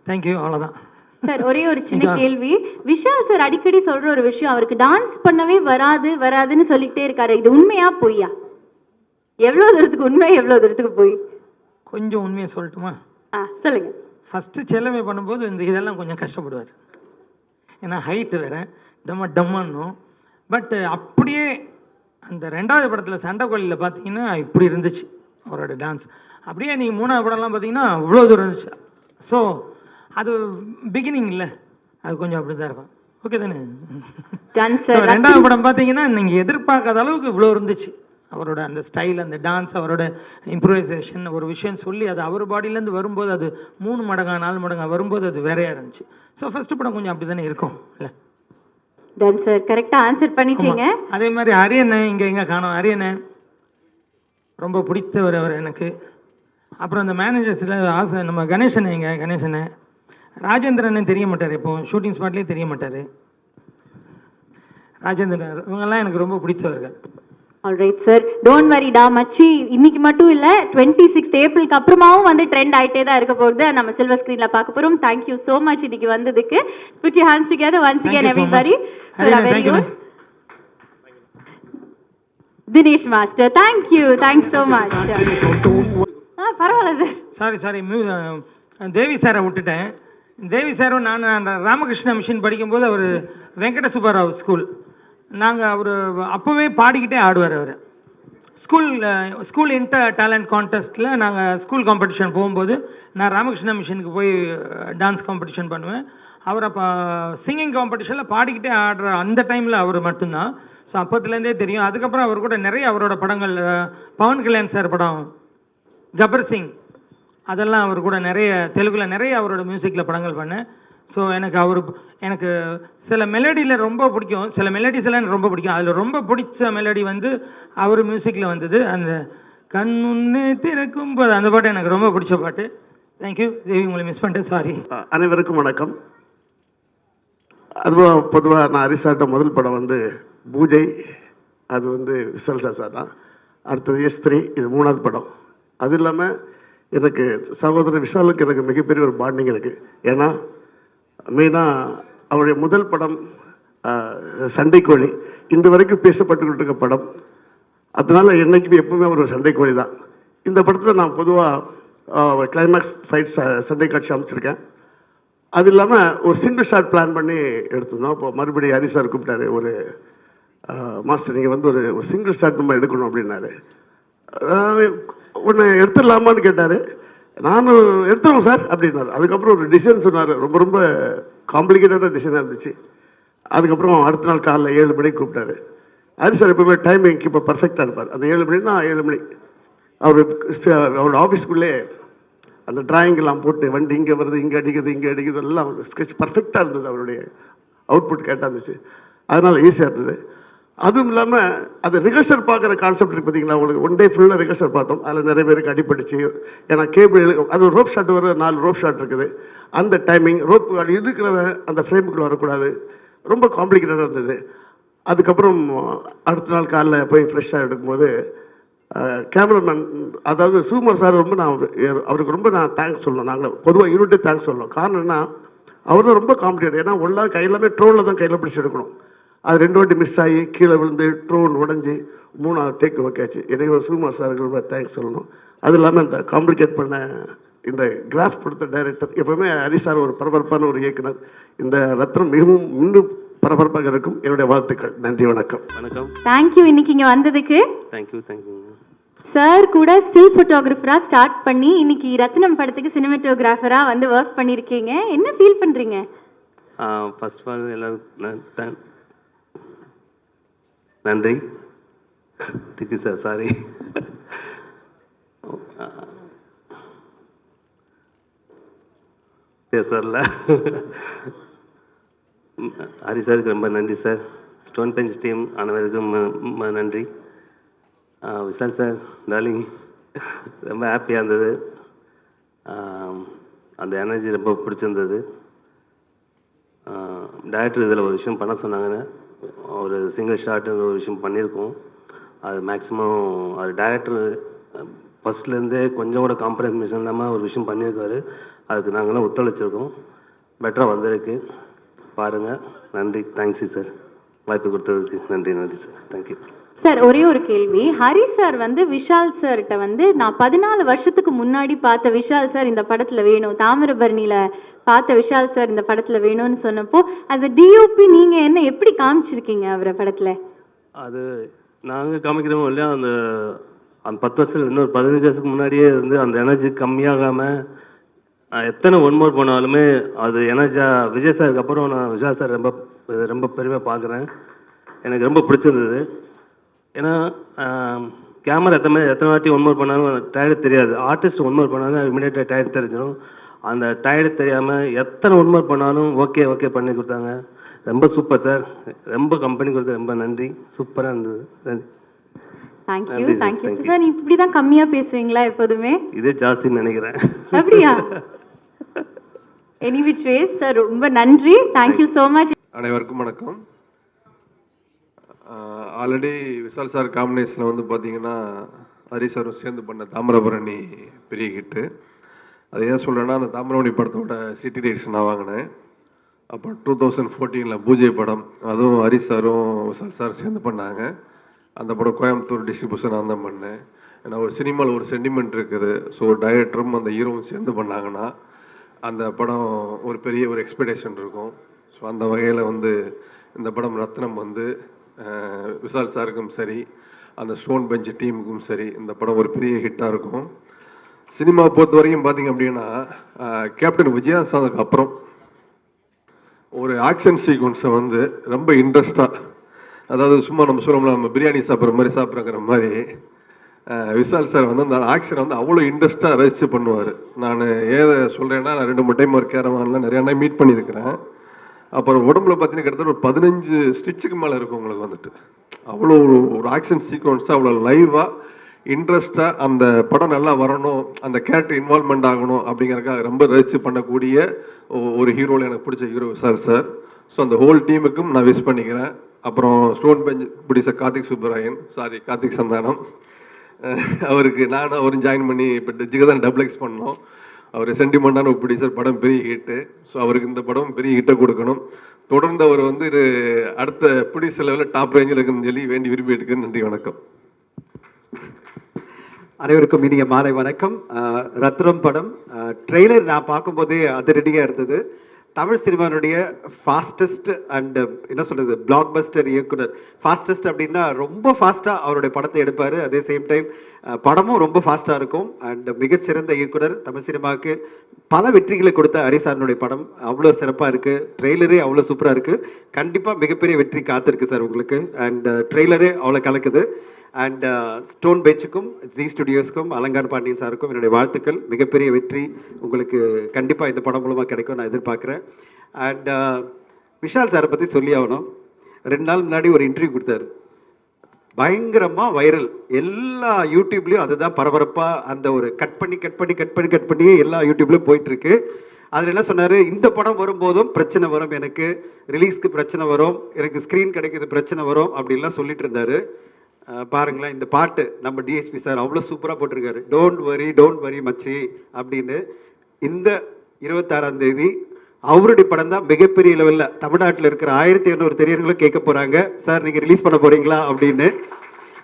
Speaker 7: தேங்க்யூ, அவ்வளோதான்.
Speaker 4: சார் ஒரே ஒரு சின்ன கேள்வி. விஷால் சார் அடிக்கடி சொல்ற ஒரு விஷயம், அவருக்கு டான்ஸ் பண்ணவே வராதுன்னு சொல்லிக்கிட்டே இருக்காரு. இது உண்மையா பொய்யா? எவ்வளோ தூரத்துக்கு உண்மை, எவ்வளோ தூரத்துக்கு பொய்?
Speaker 7: கொஞ்சம் உண்மையை சொல்லட்டுமா?
Speaker 4: சொல்லுங்க.
Speaker 7: ஃபஸ்ட்டு செல்லமே பண்ணும்போது இதெல்லாம் கொஞ்சம் கஷ்டப்படுவார். ஏன்னா ஹைட்டு வேறு, டம்மான்னும். பட் அப்படியே அந்த 2வது படத்தில் சண்டைக்கோழியில் பார்த்தீங்கன்னா இப்படி இருந்துச்சு அவரோட டான்ஸ். அப்படியே நீங்கள் 3வது படம்லாம் பார்த்தீங்கன்னா அவ்வளோ தூரம் இருந்துச்சு. ஸோ அது பிகினிங் இல்லை, அது கொஞ்சம் அப்படி தான் இருக்கும். ஓகே தானே? 2வது படம் பார்த்தீங்கன்னா நீங்கள் எதிர்பார்க்காத அளவுக்கு இவ்வளோ இருந்துச்சு. அவரோட அந்த ஸ்டைல், அந்த டான்ஸ், அவரோட இம்ப்ரூவைசேஷன், ஒரு விஷயம் சொல்லி அது அவர் பாடியிலேருந்து வரும்போது அது 3 மடங்கா 4 மடங்கா வரும்போது அது வேறையாக இருந்துச்சு. ஸோ ஃபஸ்ட்டு படம் கொஞ்சம் அப்படி தானே இருக்கும் இல்லை?
Speaker 4: டன் சார், கரெக்டாக ஆன்சர் பண்ணிட்டீங்க.
Speaker 7: அதே மாதிரி அரியண்ணே எங்கே காணோம். அரியண்ணே ரொம்ப பிடித்தவர் அவர் எனக்கு. அப்புறம் அந்த மேனேஜர்ஸில் ஆசை நம்ம கணேசனை ராஜேந்திரனே தெரிய மாட்டார், இப்போ ஷூட்டிங் ஸ்பாட்லேயே தெரிய மாட்டார். ராஜேந்திரன், இவங்கெல்லாம் எனக்கு ரொம்ப பிடித்தவர்கள்.
Speaker 4: ஆல்ரைட் சார், டோன்ட் வரி டா மச்சி. இன்னைக்கு மட்டும் இல்லை, 26th ஏப்ரலுக்கு அப்புறமாவும் வந்து ட்ரெண்ட் ஆகிட்டே தான் இருக்க போகிறது. நம்ம சில்வர் ஸ்க்ரீனில் பார்க்க போகிறோம். தேங்க்யூ ஸோ மச் இன்னைக்கு வந்ததுக்கு. Put your hands together once again everybody. Dinesh master, thanks so much. பரவாயில்ல சார்.
Speaker 7: சாரி தேவி சாரை விட்டுட்டேன். தேவி சாரும் நான் ராமகிருஷ்ணா மிஷன் படிக்கும்போது அவர் வெங்கட சுப்பாராவ் ஸ்கூல், நாங்கள் அவர் அப்போவே பாடிக்கிட்டே ஆடுவார். அவர் ஸ்கூல் இன்டர் டேலண்ட் கான்டெஸ்ட்டில் நாங்கள் ஸ்கூல் காம்படிஷன் போகும்போது நான் ராமகிருஷ்ணா மிஷனுக்கு போய் டான்ஸ் காம்படிஷன் பண்ணுவேன். அவர் அப்போ சிங்கிங் காம்படிஷனில் பாடிக்கிட்டே ஆடுற அந்த டைமில் அவர் மட்டும்தான். ஸோ அப்போத்துலேருந்தே தெரியும். அதுக்கப்புறம் அவர் கூட நிறைய அவரோட படங்கள், பவன் கல்யாண் சார் படம், கபர் சிங், அதெல்லாம் அவர் கூட நிறைய தெலுங்கில் நிறைய அவரோட மியூசிக்கில் படங்கள் பண்ணேன். ஸோ எனக்கு சில மெலடியில் ரொம்ப பிடிக்கும், சில மெலடிஸ் எல்லாம் எனக்கு ரொம்ப பிடிக்கும். அதில் ரொம்ப பிடிச்ச மெலடி வந்து அவர் மியூசிக்கில் வந்தது, அந்த கண்முன்னே திறக்கும் போது அந்த பாட்டு எனக்கு ரொம்ப பிடிச்ச பாட்டு. தேங்க்யூ தேவி, உங்களை மிஸ் பண்ணிட்டேன், சாரி.
Speaker 8: அனைவருக்கும் வணக்கம். அதுவும் பொதுவாக நான் ஹரிசார்ட்ட முதல் படம் வந்து பூஜை, அது வந்து விசால் சார் தான். அடுத்தது S3, இது 3வது படம். அது இல்லாமல் எனக்கு சகோதரர் விஷாலுக்கு எனக்கு மிகப்பெரிய ஒரு பாண்டிங் இருக்குது. ஏன்னா மெயினாக அவருடைய முதல் படம் சண்டைக்கோழி, இன்று வரைக்கும் பேசப்பட்டுக்கிட்டு இருக்க படம். அதனால் என்றைக்குமே எப்பவுமே ஒரு சண்டைக்கோழி தான். இந்த படத்தில் நான் பொதுவாக கிளைமேக்ஸ் ஃபைட் சண்டை காட்சி அமைச்சிருக்கேன். அது இல்லாமல் ஒரு சிங்கிள் ஷாட் பிளான் பண்ணி எடுத்துருந்தோம். இப்போ மறுபடியும் ஹரி சார் கூப்பிட்டாரு, ஒரு மாஸ்டர் நீங்கள் வந்து ஒரு சிங்கிள் ஷாட் நம்ம எடுக்கணும் அப்படின்னாரு. ஒன்று எடுத்துடலாமான்னு கேட்டார். நானும் எடுத்துருவோம் சார் அப்படின்னாரு. அதுக்கப்புறம் ஒரு டிசைன் சொன்னார், ரொம்ப ரொம்ப காம்ப்ளிகேட்டடான டிசைனாக இருந்துச்சு. அதுக்கப்புறம் அடுத்த நாள் காலைல 7 மணிக்கு கூப்பிட்டாரு. ஹரி சார் எப்பவுமே டைமிங் இப்போ பர்ஃபெக்டாக இருப்பார். அந்த 7 மணினா 7 மணி அவரோட ஆஃபீஸ்க்குள்ளே அந்த டிராயிங்கெல்லாம் போட்டு வண்டி இங்கே வருது, இங்கே அடிக்குது எல்லாம் ஸ்கெட்ச் பர்ஃபெக்டாக இருந்தது. அவருடைய அவுட்புட் கேட்டாக இருந்துச்சு, அதனால் ஈஸியாக இருந்தது. அதுவும் இல்லாமல் அது ரிஹர்சல் பார்க்குற கான்செப்ட் இருக்குது பார்த்தீங்களா, உங்களுக்கு 1 டே ஃபுல்லாக ரிஹர்சல் பார்த்தோம். அதில் நிறைய பேருக்கு அடிப்பட்டுச்சு. ஏன்னா கேபிள் அது ஒரு ரோப் ஷாட் வர 4 ரோப் ஷாட் இருக்குது. அந்த டைமிங் ரோப் இருக்கிறவன் அந்த ஃப்ரேமுக்குள்ளே வரக்கூடாது, ரொம்ப காம்ப்ளிகேட்டடாக இருந்தது. அதுக்கப்புறம் அடுத்த நாள் காலைல போய் ஃப்ரெஷ்ஷாக எடுக்கும்போது கேமராமேன், அதாவது சுகுமார் சார் ரொம்ப அவருக்கு ரொம்ப நான் தேங்க்ஸ் சொல்லணும். நாங்கள் பொதுவாக யூனிட்டே தேங்க்ஸ் சொல்லணும். காரணம் என்ன, அவர் தான் ரொம்ப காம்ப்ளிகேட். ஏன்னா ஒன்றா கையிலாமே ட்ரோனில் தான் கையில் பிடிச்சி எடுக்கணும். அது 2 வாட்டி மிஸ் ஆகி கீழே விழுந்து ட்ரோன் உடஞ்சி 3வது டேக் ஓகேச்சு. எனக்கு சுகுமார் சாருக்கு ரொம்ப தேங்க்ஸ் சொல்லணும். அது இல்லாமல் இந்த காம்ப்ளிகேட் பண்ண இந்த கிராஃப் கொடுத்த டைரக்டர், எப்போவுமே ஹரி சார் ஒரு பரபரப்பான ஒரு இயக்குனர். இந்த ரத்னம் மிகவும் இன்னும் பரபரப்பாக இருக்கும். என்னுடைய வாழ்த்துக்கள். நன்றி, வணக்கம்.
Speaker 3: வணக்கம்.
Speaker 4: தேங்க்யூ இன்னைக்கு இங்கே வந்ததுக்கு.
Speaker 3: தேங்க்யூ.
Speaker 4: சார் கூட ஸ்டில் ஃபோட்டோகிராஃபராக ஸ்டார்ட் பண்ணி இன்னைக்கு ரத்னம் படத்துக்கு சினிமாட்டோகிராஃபராக வந்து ஒர்க் பண்ணியிருக்கீங்க. என்ன ஃபீல் பண்ணுறீங்க?
Speaker 9: ஃபர்ஸ்ட் ஆஃப் ஆல் எல்லாரும் நன்றி. திக்கு சார், சாரி. பேசல. ஹரி சாருக்கு ரொம்ப நன்றி சார். ஸ்டோன் பெஞ்ச் டீம் அனைவருக்கும் நன்றி. விஷால் சார், டார்லிங், ரொம்ப ஹாப்பியாக இருந்தது. அந்த எனர்ஜி ரொம்ப பிடிச்சிருந்தது. டைரக்டர் இதில் ஒரு விஷயம் பண்ண சொன்னாங்கன்னு ஒரு சிங்கிள் ஷாட்டு ஒரு விஷயம் பண்ணியிருக்கோம். அது மேக்ஸிமம் அது டைரக்டர் ஃபஸ்ட்லேருந்தே கொஞ்சம் கூட காம்ப்ரமைஸ் இல்லாமல் ஒரு விஷயம் பண்ணியிருக்காரு. அதுக்கு நாங்களாம் ஒத்துழைச்சிருக்கோம். பெட்டராக வந்திருக்கு, பாருங்கள். நன்றி, தேங்க்ஸு சார். வாய்ப்பு கொடுத்ததுக்கு நன்றி சார். Thank you
Speaker 4: sir. ஒரே ஒரு கேள்வி, ஹரி சார் வந்து விஷால் சார்கிட்ட வந்து நான் 14 வருஷத்துக்கு முன்னாடி பார்த்த விஷால் சார் இந்த படத்தில் வேணும், தாமிரபரணியில் பார்த்த விஷால் சார் இந்த படத்தில் வேணும்னு சொன்னப்போ ஆஸ் அ டிஓபி நீங்கள் என்ன எப்படி காமிச்சிருக்கீங்க அவரை படத்தில்?
Speaker 9: அது நாங்கள் காமிக்கிறோமோ இல்லையா, அந்த 10 வருஷம் இன்னொரு 15 வருஷத்துக்கு முன்னாடியே இருந்து அந்த எனர்ஜி கம்மியாகாமல் எத்தனை ஒன்மோர் பண்ணாலுமே அது எனர்ஜியாக விஜய் சாருக்கு அப்புறம் நான் விஷால் சார் ரொம்ப ரொம்ப பெருமையாக பார்க்குறேன். எனக்கு ரொம்ப பிடிச்சிருந்தது. ஏன்னா கேமரா எத்தனை வாட்டி ஒன்மோர் பண்ணாலும் டயர்டு தெரியாது. ஆர்டிஸ்ட் ஒன்மோர் பண்ணாலும் இமீடியட்டாக டயர்டு தெரிஞ்சிடும். அந்த டயர்டு தெரியாமல் எத்தனை ஒன்மோர் பண்ணாலும் ஓகே பண்ணி கொடுத்தாங்க. ரொம்ப சூப்பர் சார். ரொம்ப கம்பெனி கொடுத்து ரொம்ப நன்றி. சூப்பராக இருந்தது. நன்றி.
Speaker 4: Thank you sir. நீ இப்படி தான் கம்மியாக பேசுவீங்களா எப்போதுமே?
Speaker 9: இதே ஜாஸ்தின்னு நினைக்கிறேன்.
Speaker 4: அப்படியா? எனி விச் வேஸ் சார், ரொம்ப நன்றி. Thank you so much.
Speaker 10: அனைவருக்கும் வணக்கம். ஆல்ரெடி விஷால் சார் காம்பினேஷனில் வந்து பார்த்தீங்கன்னா ஹரி சாரும் சேர்ந்து பண்ண தாமிரபரணி பெரிய ஹிட்டு. அது ஏன் சொல்கிறேன்னா, அந்த தாமிரபரணி படத்தோட சிட்டி ரைட்ஸ் நான் வாங்கினேன். அப்போ 2014 பூஜை படம், அதுவும் ஹரி சாரும் விஷால் சார் சேர்ந்து பண்ணாங்க. அந்த படம் கோயம்புத்தூர் டிஸ்ட்ரிபியூஷன் நான் தான் பண்ணேன். ஏன்னா ஒரு சினிமாவில் ஒரு சென்டிமெண்ட் இருக்குது. ஸோ டைரக்டரும் அந்த ஹீரோவும் சேர்ந்து பண்ணாங்கன்னா அந்த படம் ஒரு பெரிய ஒரு எக்ஸ்பெக்டேஷன் இருக்கும். ஸோ அந்த வகையில் வந்து இந்த படம் ரத்னம் வந்து விஷால் சாருக்கும் சரி, அந்த ஸ்டோன் பெஞ்ச் டீமுக்கும் சரி, இந்த படம் ஒரு பெரிய ஹிட்டாக இருக்கும். சினிமா பொறுத்த வரைக்கும் பார்த்திங்க அப்படின்னா, கேப்டன் விஜயசாந்துக்கு அப்புறம் ஒரு ஆக்ஷன் சீக்வன்ஸை வந்து ரொம்ப இன்ட்ரெஸ்டாக, அதாவது சும்மா நம்ம சொல்லணும்னா நம்ம பிரியாணி சாப்பிட்ற மாதிரி சாப்பிட்றங்கிற மாதிரி விஷால் சார் வந்து அந்த ஆக்ஷனை வந்து அவ்வளோ இன்ட்ரெஸ்ட்டாக ரசித்து பண்ணுவார். நான் ஏதை சொல்கிறேன்னா, நான் 2-3 டைம் ஒரு கேரவானில் நிறையா நாள் மீட் பண்ணியிருக்கிறேன். அப்புறம் உடம்புல பார்த்தீங்கன்னா கிட்டத்தட்ட ஒரு 15 ஸ்டிச்சுக்கு மேலே இருக்கும் உங்களுக்கு வந்துட்டு. அவ்வளோ ஒரு ஆக்ஷன் சீக்வன்ஸாக அவ்வளோ லைவாக இன்ட்ரெஸ்ட்டாக அந்த படம் நல்லா வரணும், அந்த கேரக்டர் இன்வால்மெண்ட் ஆகணும் அப்படிங்கிறக்காக ரொம்ப ரசித்து பண்ணக்கூடிய ஒரு ஹீரோவில் எனக்கு பிடிச்ச ஹீரோ விஷால் சார். ஸோ அந்த ஹோல் டீமுக்கும் நான் விஷ் பண்ணிக்கிறேன். அப்புறம் stone bench producer Karthik Santhanam, அவருக்கு நானும் அவரும் ஜாயின் பண்ணி இப்போ ஜிகதான் டபுள் பண்ணோம். அவர் சென்டிமெண்ட்டான ஒரு ப்ரொடியூசர், படம் பெரிய ஹிட்டு. ஸோ அவருக்கு இந்த படம் பெரிய ஹிட்டை கொடுக்கணும். தொடர்ந்து அவர் வந்து அடுத்த ப்ரொடியூசர் லெவலில் டாப் ரேஞ்சில் இருக்குன்னு சொல்லி வேண்டி விரும்பி எடுக்கிறேன். நன்றி, வணக்கம்.
Speaker 11: அனைவருக்கும் இனிய மாலை வணக்கம். ரத்னம் படம் ட்ரெய்லர் நான் பார்க்கும்போதே அதிரடியாக இருந்தது. தமிழ் சினிமானுடைய ஃபாஸ்டஸ்ட் அண்ட் என்ன சொல்கிறது பிளாக் பஸ்டர் இயக்குனர். ஃபாஸ்டஸ்ட் அப்படின்னா ரொம்ப ஃபாஸ்ட்டாக அவருடைய படத்தை எடுப்பார். அதே சேம் டைம் படமும் ரொம்ப ஃபாஸ்ட்டாக இருக்கும். அண்ட் மிகச்சிறந்த இயக்குனர், தமிழ் சினிமாவுக்கு பல வெற்றிகளை கொடுத்த ஹரிசாரனுடைய படம் அவ்வளோ சிறப்பாக இருக்குது. ட்ரெய்லரே அவ்வளோ சூப்பராக இருக்குது. கண்டிப்பாக மிகப்பெரிய வெற்றி காத்திருக்கு சார் உங்களுக்கு. அண்ட் ட்ரெய்லரே அவ்வளோ கலக்குது. அண்ட் ஸ்டோன் பெஞ்சுக்கும் ஜி ஸ்டுடியோஸ்க்கும் அலங்கார் பாண்டியன் சாருக்கும் என்னுடைய வாழ்த்துக்கள். மிகப்பெரிய வெற்றி உங்களுக்கு கண்டிப்பாக இந்த படம் மூலமாக கிடைக்கும் நான் எதிர்பார்க்குறேன். அண்ட் விஷால் சாரை பற்றி சொல்லி ஆகணும். 2 நாள் முன்னாடி ஒரு இன்டர்வியூ கொடுத்தாரு. பயங்கரமாக வைரல். எல்லா யூடியூப்லேயும் அதுதான் பரபரப்பாக அந்த ஒரு கட் பண்ணி எல்லா யூடியூப்லேயும் போயிட்டுருக்கு. அதில் என்ன சொன்னார், இந்த படம் வரும்போதும் பிரச்சனை வரும், எனக்கு ரிலீஸ்க்கு பிரச்சனை வரும், எனக்கு ஸ்க்ரீன் கிடைக்கிது பிரச்சனை வரும் அப்படின்லாம் சொல்லிட்டு இருந்தார். பாருங்களேன், இந்த பாட்டு நம்ம டிஎஸ்பி சார் அவ்வளோ சூப்பராக போட்டிருக்காரு. டோன்ட் வரி மச்சி அப்படின்னு. இந்த 26ஆம் தேதி அவருடைய படம் தான் மிகப்பெரிய லெவலில் தமிழ்நாட்டில் இருக்கிற 1200 திரையரங்களும் கேட்க போகிறாங்க, சார் நீங்கள் ரிலீஸ் பண்ண போகிறீங்களா அப்படின்னு.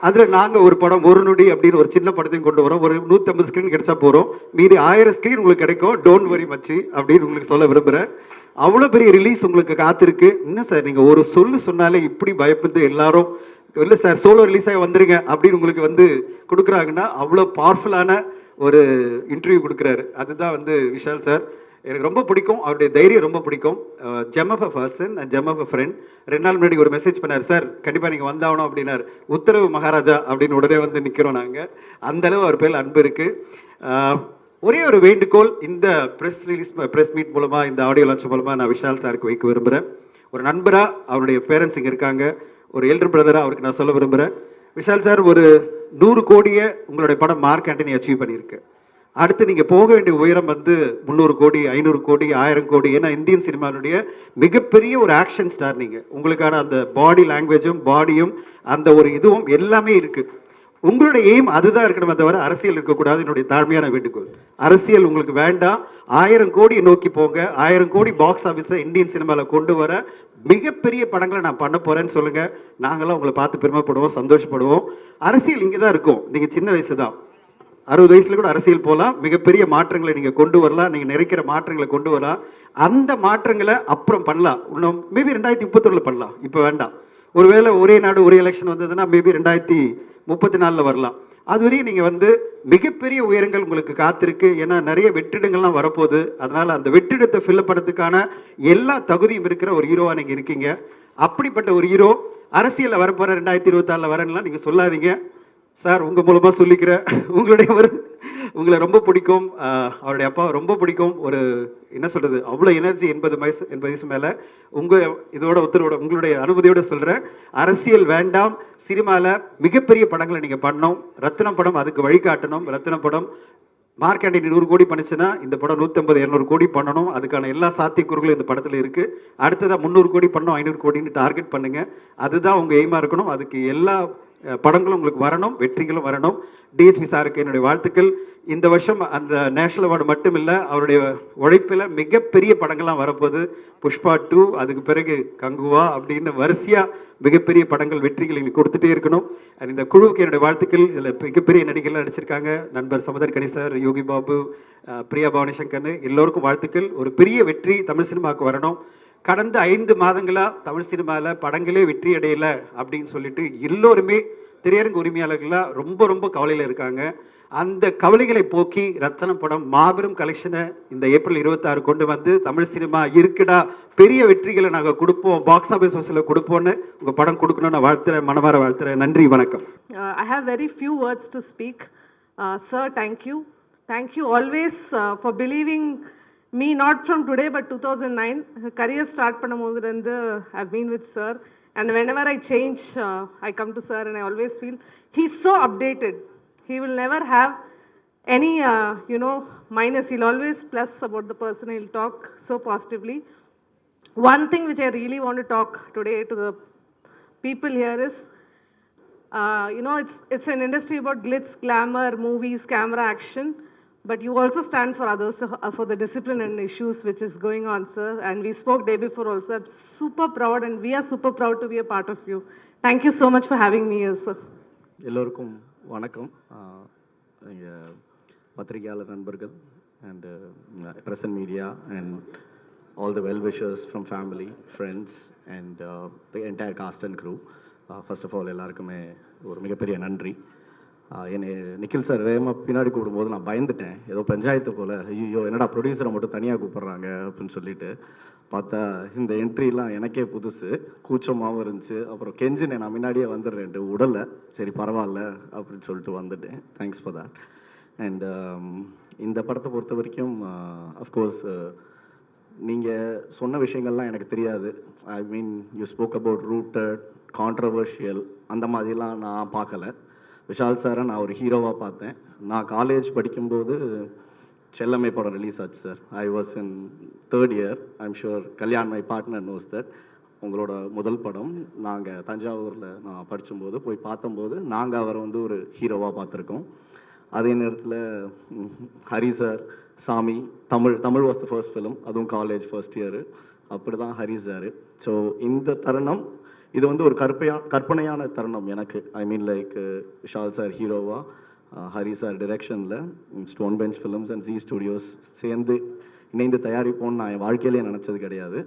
Speaker 11: அதில் நாங்கள் ஒரு படம் ஒரு நொடி அப்படின்னு ஒரு சின்ன படத்தையும் கொண்டு வரோம். ஒரு 150 ஸ்க்ரீன் கிடைச்சா போகிறோம், மீதி 1000 ஸ்க்ரீன் உங்களுக்கு கிடைக்கும். டோன்ட் வரி மச்சி அப்படின்னு உங்களுக்கு சொல்ல விரும்புகிறேன். அவ்வளோ பெரிய ரிலீஸ் உங்களுக்கு காத்திருக்கு. இன்னும் சார் நீங்கள் ஒரு சொன்னாலே இப்படி பயப்பட்டு எல்லாரும் இல்லை சார் சோலோ ரிலீஸ் ஆகி வந்துருங்க அப்படின்னு உங்களுக்கு வந்து கொடுக்குறாங்கன்னா அவ்வளோ பவர்ஃபுல்லான ஒரு இன்டர்வியூ கொடுக்குறாரு. அதுதான் வந்து விஷால் சார் எனக்கு ரொம்ப பிடிக்கும். அவருடைய தைரியம் ரொம்ப பிடிக்கும். Gem of a person and gem of a friend. 2 நாள் முன்னாடி ஒரு மெசேஜ் பண்ணார், சார் கண்டிப்பாக நீங்கள் வந்தாகணும் அப்படின்னாரு. உத்தரவு மகாராஜா அப்படின்னு உடனே வந்து நிற்கிறோம் நாங்கள். அந்தளவு அவர் பேர் அன்பு இருக்குது. ஒரே ஒரு வேண்டுகோள், இந்த ப்ரெஸ் மீட் மூலமாக, இந்த ஆடியோ லான்ச் மூலமாக நான் விஷால் சாருக்கு வைக்க விரும்புகிறேன். ஒரு நண்பராக, அவருடைய பேரண்ட்ஸ் இங்கே இருக்காங்க, ஒரு எல்டர் பிரதராக அவருக்கு நான் சொல்ல விரும்புகிறேன். விஷால் சார் ஒரு 100 கோடியை உங்களுடைய படம் மார்க் ஆண்டனி அச்சீவ் பண்ணியிருக்கு. அடுத்து நீங்கள் போக வேண்டிய உயரம் வந்து 300 கோடி, 500 கோடி, 1000 கோடி. ஏன்னா இந்தியன் சினிமாவுடைய மிகப்பெரிய ஒரு ஆக்ஷன் ஸ்டார் நீங்கள். உங்களுக்கான அந்த பாடி லாங்குவேஜும் பாடியும் அந்த ஒரு இதுவும் எல்லாமே இருக்குது. உங்களுடைய எய்ம் அதுதான் இருக்கணுமே தவிர அரசியல் இருக்கக்கூடாது. என்னுடைய தாழ்மையான வேண்டுகோள், அரசியல் உங்களுக்கு வேண்டாம். 1000 கோடியை நோக்கி போங்க. 1000 கோடி பாக்ஸ் ஆஃபீஸை இந்தியன் சினிமாவில் கொண்டு வர மிகப்பெரிய படங்களை நான் பண்ண போகிறேன்னு சொல்லுங்கள். நாங்களாம் உங்களை பார்த்து பெருமைப்படுவோம், சந்தோஷப்படுவோம். அரசியல் இங்கே தான் இருக்கும். நீங்கள் சின்ன வயசு தான், 60 வயசில் கூட அரசியல் போகலாம். மிகப்பெரிய மாற்றங்களை நீங்கள் கொண்டு வரலாம். நீங்கள் நினைக்கிற மாற்றங்களை கொண்டு வரலாம். அந்த மாற்றங்களை அப்புறம் பண்ணலாம். இன்னும் மேபி 2031 பண்ணலாம், இப்போ வேண்டாம். ஒருவேளை ஒரே நாடு ஒரே எலெக்ஷன் வந்ததுன்னா மேபி 2034 வரலாம். அதுவரையும் நீங்கள் வந்து மிகப்பெரிய உயரங்கள் உங்களுக்கு காத்திருக்கு. ஏன்னா நிறைய வெற்றிடங்கள்லாம் வரப்போகுது. அதனால் அந்த வெற்றிடத்தை ஃபில்லப் பண்ணுறதுக்கான எல்லா தகுதியும் இருக்கிற ஒரு ஹீரோவாக நீங்கள் இருக்கீங்க. அப்படிப்பட்ட ஒரு ஹீரோ அரசியலில் வரப்போகிற 2024 வரேன்லாம் நீங்கள் சொல்லாதீங்க சார். உங்கள் மூலமாக சொல்லிக்கிறேன், உங்களை ரொம்ப பிடிக்கும். அவருடைய அப்பாவை ரொம்ப பிடிக்கும். ஒரு என்ன சொல்கிறது, அவ்வளோ எனர்ஜி. 80 வயசு மேலே. உங்கள் இதோட உத்தரவோட உங்களுடைய அனுமதியோடு சொல்கிறேன், அரசியல் வேண்டாம். சினிமாவில் மிகப்பெரிய படங்களை நீங்கள் பண்ணணும். ரத்னம் படம் அதுக்கு வழிகாட்டணும். ரத்னம் படம் மார்க் ஆண்டனி 100 கோடி பண்ணிச்சுன்னா இந்த படம் 150-200 கோடி பண்ணணும். அதுக்கான எல்லா சாத்தியக்கூறுகளும் இந்த படத்தில் இருக்குது. அடுத்ததாக 300 கோடி பண்ணணும், 500 கோடின்னு டார்கெட் பண்ணுங்கள். அதுதான் உங்கள் எய்மாக இருக்கணும். அதுக்கு எல்லா படங்களும் உங்களுக்கு வரணும், வெற்றிகளும் வரணும். டிஎஸ்பி சாருக்கு என்னுடைய வாழ்த்துக்கள். இந்த வருஷம் அந்த நேஷனல் அவார்டு மட்டும் இல்லை, அவருடைய உழைப்பில் மிகப்பெரிய படங்கள்லாம் வரப்போகுது. புஷ்பா 2, அதுக்கு பிறகு கங்குவா அப்படின்னு வரிசையாக மிகப்பெரிய படங்கள் வெற்றிகள் எங்களுக்கு கொடுத்துட்டே இருக்கணும். இந்த குழுவுக்கு என்னுடைய வாழ்த்துக்கள். இதில் மிகப்பெரிய நடிகர்கள்லாம் நடிச்சிருக்காங்க. நண்பர் சமுதர் கணி சார், யோகி பாபு, பிரியா பவானி சங்கர்னு எல்லோருக்கும் வாழ்த்துக்கள். ஒரு பெரிய வெற்றி தமிழ் சினிமாவுக்கு வரணும். கடந்த 5 மாதங்களாக தமிழ் சினிமாவில் படங்களே வெற்றி அடையலை அப்படின்னு சொல்லிட்டு எல்லோருமே திரையரங்கு உரிமையாளர்களாக ரொம்ப கவலையில் இருக்காங்க. அந்த கவலைகளை போக்கி ரத்தனம் படம் மாபெரும் கலெக்ஷனை இந்த ஏப்ரல் 26 கொண்டு வந்து தமிழ் சினிமா இருக்குடா பெரிய வெற்றிகளை நாங்கள் கொடுப்போம், பாக்ஸ் ஆஃபீஸ் ஹவுஸில் கொடுப்போன்னு உங்கள் படம் கொடுக்கணும்னு நான் வாழ்த்துறேன், மனமார வாழ்த்துறேன். நன்றி, வணக்கம்.
Speaker 12: I have very few words to speak. Sir, thank you. Thank you always for believing me, not from today but 2009. Career start பண்ணும்போது I've been with sir, and whenever I change, I come to sir and I always feel he's so updated. He will never have any, minus. He'll always plus about the person. He'll talk so positively. One thing which I really want to talk today to the people here is, it's an industry about glitz, glamour, movies, camera, action, but you also stand for others, for the discipline and issues which is going on, sir. And we spoke day before also. I'm super proud, and we are super proud to be a part of you. Thank you so much for having me here, sir.
Speaker 3: எல்லோருக்கும் வணக்கம். எங்கள் பத்திரிகையாளர் நண்பர்கள் and present media and all the well wishers from family, friends and the entire cast and crew. First of all எல்லாருக்குமே ஒரு மிகப்பெரிய நன்றி. என்னை நிக்கில் சார் வேகமாக பின்னாடி கூப்பிடும்போது நான் பயந்துட்டேன், ஏதோ பஞ்சாயத்து போல், ஐயோ என்னடா ப்ரொடியூசரை மட்டும் தனியாக கூப்பிட்றாங்க அப்படின்னு சொல்லிட்டு. பார்த்தா இந்த என்ட்ரிலாம் எனக்கே புதுசு, கூச்சமாகவும் இருந்துச்சு. அப்புறம் கெஞ்சினேன், நான் முன்னாடியே வந்துடுறேன்ட்டு, உடலை சரி பரவாயில்ல அப்படின்னு சொல்லிட்டு வந்துட்டேன். Thanks for that. அண்ட் இந்த படத்தை பொறுத்த வரைக்கும் அஃப்கோர்ஸ் நீங்கள் சொன்ன விஷயங்கள்லாம் எனக்கு தெரியாது. I mean you spoke about rooted, controversial, அந்த மாதிரிலாம் நான் பார்க்கல. விஷால் சாரை நான் ஒரு ஹீரோவாக பார்த்தேன். நான் காலேஜ் படிக்கும்போது செல்லம்மை படம் ரிலீஸ் ஆச்சு sir. I was in 3rd year. I'm sure Kalyan my partner knows that. உங்களோட முதல் படம் நாங்கள் தஞ்சாவூரில் நான் படிக்கும்போது போய் பார்த்தம்போது நாங்கள் அவரை வந்து ஒரு ஹீரோவாக பார்த்துருக்கோம். அதே நேரத்தில் ஹரி சார், சாமி, Tamil was the first film, அதுவும் காலேஜ் ஃபர்ஸ்ட் இயரு. அப்படி தான் ஹரி சார். ஸோ இந்த தருணம் இது வந்து ஒரு கற்பனையான தருணம் எனக்கு. I mean like Vishal sir ஹீரோவா, ஹரி சார் டிரெக்ஷனில் Stone Bench Films and Zee Studios இணைந்து தயாரிப்போன்னு நான் என் வாழ்க்கையிலே நினச்சது கிடையாது.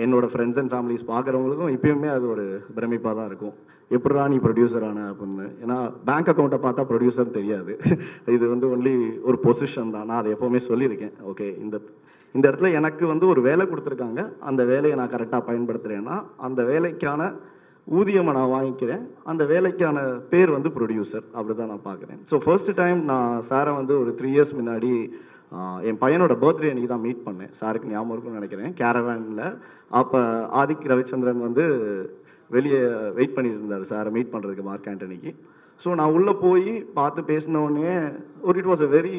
Speaker 3: என்னோடய ஃப்ரெண்ட்ஸ் அண்ட் ஃபேமிலிஸ் பார்க்குறவங்களுக்கும் இப்போயுமே அது ஒரு பிரமிப்பாக தான் இருக்கும், எப்படா நீ ப்ரொடியூசர் ஆன அப்படின்னு. ஏன்னா பேங்க் அக்கௌண்ட்டை பார்த்தா ப்ரொடியூசர் தெரியாது, இது வந்து ஒன்லி ஒரு பொசிஷன் தான். நான் அதை எப்போவுமே சொல்லியிருக்கேன். ஓகே, இந்த இடத்துல எனக்கு வந்து ஒரு வேலை கொடுத்துருக்காங்க, அந்த வேலையை நான் கரெக்டாக பயன்படுத்துகிறேன்னா அந்த வேலைக்கான ஊதியமை நான் வாங்கிக்கிறேன், அந்த வேலைக்கான பேர் வந்து ப்ரொடியூசர், அப்படி தான் நான் பார்க்குறேன். ஸோ ஃபர்ஸ்ட் டைம் நான் சாரை வந்து ஒரு 3 years முன்னாடி என் பையனோட பர்த்டே அன்றைக்கி தான் மீட் பண்ணேன். சாருக்கு ஞாபகம் இருக்கும்னு நினைக்கிறேன், கேரவேனில். அப்போ ஆதிக் ரவிச்சந்திரன் வந்து வெளியே வெயிட் பண்ணிட்டு இருந்தார் சாரை மீட் பண்ணுறதுக்கு, மார்க் ஆண்டனிக்கு. ஸோ நான் உள்ளே போய் பார்த்து பேசினோடனே it was a very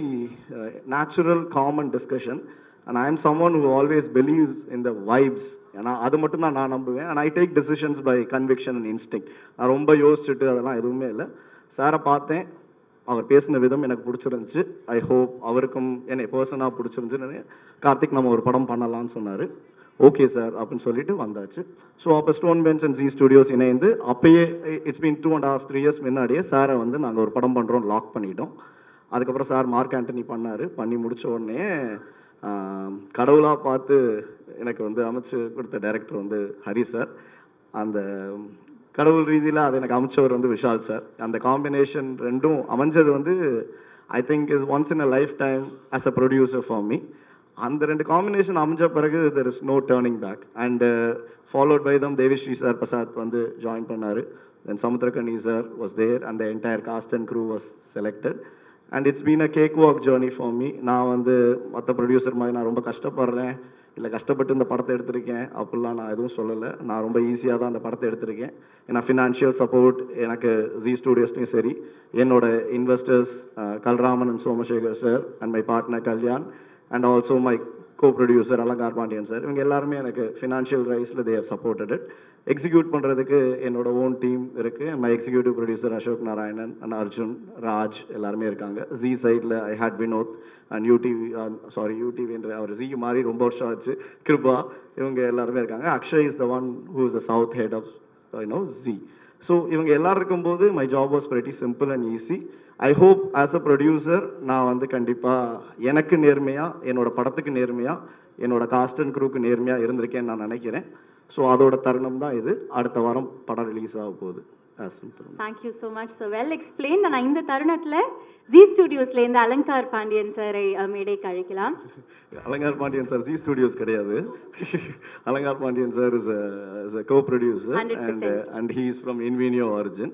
Speaker 3: natural common discussion. And I am someone who always believes in the vibes. ஏன்னா அது மட்டும்தான் நான் நம்புவேன். And I take decisions by conviction and instinct. நான் ரொம்ப யோசிச்சுட்டு அதெல்லாம் எதுவுமே இல்லை. சாரை பார்த்தேன், அவர் பேசின விதம் எனக்கு பிடிச்சிருந்துச்சு. ஐ ஹோப் அவருக்கும் என்னை பர்சனாக பிடிச்சிருந்துச்சுன்னு. கார்த்திக் நம்ம ஒரு படம் பண்ணலான்னு சொன்னார். ஓகே சார் அப்படின்னு சொல்லிட்டு வந்தாச்சு. ஸோ அப்போ stone bench and Zee Studios இணைந்து அப்பயே இட்ஸ் பீன் 2.5-3 years முன்னாடியே சாரை வந்து நாங்கள் ஒரு படம் பண்ணுறோம் லாக் பண்ணிட்டோம். அதுக்கப்புறம் சார் மார்க் ஆண்டனி பண்ணி முடித்த உடனே கடவுளாக பார்த்து எனக்கு வந்து அமைச்சு கொடுத்த டைரக்டர் வந்து ஹரி சார். அந்த கடவுள் ரீதியில் அதை எனக்கு அமைச்சவர் வந்து விஷால் சார். அந்த காம்பினேஷன் ரெண்டும் அமைஞ்சது வந்து I think is once in a lifetime as a producer for me. அந்த 2 காம்பினேஷன் அமைஞ்ச பிறகு there is no turning back. And followed by them Devisri sir Prasad வந்து ஜாயின் பண்ணார். Then Samuthirakani sir was there and the entire cast and crew was selected. And it's been a cakewalk journey for me. நான் வந்து மற்ற producer மாதிரி நான் ரொம்ப கஷ்டப்படுறேன், இல்லை கஷ்டப்பட்டு இந்த படத்தை எடுத்திருக்கேன் அப்படிலாம் நான் எதுவும் சொல்லலை. நான் ரொம்ப ஈஸியாக தான் அந்த படத்தை எடுத்திருக்கேன். ஏன்னா ஃபினான்ஷியல் சப்போர்ட் எனக்கு ஜி ஸ்டுடியோஸ்லையும் சரி, என்னோட investors Kalraman and Somasekhar sir and my partner Kalyan and also my co-producer Alankar Pandian sir, இவங்க எல்லாருமே எனக்கு ஃபினான்ஷியல் ரைஸில் they have supported it. Execute பண்ணுறதுக்கு என்னோட ஓன் டீம் இருக்குது. My executive producer Ashok Narayanan and Arjun Raj எல்லாருமே இருக்காங்க. ஜி சைடில் ஐ ஹேட் வினோத் அண்ட் யூடிவின்ற அவர் ஜி மாதிரி ரொம்ப வருஷம் ஆச்சு, கிருபா, இவங்க எல்லாருமே இருக்காங்க. Akshay is the one who is the south head of Zee. So இவங்க எல்லோரும் இருக்கும்போது my job was very simple and easy. I hope as a producer நான் வந்து கண்டிப்பாக எனக்கு நேர்மையாக, என்னோட படத்துக்கு நேர்மையாக, என்னோட காஸ்ட் அண்ட் க்ரூக்கு நேர்மையாக இருந்திருக்கேன்னு நான் நினைக்கிறேன். ஸோ அதோட தருணம் தான் இது. அடுத்த வாரம் படம் ரிலீஸ் ஆக போகுது. As simple.
Speaker 4: Thank you so much sir, well explain. நான் இந்த தருணத்தில் ஜி ஸ்டுடியோஸ்லேருந்து அலங்கார் பாண்டியன் சாரை மேடைக்கு அழைக்கலாம்.
Speaker 3: Alankar Pandian sir Zee Studios கிடையாது. Alankar Pandian sir is a co-producer
Speaker 4: 100%.
Speaker 3: and he is from Invenio origin.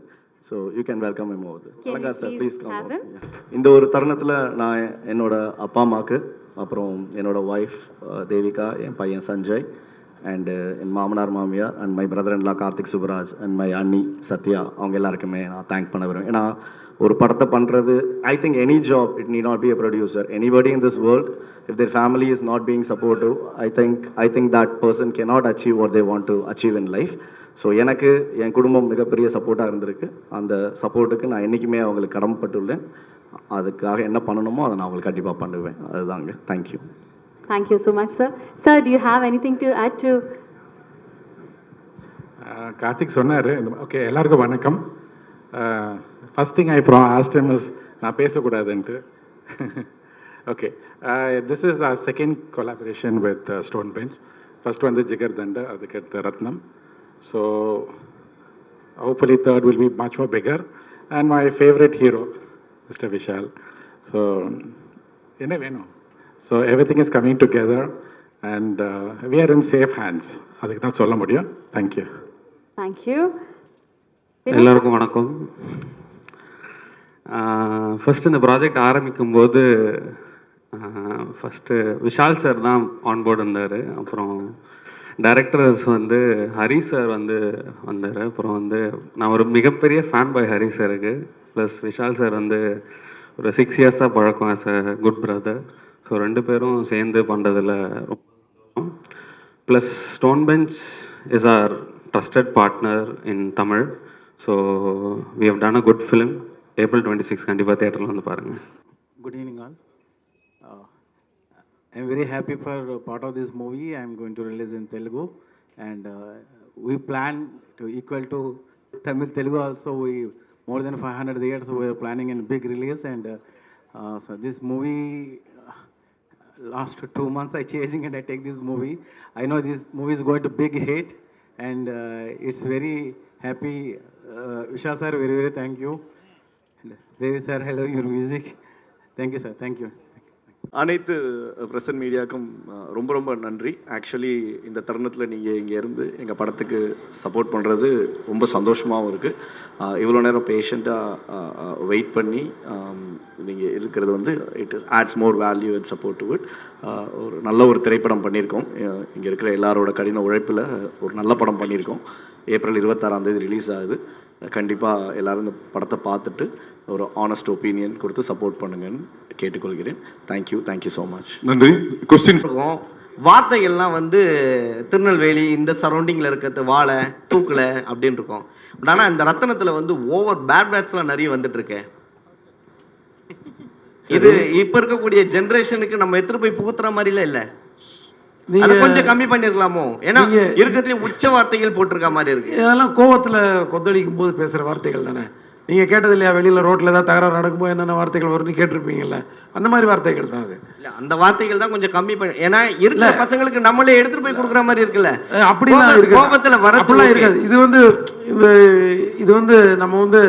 Speaker 3: So you can welcome him over there. Alangar sir, please come over. இந்த ஒரு தருணத்தில் நான் என்னோட அப்பா அம்மாவுக்கு, அப்புறம் என்னோட ஒய்ஃப் தேவிகா, என் பையன் சஞ்சய், அண்ட் என் மாமனார் மாமியார், and my brother in law Karthik Subraj, and my அண்ணி சத்யா, அவங்க எல்லாருக்குமே நான் தேங்க் பண்ண விரும்புகிறேன். ஏன்னா ஒரு படத்தை பண்ணுறது, I think any job it need not be a producer. Anybody in this world if their family is not being supportive, I think that person cannot achieve what they want to achieve in life. So எனக்கு என் குடும்பம் மிகப்பெரிய சப்போர்ட்டாக இருந்திருக்கு. அந்த சப்போர்ட்டுக்கு நான் என்றைக்குமே அவங்களுக்கு கடமைப்பட்டுள்ளேன். அதுக்காக என்ன பண்ணணுமோ அதை நான் அவங்களுக்கு கண்டிப்பாக பண்ணுவேன். அதுதாங்க. Thank you.
Speaker 4: Thank you so much sir. Sir, do you have anything to add to?
Speaker 6: Karthik சொன்னார். ஓகே, எல்லாருக்கும் வணக்கம். First thing I asked him is நான் பேசக்கூடாதுன்ட்டு. Okay, this is the second collaboration with Stone Bench. First வந்து ஜிகர் தண்டா, அதுக்கடுத்து Rathnam. So hopefully third will be much more bigger. And my favorite hero, Mr. Vishal. So என்ன வேணும்? So everything is coming together and we are in safe hands. அதுக்கு தான் சொல்ல முடியும். Thank you.
Speaker 4: Thank you.
Speaker 13: எல்லாருக்கும் வணக்கம். ஃபஸ்ட்டு இந்த ப்ராஜெக்ட் ஆரம்பிக்கும் போது ஃபஸ்ட்டு விஷால் சார் தான் ஆன்போர்டு இருந்தார். அப்புறம் டைரக்டர்ஸ் வந்து ஹரி சார் வந்து வந்தார். அப்புறம் வந்து நான் ஒரு மிகப்பெரிய ஃபேன் பாய் ஹரி சாருக்கு. ப்ளஸ் விஷால் சார் வந்து ஒரு 6 இயர்ஸாக பழக்கம் as a good brother. So 2 பேரும் சேர்ந்து பண்ணுறதில் ரொம்ப. Plus Stone Bench is our trusted partner in Tamil. So we have done a good film. April 26 கண்டிப்பாக தேட்டரில் வந்து பாருங்கள்.
Speaker 14: Good evening all. I'm very happy for part of this movie. I'm going to release in Telugu, and we plan to equal to Tamil Telugu also. We more than 500 theaters we are planning in big release, and so this movie last 2 months I changing and I take this movie. I know this movie is going to big hit, and it's very happy. Vishal sir, very very thank you. And Devi sir, I love your music. Thank you sir, thank you.
Speaker 3: அனைத்து present மீடியாவுக்கும் ரொம்ப ரொம்ப நன்றி. Actually இந்த தருணத்தில் நீங்கள் இங்கே இருந்து எங்கள் படத்துக்கு சப்போர்ட் பண்ணுறது ரொம்ப சந்தோஷமாகவும் இருக்குது. இவ்வளோ நேரம் பேஷண்ட்டாக வெயிட் பண்ணி நீங்கள் இருக்கிறது வந்து it is adds more value and support to it. ஒரு நல்ல ஒரு திரைப்படம் பண்ணியிருக்கோம். இங்கே இருக்கிற எல்லாரோட கடின உழைப்பில் ஒரு நல்ல படம் பண்ணியிருக்கோம். April 26 ரிலீஸ் ஆகுது. கண்டிப்பாக எல்லோரும் இந்த படத்தை பார்த்துட்டு ஒரு ஆனஸ்ட் ஒப்பீனியன் கொடுத்து சப்போர்ட் பண்ணுங்கன்னு கேட்டுக்கொள்கிறேன். Thank you so much.
Speaker 10: நன்றி. கொஸ்டின்ஸ்
Speaker 15: இருக்கும். வார்த்தைகள்லாம் வந்து திருநெல்வேலி இந்த சரௌண்டிங்கில் இருக்கிறது வாழை தூக்கலை அப்படின்னு இருக்கும். பட் ஆனால் இந்த ரத்தனத்தில் வந்து ஓவர் பேட்ஸ்லாம் நிறைய வந்துட்டு இருக்கு. இது இப்போ இருக்கக்கூடிய ஜென்ரேஷனுக்கு நம்ம எடுத்துட்டு போய் புகுத்துற மாதிரிலாம் இல்லை. அதை கொஞ்சம் கம்மி பண்ணிருக்கலாமோ? ஏன்னா இருக்கிறதுல உச்ச வார்த்தைகள் போட்டிருக்க மாதிரி இருக்கு.
Speaker 2: இதெல்லாம் கோவத்தில் கொந்தளிக்கும் போது பேசுகிற வார்த்தைகள் தானே. நீங்கள் கேட்டது இல்லையா, வெளியில் ரோட்டில் ஏதாவது தகராறு நடக்கும்போது என்னென்ன வார்த்தைகள் வரும்னு கேட்டிருப்பீங்கல்ல, அந்த மாதிரி வார்த்தைகள் தான் அது.
Speaker 15: இல்லை, அந்த வார்த்தைகள் தான் கொஞ்சம் கம்மி பண்ணி, ஏன்னா இருக்கிற பசங்களுக்கு நம்மளே எடுத்துட்டு போய் கொடுக்குற மாதிரி இருக்குல்ல.
Speaker 2: அப்படிலாம் இருக்கு,
Speaker 15: கோபத்தில் வர
Speaker 2: அப்படிலாம் இருக்காது. இது வந்து நம்ம வந்து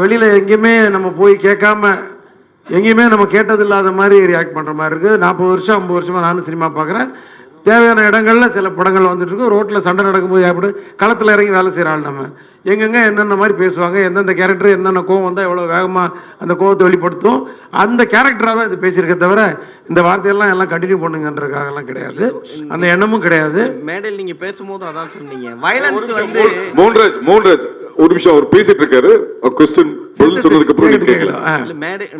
Speaker 2: வெளியில் எங்கேயுமே நம்ம போய் கேட்காம எங்கேயுமே நம்ம கேட்டது இல்லாத மாதிரி ரியாக்ட் பண்ணுற மாதிரி இருக்குது. 40 வருஷம் 50 வருஷமாக நானும் சினிமா பார்க்குறேன். தேவையான இடங்களில் சில படங்கள் வந்துட்டு இருக்கும். ரோட்டில் சண்டை நடக்கும்போது எப்படி களத்தில் இறங்கி வேலை செய்கிற ஆள் நம்ம. எங்கெங்கே என்னென்ன மாதிரி பேசுவாங்க, எந்தெந்த கேரக்டர் என்னென்ன கோவம் வந்தால் எவ்வளோ வேகமாக அந்த கோவத்தை வெளிப்படுத்தும், அந்த கேரக்டராக தான் இது பேசியிருக்க தவிர இந்த வார்த்தையெல்லாம் எல்லாம் கண்டினியூ பண்ணுங்கன்றதுக்காகலாம் கிடையாது, அந்த எண்ணமும் கிடையாது.
Speaker 15: மேடையில் நீங்கள் பேசும்போது அதான் சொன்னீங்க, வயலன்ஸ் வந்து
Speaker 10: மோகன்ராஜ் ஒரு நிமிஷம் அவர் பேசிட்டு இருக்காரு. கொஸ்டின் பதில் சொன்னதுக்கு அப்புறம் கேட்கலாம்.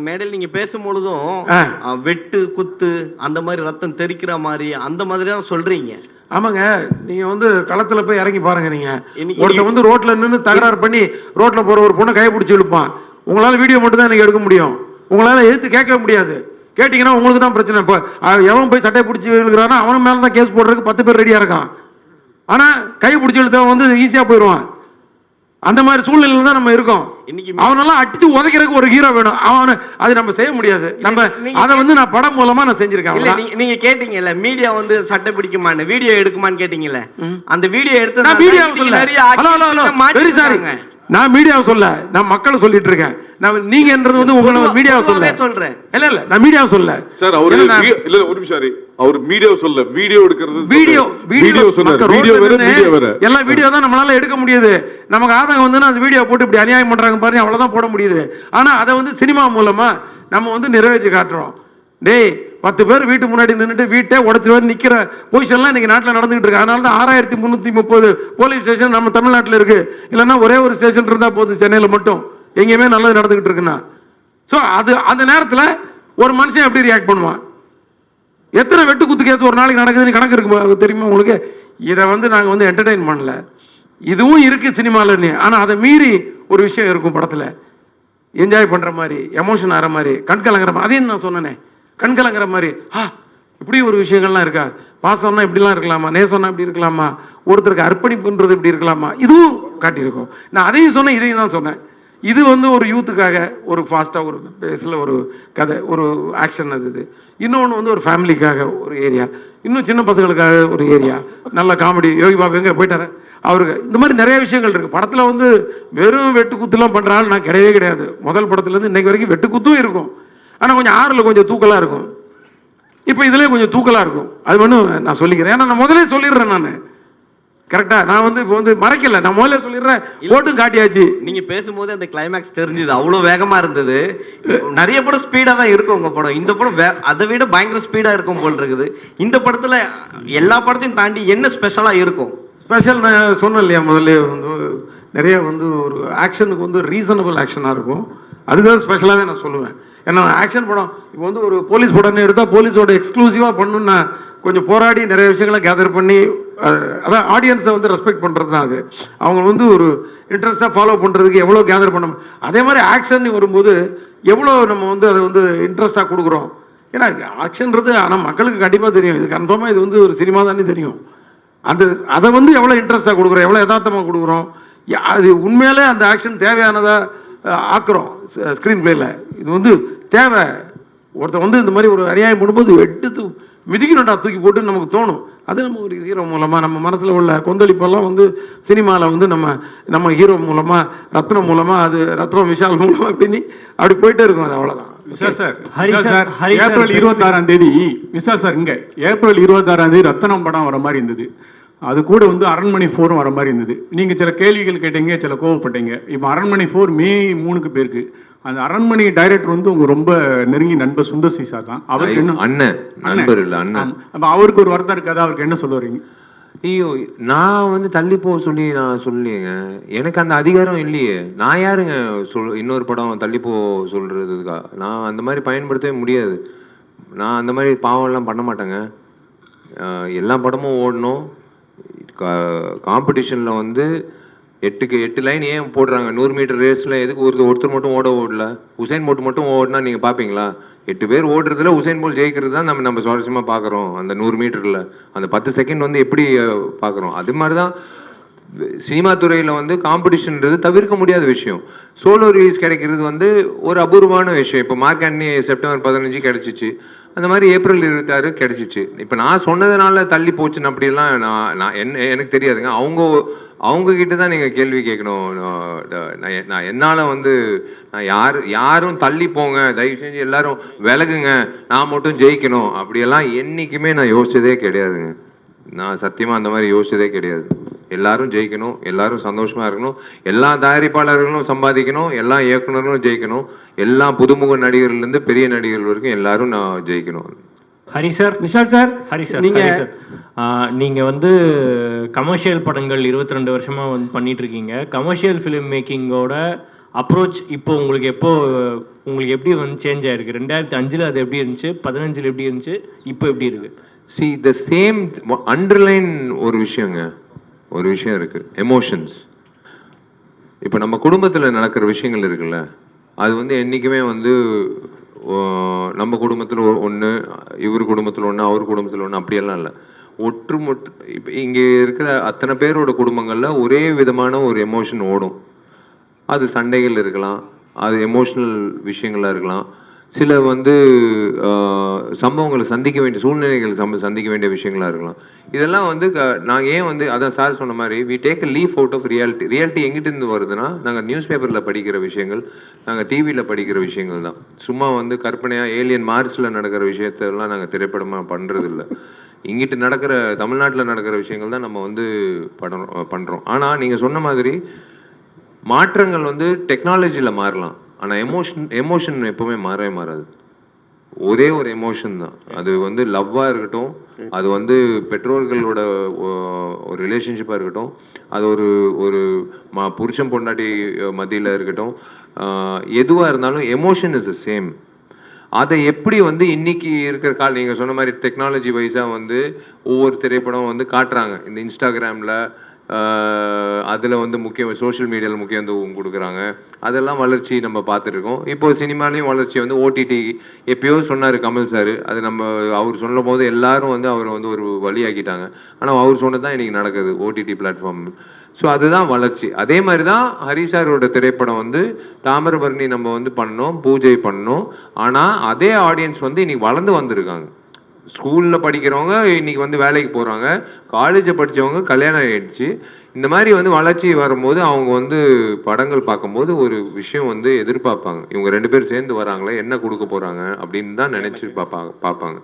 Speaker 15: மேடையில் நீங்க பேசும்பொழுதும் வெட்டு குத்து அந்த மாதிரி ரத்தம் தெறிக்கிற மாதிரி அந்த மாதிரி தான் சொல்றீங்க.
Speaker 2: ஆமாங்க, நீங்க வந்து களத்துல போய் இறங்கி பாருங்க. நீங்க ஒருத்த வந்து ரோட்ல நின்று தகராறு பண்ணி ரோட்ல போற ஒரு பொண்ணை கை பிடிச்சி இழுப்பான். உங்களால வீடியோ மட்டும் தான் எனக்கு எடுக்க முடியும், உங்களால எதிர்த்து கேட்க முடியாது. கேட்டீங்கன்னா உங்களுக்கு தான் பிரச்சனை. இப்போ எவன் போய் சட்டை பிடிச்சி இழுக்கிறானோ அவன் மேல தான் கேஸ் போடுறதுக்கு 10 பேர் ரெடியா இருக்கான். ஆனா கை பிடிச்சி இழுத்தவன் வந்து ஈஸியா போயிடுவான். அந்த மாதிரி சூழ்நிலையில தான் நம்ம இருக்கோம். அவனெல்லாம் அடிச்சு உதைக்கிறதுக்கு ஒரு ஹீரோ வேணும். அவனு அது நம்ம செய்ய முடியாது. நம்ம அதை வந்து நான் படம் மூலமா நான் செஞ்சிருக்கேன்.
Speaker 15: நீங்க கேட்டீங்கல்ல மீடியா வந்து சட்டை பிடிக்குமான்னு, வீடியோ எடுக்குமான்னு கேட்டீங்கல்ல, அந்த வீடியோ எடுத்து
Speaker 2: நான் வீடியோ சொல்ல. ஹலோ வெரி சாரி, நான் மீடியாவை சொல்ல, நான் மக்களை சொல்லிட்டு இருக்கேன். நான் நீங்கன்றது வந்து உங்களை மீடியாவை
Speaker 15: சொல்றேன்.
Speaker 2: இல்ல மீடியாவை சொல்ல
Speaker 16: சார். அவரு இல்ல ஒரு நிமிஷம், அவர் மீடியாவை சொல்ல, வீடியோ எடுக்கிறது, வீடியோ சொன்னாரு. வீடியோ வேற
Speaker 2: எல்லாம் வீடியோ தான் நம்மளால எடுக்க முடியுது. நமக்கு ஆதங்கம் வந்து அந்த வீடியோ போட்டு இப்படி அநியாயம் பண்றாங்க பாருங்க, அவ்வளவுதான் போட முடியுது. ஆனா அதை வந்து சினிமா மூலமா நம்ம வந்து நிறைவேற்றி காட்டுறோம். டேய் 10 பேர் வீட்டு முன்னாடி நின்றுட்டு வீட்டை உடச்சிட்டு நிற்கிற பொசிஷன்லாம் இன்னைக்கு நாட்டில் நடந்துகிட்டு இருக்கு. அதனால தான் 6330 போலீஸ் ஸ்டேஷன் நம்ம தமிழ்நாட்டில் இருக்கு. இல்லைன்னா ஒரே ஒரு ஸ்டேஷன் இருந்தால் போதும் சென்னையில் மட்டும், எங்கேயுமே நல்லது நடந்துகிட்டு இருக்குன்னா. ஸோ அது அந்த நேரத்தில் ஒரு மனுஷன் எப்படி ரியாக்ட் பண்ணுவான்? எத்தனை வெட்டு குத்து கேஸ் ஒரு நாளைக்கு நடக்குதுன்னு கணக்கு இருக்கு தெரியுமா உங்களுக்கு? இதை வந்து நாங்கள் வந்து என்டர்டெயின் பண்ணல, இதுவும் இருக்கு சினிமாலன்னு. ஆனால் அதை மீறி ஒரு விஷயம் இருக்கும் படத்தில், என்ஜாய் பண்ணுற மாதிரி, எமோஷன் ஆகிற மாதிரி, கண்கலங்கிற மாதிரி. அதையும் நான் சொன்னேனே, கண்கலங்கிற மாதிரி. இப்படி ஒரு விஷயங்கள்லாம் இருக்கா? பாசம்னா இப்படிலாம் இருக்கலாமா? நேசம்னா இப்படி இருக்கலாமா? ஒருத்தருக்கு அர்ப்பணிப்புன்றது இப்படி இருக்கலாமா? இதுவும் காட்டியிருக்கோம். நான் அதையும் சொன்னேன், இதையும் தான் சொன்னேன். இது வந்து ஒரு யூத்துக்காக ஒரு ஃபாஸ்ட்டாக ஒரு பேஸில் ஒரு கதை, ஒரு ஆக்ஷன். அது இது. இன்னொன்று வந்து ஒரு ஃபேமிலிக்காக ஒரு ஏரியா, இன்னும் சின்ன பசங்களுக்காக ஒரு ஏரியா, நல்ல காமெடி. யோகி பாபு எங்கே போயிட்டாரு அவருக்கு. இந்த மாதிரி நிறைய விஷயங்கள் இருக்குது படத்தில். வந்து வெறும் வெட்டு குத்துலாம் பண்ணுற ஆள் நான் கிடையவே கிடையாது. முதல் படத்துலேருந்து இன்னைக்கு வரைக்கும் வெட்டு குத்தும் இருக்கும், ஆனால் கொஞ்சம் ஆறில் கொஞ்சம் தூக்கலாக இருக்கும். இப்போ இதுலேயே கொஞ்சம் தூக்கலாக இருக்கும். அது ஒன்றும் நான் சொல்லிக்கிறேன், ஏன்னா நான் முதலே சொல்லிடுறேன். நான் கரெக்டாக நான் வந்து இப்போ வந்து மறைக்கல, நான் முதல்ல சொல்லிடுறேன். ஓட்டும் காட்டியாச்சு.
Speaker 15: நீங்கள் பேசும்போது அந்த கிளைமேக்ஸ் தெரிஞ்சுது, அவ்வளோ வேகமாக இருந்தது. நிறைய படம் ஸ்பீடாக தான் இருக்கும் உங்கள் படம். இந்த படம் அதை விட பயங்கர ஸ்பீடாக இருக்கும் போல் இருக்குது. இந்த படத்தில் எல்லா படத்தையும் தாண்டி என்ன ஸ்பெஷலாக இருக்கும்?
Speaker 2: ஸ்பெஷல் நான் சொன்னேன் இல்லையா முதல்ல, வந்து நிறைய வந்து ஒரு ஆக்ஷனுக்கு வந்து ரீசனபிள் ஆக்ஷனாக இருக்கும். அதுதான் ஸ்பெஷலாகவே நான் சொல்லுவேன். ஏன்னா ஆக்ஷன் படம் இப்போ வந்து ஒரு போலீஸ் படம்னு எடுத்தால் போலீஸோட எக்ஸ்க்ளூசிவாக பண்ணணும்னா கொஞ்சம் போராடி நிறைய விஷயங்களை கேதர் பண்ணி, அதான் ஆடியன்ஸை வந்து ரெஸ்பெக்ட் பண்ணுறது தான் அது. அவங்க வந்து ஒரு இன்ட்ரெஸ்ட்டாக ஃபாலோ பண்ணுறதுக்கு எவ்வளோ கேதர் பண்ண. அதே மாதிரி ஆக்ஷன் வரும்போது எவ்வளோ நம்ம வந்து அதை வந்து இன்ட்ரெஸ்ட்டாக கொடுக்குறோம். ஏன்னா ஆக்ஷன்றது ஆனால் மக்களுக்கு கண்டிப்பாக தெரியும், இது கன்ஃபார்மாக இது வந்து ஒரு சினிமா தானே தெரியும். அதை வந்து எவ்வளோ இன்ட்ரெஸ்ட்டாக கொடுக்குறோம், எவ்வளோ யதார்த்தமாக கொடுக்குறோம், அது உண்மையிலே அந்த ஆக்ஷன் தேவையானதாக ஆக்குறோம் ஸ்க்ரீன் பிளேயில். இது வந்து தேவை. ஒருத்தர் வந்து இந்த மாதிரி ஒரு அநியாயம் பண்ணும்போது எடுத்து மிதிக்கணும்டா தூக்கி போட்டு நமக்கு தோணும். அது நம்ம ஒரு ஹீரோ மூலமாக நம்ம மனசில் உள்ள கொந்தளிப்பெல்லாம் வந்து சினிமாவில் வந்து நம்ம ஹீரோ மூலமாக, ரத்னம் மூலமாக, அது ரத்னம் விஷால் மூலமாக இப்படின்னு அப்படி போயிட்டே இருக்கும். அது அவ்வளோதான்.
Speaker 17: விஷால் சார், ஏப்ரல் 26ஆம் தேதி விஷால் சார் இங்கே ஏப்ரல் 26ஆம் தேதி ரத்னம் படம் வர மாதிரி இருந்தது. அது கூட வந்து அரண்மனை 4 வர மாதிரி இருந்தது. நீங்கள் சில கேள்விகள் கேட்டீங்க, சில கோவப்பட்டீங்க. இப்போ அரண்மனை 4 May 3 போயிருக்கு. அந்த அரண்மனை டைரக்டர் வந்து உங்க ரொம்ப நெருங்கி நண்பர் சுந்தர் சீசா தான். அவருக்கு என்ன
Speaker 1: அண்ணன் நண்பர் இல்லை அண்ணன்.
Speaker 17: அப்போ அவருக்கு ஒரு வருத்தம் இருக்காது, அவருக்கு என்ன சொல்ல வரீங்க?
Speaker 1: ஐயோ, நான் வந்து தள்ளி போக சொல்லி நான் சொல்லியேங்க, எனக்கு அந்த அதிகாரம் இல்லையே. நான் யாருங்க இன்னொரு படம் தள்ளி போ சொல்றதுக்கா? நான் அந்த மாதிரி பயன்படுத்தவே முடியாது. நான் அந்த மாதிரி பாவம்லாம் பண்ண மாட்டேங்க. எல்லா படமும் ஓடணும். காம்படிஷனில் வந்து 8 லைன் ஏன் போடுறாங்க? 100 மீட்டர் ரேஸில் எதுக்கு ஒருத்தர் மட்டும் ஓடல? உசைன் போல்ட் மட்டும் ஓடினா நீங்கள் பார்ப்பீங்களா? 8 பேர் ஓடுறதுல உசைன் போல்ட் ஜெயிக்கிறது தான் நம்ம சுவாரஸ்யமாக பார்க்குறோம். அந்த 100 மீட்டரில் அந்த 10 செகண்ட் வந்து எப்படி பார்க்குறோம்? அது மாதிரி தான் சினிமா துறையில் வந்து காம்படிஷன்ன்றது தவிர்க்க முடியாத விஷயம். சோலோ ரிலீஸ் கிடைக்கிறது வந்து ஒரு அபூர்வமான விஷயம். இப்போ மார்க் ஆண்டனி செப்டம்பர் 15 கிடைச்சிச்சு, அந்த மாதிரி ஏப்ரல் 26 கிடைச்சிச்சு. இப்போ நான் சொன்னதுனால தள்ளி போச்சுன்னு அப்படிலாம் நான் எனக்கு தெரியாதுங்க. அவங்க கிட்ட தான் நீங்கள் கேள்வி கேட்கணும். நான் என்னால் வந்து நான் யாரும் தள்ளி போங்க, தயவு செஞ்சு எல்லாரும் விலகுங்க, நான் மட்டும் ஜெயிக்கணும் அப்படியெல்லாம் என்றைக்குமே நான் யோசிச்சதே கிடையாதுங்க. நான் சத்தியமாக அந்த மாதிரி யோசிச்சதே கிடையாது. எல்லாரும் ஜெயிக்கணும், எல்லாரும் சந்தோஷமாக இருக்கணும், எல்லா தயாரிப்பாளர்களும் சம்பாதிக்கணும், எல்லா இயக்குனர்களும் ஜெயிக்கணும், எல்லா புதுமுக நடிகர்கள்லேருந்து பெரிய நடிகர்கள் வரைக்கும் எல்லாரும் நான் ஜெயிக்கணும்.
Speaker 18: Hari sir, Vishal sir, Hari sir, நீங்கள் வந்து கமர்ஷியல் படங்கள் 22 வருஷமாக வந்து பண்ணிட்டு இருக்கீங்க. கமர்ஷியல் ஃபிலிம் மேக்கிங்கோட அப்ரோச் இப்போ உங்களுக்கு உங்களுக்கு எப்படி வந்து சேஞ்ச் ஆயிருக்கு? 2005 அது எப்படி இருந்துச்சு, 15 எப்படி இருந்துச்சு, இப்போ எப்படி இருக்கு?
Speaker 1: See, the same underline ஒரு விஷயம் இருக்கு, எமோஷன்ஸ். இப்போ நம்ம குடும்பத்தில் நடக்கிற விஷயங்கள் இருக்குல்ல, அது வந்து என்றைக்குமே வந்து நம்ம குடும்பத்தில் ஒன்று, இவர் குடும்பத்தில் ஒன்று, அவர் குடும்பத்தில் ஒன்று, அப்படியெல்லாம் இல்லை. இப்போ இங்கே இருக்கிற அத்தனை பேரோட குடும்பங்களில் ஒரே விதமான ஒரு எமோஷன் ஓடும். அது சண்டைகள் இருக்கலாம், அது எமோஷ்னல் விஷயங்களாக இருக்கலாம், சில வந்து சம்பவங்களை சந்திக்க வேண்டிய சூழ்நிலைகள் சந்திக்க வேண்டிய விஷயங்களா இருக்கலாம். இதெல்லாம் வந்து நாங்கள் ஏன் வந்து அதான் சார் சொன்ன மாதிரி we take a leaf out of reality எங்கிட்ட இருந்து வருதுன்னா, நாங்கள் நியூஸ் பேப்பரில் படிக்கிற விஷயங்கள், நாங்கள் டிவியில் படிக்கிற விஷயங்கள் தான். சும்மா வந்து கற்பனையாக ஏலியன் மார்ஸில் நடக்கிற விஷயத்தெல்லாம் நாங்கள் திரைப்படமாக பண்ணுறதில்ல. இங்கிட்டு நடக்கிற தமிழ்நாட்டில் நடக்கிற விஷயங்கள் தான் நம்ம வந்து பண்ணுறோம். ஆனால் நீங்கள் சொன்ன மாதிரி மாற்றங்கள் வந்து டெக்னாலஜியில் மாறலாம், ஆனால் எமோஷன் எப்போவுமே மாறவே மாறாது. ஒரே ஒரு எமோஷன் தான். அது வந்து லவ்வாக இருக்கட்டும், அது வந்து பெற்றோர்களோட ஒரு ரிலேஷன்ஷிப்பாக இருக்கட்டும், அது ஒரு புருஷன் பொண்டாட்டி மத்தியில் இருக்கட்டும், எதுவாக இருந்தாலும் எமோஷன் இஸ் த சேம். அதை எப்படி வந்து இன்னைக்கு இருக்கிற நீங்கள் சொன்ன மாதிரி டெக்னாலஜி வைஸாக வந்து ஒவ்வொரு திரைப்படம் வந்து காட்டுறாங்க. இந்த இன்ஸ்டாகிராமில் அதில் வந்து சோஷியல் மீடியாவில் முக்கியத்துவம் கொடுக்குறாங்க. அதெல்லாம் வளர்ச்சி நம்ம பார்த்துருக்கோம். இப்போது சினிமாலேயும் வளர்ச்சி வந்து ஓடிடி எப்பயோ சொன்னார் கமல் சார். அது அவர் சொல்லும் போது எல்லாரும் வந்து அவரை வந்து ஒரு வழியாக்கிட்டாங்க. ஆனால் அவர் சொன்னது தான் இன்றைக்கி நடக்குது ஓடிடி பிளாட்ஃபார்ம். ஸோ அதுதான் வளர்ச்சி. அதே மாதிரி தான் ஹரிசாரோட திரைப்படம் வந்து தாமிரபரணி நம்ம வந்து பண்ணோம், பூஜை பண்ணோம். ஆனால் அதே ஆடியன்ஸ் வந்து இன்றைக்கி வளர்ந்து வந்திருக்காங்க. ஸ்கூலில் படிக்கிறவங்க இன்றைக்கி வந்து வேலைக்கு போகிறாங்க, காலேஜை படித்தவங்க கல்யாணம் ஆகிடுச்சு. இந்த மாதிரி வந்து வளர்ச்சி வரும்போது அவங்க வந்து படங்கள் பார்க்கும்போது ஒரு விஷயம் வந்து எதிர்பார்ப்பாங்க. இவங்க 2 பேர் சேர்ந்து வராங்களே, என்ன கொடுக்க போகிறாங்க அப்படின்னு தான் நினச்சி பார்ப்பாங்க.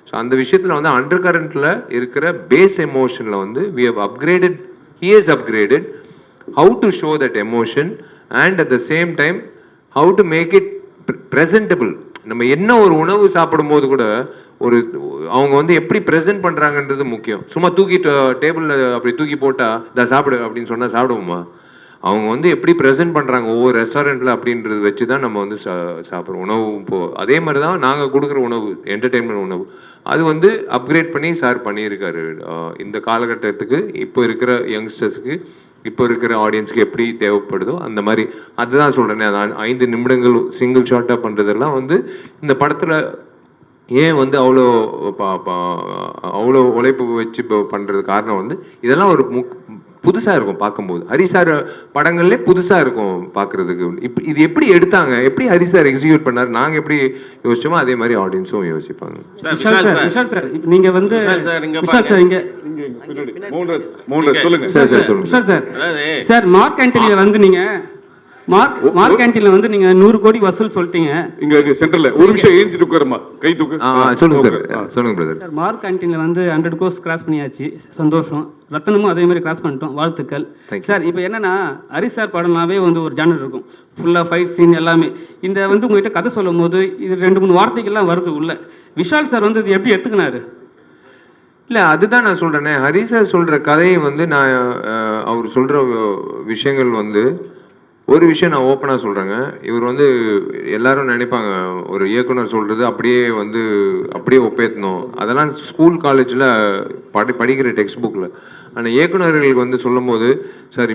Speaker 1: ஸோ அந்த விஷயத்தில் வந்து அண்டர் கரண்ட்டில் இருக்கிற பேஸ் எமோஷனில் வந்து we have upgraded, he has upgraded how to show that emotion and at the same time how to make it presentable. நம்ம என்ன ஒரு உணவு சாப்பிடும்போது கூட அவங்க வந்து எப்படி ப்ரெசென்ட் பண்ணுறாங்கன்றது முக்கியம். சும்மா தூக்கிட்டு டேபிளில் அப்படி தூக்கி போட்டால் இதை சாப்பிடு அப்படின்னு சொன்னால் சாப்பிடுவோமா? அவங்க வந்து எப்படி ப்ரெசென்ட் பண்ணுறாங்க ஒவ்வொரு ரெஸ்டாரண்ட்டில் அப்படின்றது வச்சு தான் நம்ம வந்து சாப்பிட்றோம். உணவு அதே மாதிரி தான் நாங்கள் கொடுக்குற உணவு, என்டர்டெயின்மெண்ட் உணவு, அது வந்து அப்கிரேட் பண்ணி சார் பண்ணியிருக்காரு. இந்த காலகட்டத்துக்கு இப்போ இருக்கிற யங்ஸ்டர்ஸுக்கு, இப்போ இருக்கிற ஆடியன்ஸுக்கு எப்படி தேவைப்படுதோ அந்த மாதிரி. அதுதான் சொல்கிறேனே, அதான் 5 நிமிடங்கள் சிங்கிள் ஷாட்டாக பண்ணுறதெல்லாம் வந்து இந்த படத்தில் ஏன் வந்து அவ்வளோ உழைப்பு வச்சு இப்போ பண்ணுறது காரணம் வந்து இதெல்லாம் ஒரு புதுசாக இருக்கும் பார்க்கும்போது. ஹரிசார் படங்கள்லே புதுசாக இருக்கும் பார்க்குறதுக்கு. இது எப்படி எடுத்தாங்க, எப்படி ஹரிசார் எக்ஸிக்யூட் பண்ணார், நாங்கள் எப்படி யோசிச்சோமோ அதே மாதிரி ஆடியன்ஸும் யோசிப்பாங்க.
Speaker 19: விஷால் சார், இப்போ நீங்கள் வந்து விஷால் சார் இங்கே சார் மார்க் ஆண்டனியில் வந்து நீங்கள் மார்க் கேண்டீன்ல வந்து நீங்க 100 கோடி வசூல் சொல்லிட்டீங்க.
Speaker 16: இங்க சென்டர்ல ஒரு நிமிஷம் ஏஞ்சிட்டு உட்காருமா, கை தூக்கு.
Speaker 1: சொல்லுங்க சார், சொல்லுங்க பிரதர்.
Speaker 19: மார்க் கேண்டீன்ல வந்து 100 கோர்ஸ் கிராஸ் பண்ணியாச்சு, சந்தோஷம். ரத்தனமும் அதே மாதிரி கிராஸ் பண்ணிட்டோம், வாழ்த்துக்கள் சார். இப்போ என்னன்னா ஹரிசார் படம்னாவே வந்து ஒரு ஜானர் இருக்கும், ஃபுல்லாக ஃபைட் சீன் எல்லாமே. இந்த வந்து உங்ககிட்ட கதை சொல்லும் போது இது 2-3 வார்த்தைகள்லாம் வருது உள்ள. விஷால் சார் வந்து இது எப்படி எடுத்துக்கினாரு?
Speaker 1: இல்லை, அதுதான் நான் சொல்கிறேனே, ஹரிசார் சொல்கிற கதையை வந்து நான் அவர் சொல்கிற விஷயங்கள் வந்து ஒரு விஷயம் நான் ஓப்பனாக சொல்கிறேங்க. இவர் வந்து எல்லாரும் நினைப்பாங்க ஒரு இயக்குனர் சொல்கிறது அப்படியே ஒப்பேற்றணும். அதெல்லாம் ஸ்கூல் காலேஜில் படிக்கிற டெக்ஸ்ட் புக்கில். ஆனால் இயக்குனர்களுக்கு வந்து சொல்லும் போது, சார்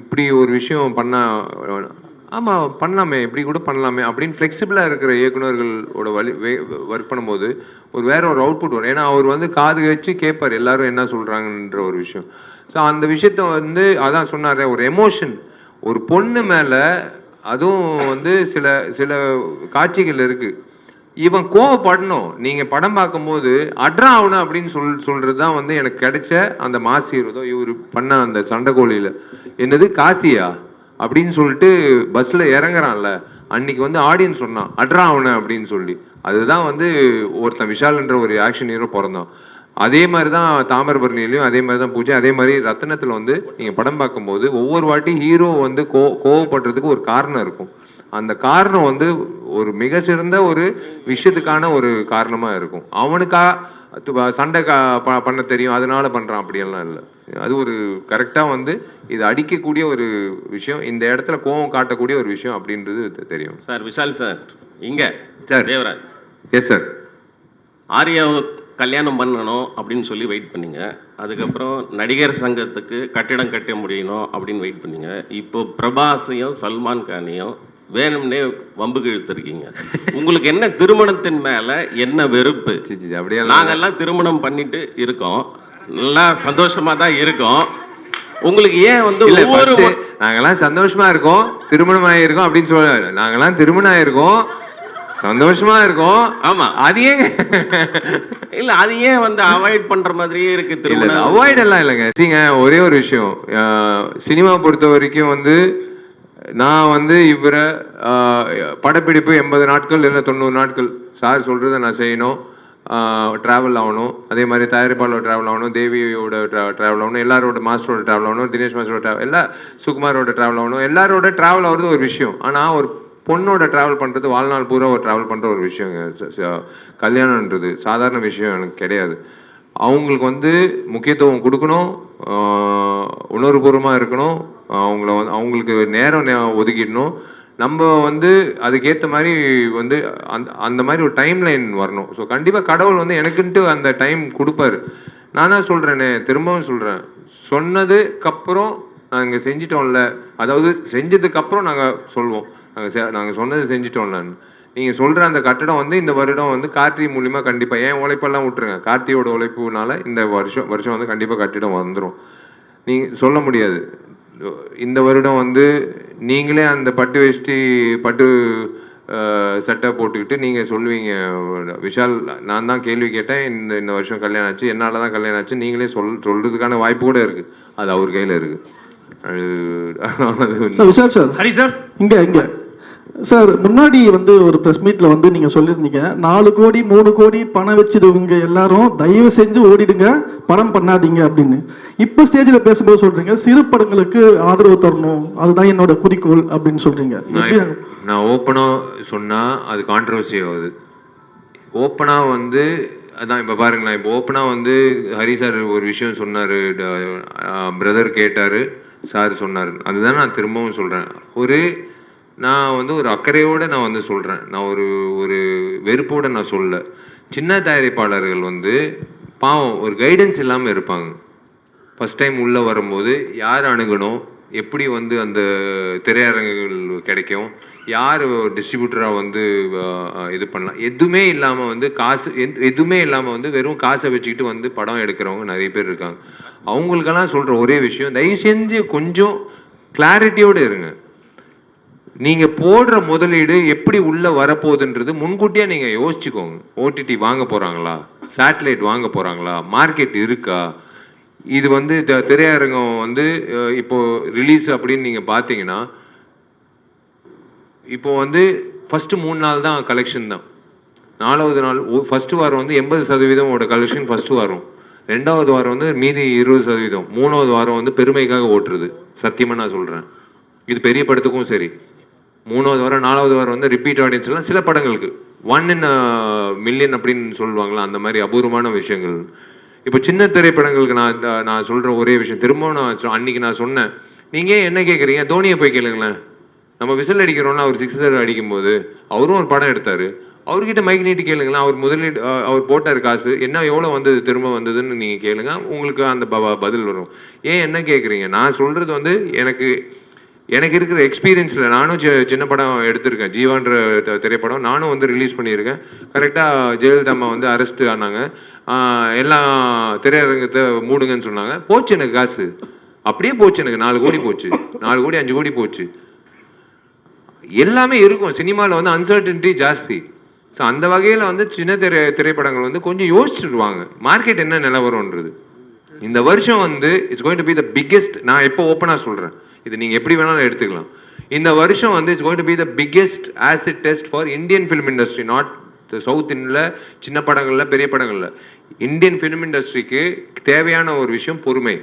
Speaker 1: இப்படி ஒரு விஷயம் பண்ணால் ஆமாம் பண்ணலாமே, இப்படி கூட பண்ணலாமே அப்படின்னு ஃப்ளெக்சிபிளாக இருக்கிற இயக்குனர்களோட ஒர்க் பண்ணும்போது வேற ஒரு அவுட்புட் வரும். ஏன்னா அவர் வந்து காது வச்சு கேட்பார் எல்லாரும் என்ன சொல்கிறாங்கன்ற ஒரு விஷயம். ஸோ அந்த விஷயத்த வந்து அதான் சொன்னார், ஒரு எமோஷன். ஒரு பொண்ணு மேலே அதுவும் வந்து சில காட்சிகள் இருக்குது, இவன் கோவப்படணும். நீங்கள் படம் பார்க்கும்போது அட்ரா ஆகணும் அப்படின்னு சொல்கிறது தான் வந்து எனக்கு கிடைச்ச அந்த மாசி இருதோ. இவர் பண்ண அந்த சண்டைக்கோழியில் என்னது காசியா அப்படின்னு சொல்லிட்டு பஸ்ஸில் இறங்குறான்ல, அன்னைக்கு வந்து ஆடியன்ஸ் சொன்னான் அட்ரா ஆகணும் அப்படின்னு சொல்லி. அதுதான் வந்து ஒருத்தன் விஷால்ன்ற ஒரு ஆக்ஷன் ஹீரோ பிறந்தான். அதே மாதிரி தான் தாமிரபரணிலையும் அதே மாதிரி தான் பூஜை. அதே மாதிரி ரத்தனத்தில் வந்து நீங்கள் படம் பார்க்கும்போது ஒவ்வொரு வாட்டி ஹீரோ வந்து கோவப்படுறதுக்கு ஒரு காரணம் இருக்கும். அந்த காரணம் வந்து ஒரு மிக சிறந்த ஒரு விஷயத்துக்கான ஒரு காரணமாக இருக்கும். அவனுக்கா சண்டை பண்ண தெரியும் அதனால பண்ணுறான் அப்படியெல்லாம் இல்லை. அது ஒரு கரெக்டாக வந்து இது அடிக்கக்கூடிய ஒரு விஷயம், இந்த இடத்துல கோவம் காட்டக்கூடிய ஒரு விஷயம் அப்படின்றது தெரியும்.
Speaker 20: சார் விஷால் சார் இங்கே
Speaker 1: சார்
Speaker 20: தேவராஜ்.
Speaker 1: Yes sir.
Speaker 20: ஆர்யாவை கல்யாணம் பண்ணணும் அப்படின்னு சொல்லி வெயிட் பண்ணீங்க. அதுக்கப்புறம் நடிகர் சங்கத்துக்கு கட்டிடம் கட்ட முடியணும் அப்படின்னு வெயிட் பண்ணீங்க. இப்போ பிரபாஸையும் சல்மான் கானையும் வேணும்னே வம்புக்கு இழுத்துருக்கீங்க. உங்களுக்கு என்ன திருமணத்தின் மேல என்ன வெறுப்பு?
Speaker 1: அப்படியே
Speaker 20: நாங்கெல்லாம் திருமணம் பண்ணிட்டு இருக்கோம், நல்லா சந்தோஷமா தான் இருக்கோம். உங்களுக்கு ஏன் வந்து
Speaker 1: நாங்கெல்லாம் சந்தோஷமா இருக்கோம், திருமணம் ஆகிருக்கோம் அப்படின்னு சொல்ல, நாங்கெல்லாம் திருமணம் ஆயிருக்கோம், சந்தோஷமா இருக்கும்.
Speaker 20: ஆமா,
Speaker 1: அது ஏன்
Speaker 20: இல்ல அது ஏன் வந்து அவாய்ட் பண்ற மாதிரியே இருக்கு திரும்ப.
Speaker 1: அவாய்ட் எல்லாம் இல்லைங்க. சரிங்க, ஒரே ஒரு விஷயம், சினிமா பொறுத்த வரைக்கும் வந்து நான் வந்து இவரை படப்பிடிப்பு 80 நாட்கள் இல்லை 90 நாட்கள் சார் சொல்றதை நான் செய்யணும், ட்ராவல் ஆகணும், அதே மாதிரி தயாரிப்பாளர் ட்ராவல் ஆகணும், தேவியோட ட்ராவல் ஆகணும், எல்லாரோட மாஸ்டரோட ட்ராவல் ஆகணும், தினேஷ் மாஸ்டரோட ட்ராவல், எல்லா சுகுமாரோட ட்ராவல் ஆகணும், எல்லாரோட ட்ராவல் ஆகிறது ஒரு விஷயம். ஆனால் ஒரு பொண்ணோட ட்ராவல் பண்ணுறது வாழ்நாள் பூரா ஒரு ட்ராவல் பண்ணுற ஒரு விஷயங்க. கல்யாணன்றது சாதாரண விஷயம் எனக்கு கிடையாது. அவங்களுக்கு வந்து முக்கியத்துவம் கொடுக்கணும், உணர்வுபூர்வமாக இருக்கணும், அவங்களுக்கு நேரம் ஒதுக்கிடணும். நம்ம வந்து அதுக்கேற்ற மாதிரி வந்து அந்த மாதிரி ஒரு டைம் லைன் வரணும். ஸோ கண்டிப்பாக கடவுள் வந்து எனக்குன்ட்டு அந்த டைம் கொடுப்பாரு. நான் தான் சொல்கிறேனே, திரும்பவும் சொல்கிறேன், சொன்னதுக்கப்புறம் நாங்கள் செஞ்சிட்டோம்ல, அதாவது செஞ்சதுக்கப்புறம் நாங்கள் சொல்வோம் நாங்கள் சொன்னது செஞ்சிட்டோம்லன்னு. நீங்கள் சொல்கிற அந்த கட்டடம் வந்து இந்த வருடம் வந்து கார்த்தி மூலிமா கண்டிப்பாக, ஏன் உழைப்பெல்லாம் விட்டுருங்க, கார்த்தியோட உழைப்புனால இந்த வருஷம் வந்து கண்டிப்பாக கட்டிடம் வந்துடும். நீங்கள் சொல்ல முடியாது. இந்த வருடம் வந்து நீங்களே அந்த பட்டு வேஷ்டி பட்டு சட்டை போட்டுக்கிட்டு நீங்கள் சொல்லுவீங்க, விஷால் நான் தான் கேள்வி கேட்டேன், இந்த வருஷம் கல்யாணம் ஆச்சு, என்னால் தான் கல்யாணம் ஆச்சு, நீங்களே சொல்கிறதுக்கான வாய்ப்பு கூட இருக்குது. அது அவர் கையில் இருக்குது.
Speaker 21: விஷால் சார், ஹரி சார், இங்கே சார் முன்னாடி வந்து ஒரு ப்ரெஸ் மீட்டில் வந்து நீங்கள் சொல்லியிருந்தீங்க 4 கோடி 3 கோடி பணம் வச்சுருவங்க எல்லாரும் தயவு செஞ்சு ஓடிடுங்க, பணம் பண்ணாதீங்க அப்படின்னு. இப்போ ஸ்டேஜில் பேசும்போது சொல்கிறீங்க சிறு படங்களுக்கு ஆதரவு தரணும், அதுதான் என்னோட குறிக்கோள் அப்படின்னு சொல்கிறீங்க.
Speaker 1: நான் ஓப்பனாக சொன்னால் அது கான்ட்ரவர்சி ஆகுது. ஓப்பனாக வந்து அதான் இப்போ பாருங்களேன், இப்போ ஓப்பனாக வந்து ஹரி சார் ஒரு விஷயம் சொன்னார், பிரதர் கேட்டார், சார் சொன்னார், அதுதான் நான் திரும்பவும் சொல்கிறேன். நான் வந்து ஒரு அக்கறையோடு நான் வந்து சொல்கிறேன், நான் ஒரு வெறுப்போடு நான் சொல்ல. சின்ன தயாரிப்பாளர்கள் வந்து பாவம் ஒரு கைடன்ஸ் இல்லாமல் இருப்பாங்க. ஃபஸ்ட் டைம் உள்ளே வரும்போது யார் அணுகணும், எப்படி வந்து அந்த திரையரங்குகள் கிடைக்கும், யார் டிஸ்ட்ரிபியூட்டராக வந்து இது பண்ணலாம், எதுவுமே இல்லாமல் வந்து எதுவுமே இல்லாமல் வந்து வெறும் காசை வச்சுக்கிட்டு வந்து படம் எடுக்கிறவங்க நிறைய பேர் இருக்காங்க. அவங்களுக்கெல்லாம் சொல்கிற ஒரே விஷயம், தயவு செஞ்சு கொஞ்சம் கிளாரிட்டியோடு இருங்க. நீங்கள் போடுற முதலீடு எப்படி உள்ளே வரப்போகுதுன்றது முன்கூட்டியாக நீங்கள் யோசிச்சுக்கோங்க. ஓடிடி வாங்க போகிறாங்களா, சேட்டலைட் வாங்க போகிறாங்களா, மார்க்கெட் இருக்கா, இது வந்து திரையரங்கம் வந்து இப்போது ரிலீஸ் அப்படின்னு நீங்கள் பார்த்தீங்கன்னா, இப்போது வந்து ஃபஸ்ட்டு 3 நாள் தான் கலெக்ஷன் தான். 4வது நாள் ஃபஸ்ட்டு வாரம் வந்து 80% கலெக்ஷன் ஃபஸ்ட்டு வாரம், 2வது வாரம் வந்து மீதி 20%, 3வது வாரம் வந்து பெருமைக்காக ஓட்டுறது. சத்தியமாக நான் சொல்கிறேன், இது பெரிய படத்துக்கும் சரி. 3வது வாரம் 4வது வாரம் வந்து ரிப்பீட் ஆடியன்ஸ்லாம் சில படங்களுக்கு 1 in a million அப்படின்னு சொல்லுவாங்களா, அந்த மாதிரி அபூர்வமான விஷயங்கள். இப்போ சின்ன திரைப்படங்களுக்கு நான் சொல்கிற ஒரே விஷயம், திரும்பவும் நான் அன்றைக்கி நான் சொன்னேன், நீங்கள் என்ன கேட்குறீங்க, தோனியை போய் கேளுங்களேன். நம்ம விசில் அடிக்கிறோன்னா அவர் 6 அடிக்கும்போது அவரும் ஒரு படம் எடுத்தார், அவர்கிட்ட மைக் நீட்டி கேளுங்களேன், அவர் முதலீடு அவர் போட்டார் காசு, என்ன எவ்வளோ வந்தது திரும்ப வந்ததுன்னு நீங்கள் கேளுங்க, உங்களுக்கு அந்த பதில் வரும். ஏன் என்ன கேட்குறீங்க, நான் சொல்கிறது வந்து எனக்கு இருக்கிற எக்ஸ்பீரியன்ஸில் நானும் சின்ன படம் எடுத்திருக்கேன். ஜீவான்ற திரைப்படம் நானும் வந்து ரிலீஸ் பண்ணியிருக்கேன். கரெக்டாக ஜெயலலிதா அம்மா வந்து அரெஸ்ட் ஆனாங்க, எல்லாம் திரையரங்கத்தை மூடுங்கன்னு சொன்னாங்க, போச்சு எனக்கு காசு, அப்படியே போச்சு எனக்கு 4 கோடி போச்சு, 4 கோடி 5 கோடி போச்சு. எல்லாமே இருக்கும் சினிமாவில் வந்து அன்சர்டனிட்டி ஜாஸ்தி. ஸோ அந்த வகையில் வந்து சின்ன திரைப்படங்கள் வந்து கொஞ்சம் யோசிச்சுடுவாங்க மார்க்கெட் என்ன நிலவரம்ன்றது. இந்த வருஷம் வந்து it's going to be the biggest, நான் எப்போ ஓப்பனாக சொல்கிறேன், இது நீங்கள் எப்படி வேணாலும் எடுத்துக்கலாம். இந்த வருஷம் வந்து it's going to be the biggest acid test for Indian film industry, not south இந்தியில் சின்ன படங்களில் பெரிய படங்களில். இந்தியன் ஃபிலிம் இண்டஸ்ட்ரிக்கு தேவையான ஒரு விஷயம் பொறுமை.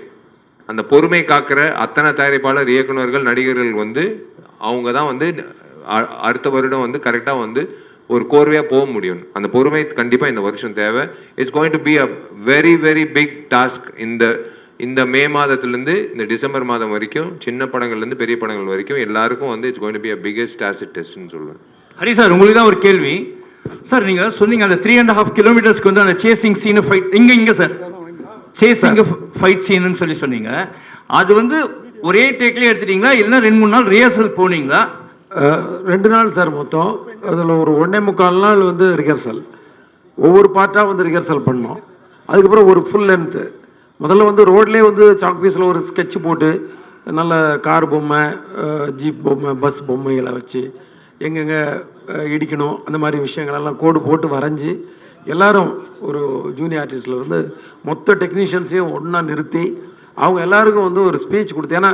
Speaker 1: அந்த பொறுமை காக்கிற அத்தனை தயாரிப்பாளர், இயக்குநர்கள், நடிகர்கள் வந்து அவங்க தான் வந்து அடுத்த வருடம் வந்து கரெக்டாக வந்து ஒரு கோர்வையாக போக முடியும். அந்த பொறுமை கண்டிப்பாக இந்த வருஷம் தேவை. It's going to be a very very big task. இந்த மே மாதத்துலேருந்து இந்த டிசம்பர் மாதம் வரைக்கும் சின்ன படங்கள்லேருந்து பெரிய படங்கள் வரைக்கும் எல்லாருக்கும் வந்து it's going to be a biggest acid டெஸ்ட்னு சொல்லுவேன்.
Speaker 22: ஹரி சார், உங்களுக்கு தான் ஒரு கேள்வி சார். நீங்கள் சொன்னீங்க அந்த 3.5 கிலோமீட்டர்ஸ்க்கு வந்து அந்த சேசிங் சீனு ஃபைட் இங்கே சார் சேசிங் ஃபைட் சீனுன்னு சொல்லி சொன்னீங்க. அது வந்து ஒரே டேக்லேயே எடுத்துட்டீங்களா இல்லைன்னா 2-3 நாள் ரிஹர்சல் போனீங்களா?
Speaker 2: 2 நாள் சார் மொத்தம். அதில் ஒரு 1.25 நாள் வந்து ரிஹர்சல், ஒவ்வொரு பார்ட்டாக வந்து ரிஹர்சல் பண்ணோம். அதுக்கப்புறம் ஒரு ஃபுல் லென்த்து முதல்ல வந்து ரோட்லேயே வந்து சாக் பீஸில் ஒரு ஸ்கெட்ச் போட்டு நல்ல கார் பொம்மை, ஜீப் பொம்மை, பஸ் பொம்மைகளை வச்சு எங்கெங்கே இடிக்கணும் அந்த மாதிரி விஷயங்களெல்லாம் கோடு போட்டு வரைஞ்சி எல்லாரும் ஒரு ஜூனியர் ஆர்டிஸ்ட்லேருந்து மொத்த டெக்னீஷியன்ஸையும் ஒன்றா நிறுத்தி அவங்க எல்லாருக்கும் வந்து ஒரு ஸ்பீச் கொடுத்து, ஏன்னா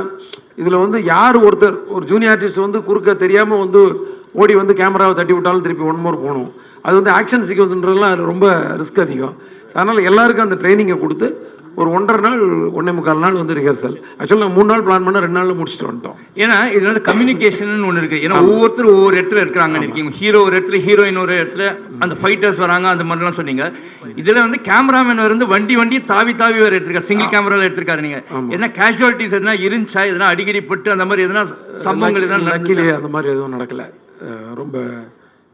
Speaker 2: இதில் வந்து யார் ஒருத்தர் ஒரு ஜூனியர் ஆர்டிஸ்ட் வந்து குறுக்க தெரியாமல் வந்து ஓடி வந்து கேமராவை தட்டி விட்டாலும் திருப்பி ஒன் மோர் போகணும். அது வந்து ஆக்ஷன் சீக்வன்ஸ்ன்றதுலாம் அது ரொம்ப ரிஸ்க் அதிகம். அதனால் எல்லாருக்கும் அந்த ட்ரைனிங்கை கொடுத்து ஒரு 1.5 நாள் 1.25 நாள் வந்து ரிஹர்சல். ஆக்சுவலாக நாங்கள் 3 நாள் பிளான் பண்ண 2 நாளில் முடிச்சுட்டு வந்துட்டோம்.
Speaker 22: ஏன்னா இதில் வந்து கம்யூனிகேஷன் ஒன்று இருக்குது. ஏன்னா ஒவ்வொருத்தரும் ஒவ்வொரு இடத்துல இருக்கிறாங்கன்னு இருக்கீங்க. ஹீரோ ஒரு இடத்துல, ஹீரோயின் ஒரு இடத்துல, அந்த ஃபைட்டர்ஸ் வராங்க, அந்த மாதிரிலாம் சொன்னீங்க. இதில் வந்து கேமராமேன் வந்து வண்டி தாவி வேறு எடுத்திருக்காரு, சிங்கிள் கேமராவில் எடுத்திருக்காரு. நீங்கள் எதனா கேஷுவாலிட்டிஸ் எதனா இருந்துச்சா, எதனா அடிக்கடி பட்டு அந்த மாதிரி எதனா சம்பவங்கள் எதனா
Speaker 2: நடக்கலையே? அந்த மாதிரி எதுவும் நடக்கலை. ரொம்ப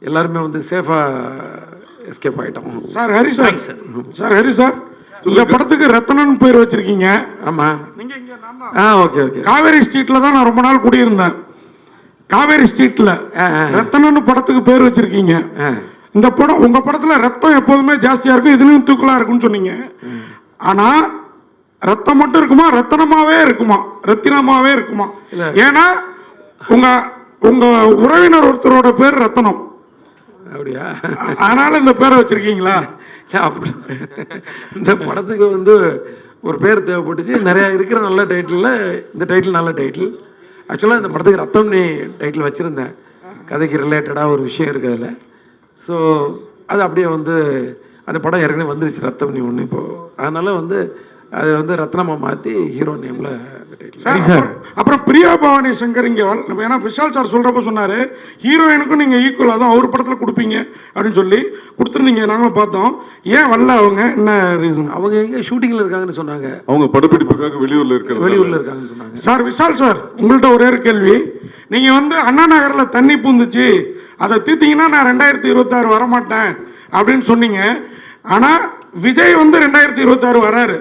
Speaker 2: எல்லாருமே வந்து சேஃபாக எஸ்கேப் ஆகிட்டோம்.
Speaker 5: Sir Hari sir, Hari sir, இந்த படத்துக்கு ரத்னன் பேர் வச்சிருக்கீங்க.
Speaker 2: ஆமா, ஓகே ஓகே.
Speaker 5: காவேரி ஸ்ட்ரீட்ல தான் நான் ரொம்ப நாள் குடியிருந்தேன். காவேரி ஸ்ட்ரீட்ல ரத்னன் படத்துக்கு பேர் வச்சிருக்கீங்க. இந்த படம், உங்க படத்துல ரத்தம் எப்போதுமே ஜாஸ்தியா இருக்கும், இதுலயும் தூக்கலா இருக்கும்னு சொன்னீங்க. ஆனா ரத்தம் மட்டும் இருக்குமா, ரத்தனமாவே இருக்குமா, ரத்தினமாவே இருக்குமா? ஏன்னா உங்க உறவினர் ஒருத்தரோட பேர் ரத்தனம்.
Speaker 2: அப்படியா?
Speaker 5: அதனால இந்த பேரை வச்சிருக்கீங்களா?
Speaker 2: அப்படி இந்த படத்துக்கு வந்து ஒரு பேர் தேவைப்பட்டுச்சு. நிறையா இருக்கிற நல்ல டைட்டிலில் இந்த டைட்டில் நல்ல டைட்டில். ஆக்சுவலாக இந்த படத்துக்கு ரத்தம்னி டைட்டில் வச்சுருந்தேன். கதைக்கு ரிலேட்டடாக ஒரு விஷயம் இருக்குது அதில். ஸோ அது அப்படியே வந்து அந்த படம் ஏற்கனவே வந்துருச்சு ரத்தம்னி ஒன்று இப்போது. அதனால் வந்து அதை வந்து ரத்னமாக மாற்றி ஹீரோ நேமில் அந்த டைட்டில்.
Speaker 5: சார் அப்புறம் பிரியா பவானி சங்கர் இங்கே ஏன்னா விஷால் சார் சொல்கிறப்ப சொன்னார் ஹீரோயினுக்கும் நீங்கள் ஈக்குவலாக தான் அவர் படத்தில் கொடுப்பீங்க அப்படின்னு சொல்லி கொடுத்துருந்தீங்க. நாங்களும் பார்த்தோம். ஏன் வரல அவங்க? என்ன ரீசன்?
Speaker 2: அவங்க எங்கே ஷூட்டிங்கில் இருக்காங்கன்னு சொன்னாங்க.
Speaker 16: அவங்க படப்பிடிப்புக்காக வெளியூரில்
Speaker 2: இருக்காங்கன்னு சொன்னாங்க.
Speaker 5: சார் விஷால் சார், உங்கள்கிட்ட ஒரே ஒரு கேள்வி. நீங்கள் வந்து அண்ணா நகரில் தண்ணி பூந்துச்சு, அதை தீர்த்தீங்கன்னா நான் 2026 வரமாட்டேன் அப்படின்னு சொன்னீங்க. ஆனால் விஜய் வந்து 2026 வராரு,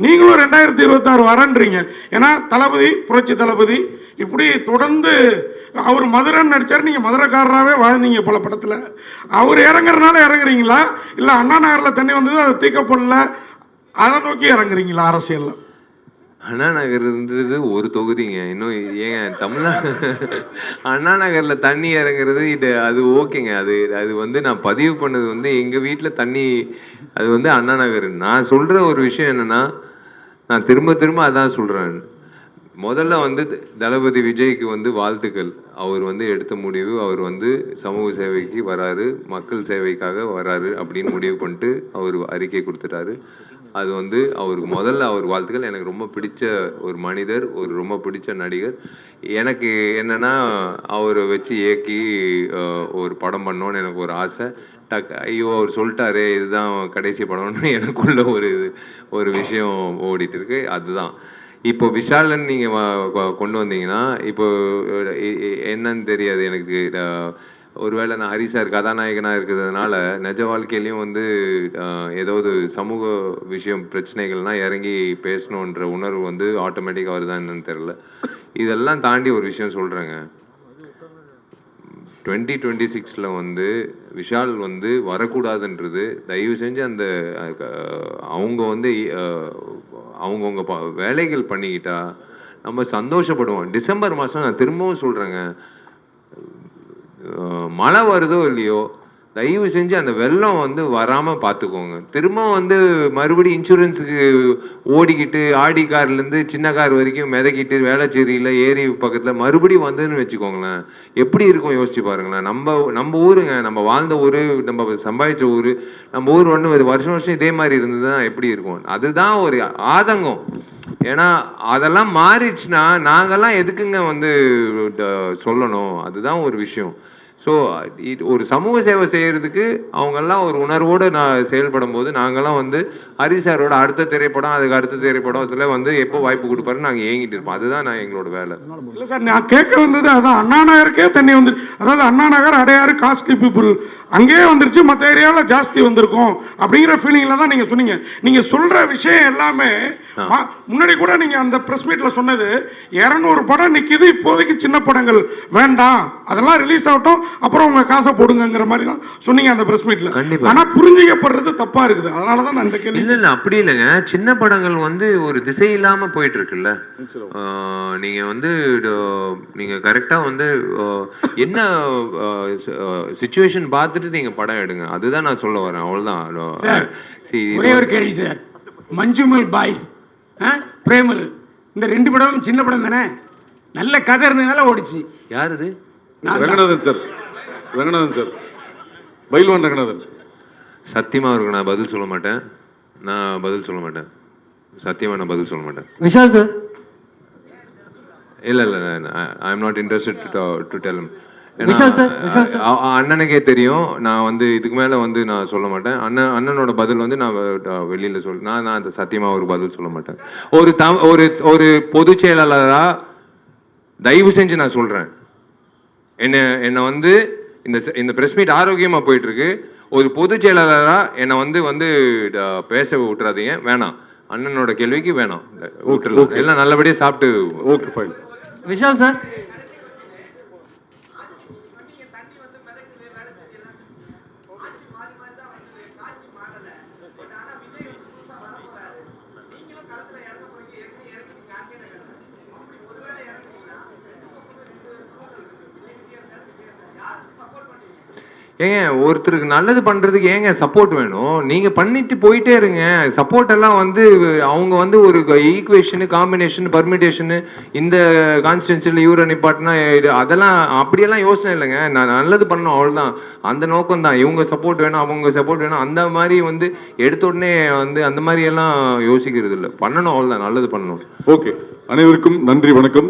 Speaker 5: நீங்களும் 2026 வரன்றீங்க. ஏன்னா தளபதி, புரட்சி தளபதி இப்படி தொடர்ந்து அவர் மதுரைன்னு நடிச்சார், நீங்கள் மதுரைக்காரராகவே வாழ்ந்தீங்க பல படத்தில். அவர் இறங்குறதுனால இறங்குறீங்களா, இல்லை அண்ணா நகரில் தண்ணி வந்தது அதை தீர்க்கப்படல அதை நோக்கி இறங்குறீங்களா அரசியலில்?
Speaker 1: அண்ணா நகர்ன்றது ஒரு தொகுதிங்க. இன்னும் ஏங்க தமிழ்நாடு அண்ணா நகரில் தண்ணி இறங்குறது அது ஓகேங்க. அது வந்து நான் பதிவு பண்ணது வந்து எங்கள் வீட்டில் தண்ணி, அது வந்து அண்ணா நகர். நான் சொல்கிற ஒரு விஷயம் என்னென்னா, நான் திரும்ப அதான் சொல்கிறேன். முதல்ல வந்து தளபதி விஜய்க்கு வந்து வாழ்த்துக்கள். அவர் வந்து எடுத்த முடிவு, அவர் வந்து சமூக சேவைக்கு வராரு, மக்கள் சேவைக்காக வராரு அப்படின்னு முடிவு பண்ணிட்டு அவர் அறிக்கை கொடுத்துட்டாரு. அது வந்து அவருக்கு முதல்ல அவர் வாழ்த்துக்கள். எனக்கு ரொம்ப பிடிச்ச ஒரு மனிதர், ஒரு ரொம்ப பிடிச்ச நடிகர். எனக்கு என்னென்னா அவரை வச்சு இயக்கி ஒரு படம் பண்ணோன்னு எனக்கு ஒரு ஆசை. ஐயோ அவர் சொல்லிட்டாரு இதுதான் கடைசி படம்னு எனக்குள்ள ஒரு விஷயம் ஓடிட்டு இருக்கு. அதுதான் இப்போ விஷாலன் நீங்கள் கொண்டு வந்தீங்கன்னா, இப்போ என்னன்னு தெரியாது எனக்கு. ஒருவேளை நான் ஹரி சார் கதாநாயகனாக இருக்கிறதுனால நிஜ வாழ்க்கையிலையும் வந்து ஏதாவது சமூக விஷயம் பிரச்சனைகள்னால் இறங்கி பேசணுன்ற உணர்வு வந்து ஆட்டோமேட்டிக்காக வருதான் என்னன்னு தெரில. இதெல்லாம் தாண்டி ஒரு விஷயம் சொல்கிறேங்க. 2026 வந்து விஷால் வந்து வரக்கூடாதுன்றது தயவு செஞ்சு அந்த அவங்க வந்து அவங்கவுங்க வேலைகள் பண்ணிக்கிட்டா நம்ம சந்தோஷப்படுவோம். டிசம்பர் மாதம் நான் திரும்பவும் சொல்கிறேங்க, மழை வருதோ இல்லையோ தயவு செஞ்சு அந்த வெள்ளம் வந்து வராமல் பார்த்துக்கோங்க. திரும்ப வந்து மறுபடியும் இன்சூரன்ஸுக்கு ஓடிக்கிட்டு ஆடி கார்லேருந்து சின்ன கார் வரைக்கும் மிதக்கிட்டு வேளச்சேரியில் ஏரி பக்கத்தில் மறுபடியும் வந்ததுன்னு வச்சுக்கோங்களேன், எப்படி இருக்கும் யோசிச்சு பாருங்களேன். நம்ம ஊருங்க, நம்ம வாழ்ந்த ஊர், நம்ம சம்பாதிச்ச ஊர், நம்ம ஊர் ஒன்று வருஷம் இதே மாதிரி இருந்ததுன்னா எப்படி இருக்கும்? அதுதான் ஒரு ஆதங்கம். ஏன்னா அதெல்லாம் மாறிடுச்சுன்னா நாங்கள்லாம் எதுக்குங்க வந்து சொல்லணும்? அதுதான் ஒரு விஷயம். ஸோ ஒரு சமூக சேவை செய்கிறதுக்கு அவங்கெல்லாம் ஒரு உணர்வோடு நான் செயல்படும் போது நாங்கள்லாம் வந்து ஹரி சாரோட அடுத்த திரைப்படம், அதுக்கு அடுத்த திரைப்படம் அதில் வந்து எப்போ வாய்ப்பு கொடுப்பாரு நாங்கள் ஏங்கிட்டு இருப்போம். அதுதான் நான் எங்களோட வேலை.
Speaker 5: இல்லை சார், நான் கேட்க வந்தது அதான். அண்ணா நகருக்கே தண்ணி வந்துருச்சு. அதாவது அண்ணா நகர் அடையாறு காஸ்ட்லி பீப்புள் அங்கேயே வந்துருச்சு, மற்ற ஏரியாவில் ஜாஸ்தி வந்திருக்கும் அப்படிங்கிற ஃபீலிங்கில் தான் நீங்கள் சொன்னீங்க. நீங்கள் சொல்கிற விஷயம் எல்லாமே முன்னாடி கூட நீங்கள் அந்த ப்ரெஸ் மீட்டில் சொன்னது 200 படம் நிற்கிது, இப்போதைக்கு சின்ன படங்கள் வேண்டாம், அதெல்லாம் ரிலீஸ் ஆகட்டும், அப்புறம் உங்க காசை போடுங்கிற மாதிரி தான் சொன்னீங்க அந்த பிரஸ் மீட்ல.
Speaker 1: கண்டிப்பா.
Speaker 5: ஆனா புரிஞ்சுக்கப்படுறது தப்பா இருக்குது. அதனாலதான் நான் இந்த கேள்வி.
Speaker 1: இல்ல அப்படி இல்லைங்க. சின்ன படங்கள் வந்து ஒரு திசை இல்லாம போயிட்டு இருக்குல்ல. நீங்க வந்து நீங்க கரெக்டா வந்து என்ன சிச்சுவேஷன் பார்த்துட்டு நீங்க படம் எடுங்க. அதுதான் நான் சொல்ல வரேன். அவ்வளவுதான்.
Speaker 7: ஒரே ஒரு கேள்வி சார். மஞ்சுமல் பாய்ஸ், பிரேமல், இந்த 2 படமும் சின்ன படம் தானே, நல்ல கதை இருந்ததுனால ஓடிச்சு.
Speaker 1: யார் இது?
Speaker 16: ரங்கநாதன் சார். ரங்கநாதன் சார், பைல்வான் ரங்கநாதன்.
Speaker 1: சத்தியமா அவருக்கு நான் பதில் சொல்ல மாட்டேன். சத்தியமா நான் பதில் சொல்ல மாட்டேன்.
Speaker 7: விஷால் சார்.
Speaker 1: இல்ல I am not interested to tell him. அண்ணனுக்கே தெரியும். நான் வந்து இதுக்கு மேல வந்து நான் சொல்ல மாட்டேன். அண்ணனோட பதில் வந்து நான் வெளியில நான் அந்த சத்தியமா ஒரு பதில் சொல்ல மாட்டேன். ஒரு பொதுச் செயலாளரா தயவு செஞ்சு நான் சொல்றேன், என்ன வந்து இந்த பிரஸ் மீட் ஆரோக்கியமா போயிட்டு இருக்கு. ஒரு பொதுச் செயலாளரா என்னை வந்து பேச விட்டுறாதீங்க. வேணாம், அண்ணனோட கேள்விக்கு வேணாம், எல்லாம் நல்லபடியா சாப்பிட்டு.
Speaker 16: Okay fine.
Speaker 7: விஷால் சார்.
Speaker 1: ஏங்க ஒருத்தருக்கு நல்லது பண்றதுக்கு ஏங்க சப்போர்ட் வேணும்? நீங்க பண்ணிட்டு போயிட்டே இருங்க. சப்போர்ட் எல்லாம் வந்து அவங்க வந்து ஒரு ஈக்குவேஷனு, காம்பினேஷன், பர்மிடேஷனு, இந்த கான்ஸ்டிடன்சியில் இவரை நிப்பாட்டினா அதெல்லாம் அப்படியெல்லாம் யோசனை இல்லைங்க. நான் நல்லது பண்ணணும், அவ்வளோதான். அந்த நோக்கம் தான். இவங்க சப்போர்ட் வேணும், அவங்க சப்போர்ட் வேணும், அந்த மாதிரி வந்து எடுத்த உடனே வந்து அந்த மாதிரி எல்லாம் யோசிக்கிறது இல்லை. பண்ணணும், அவ்வளோதான். நல்லது பண்ணணும்.
Speaker 16: ஓகே, அனைவருக்கும் நன்றி, வணக்கம்.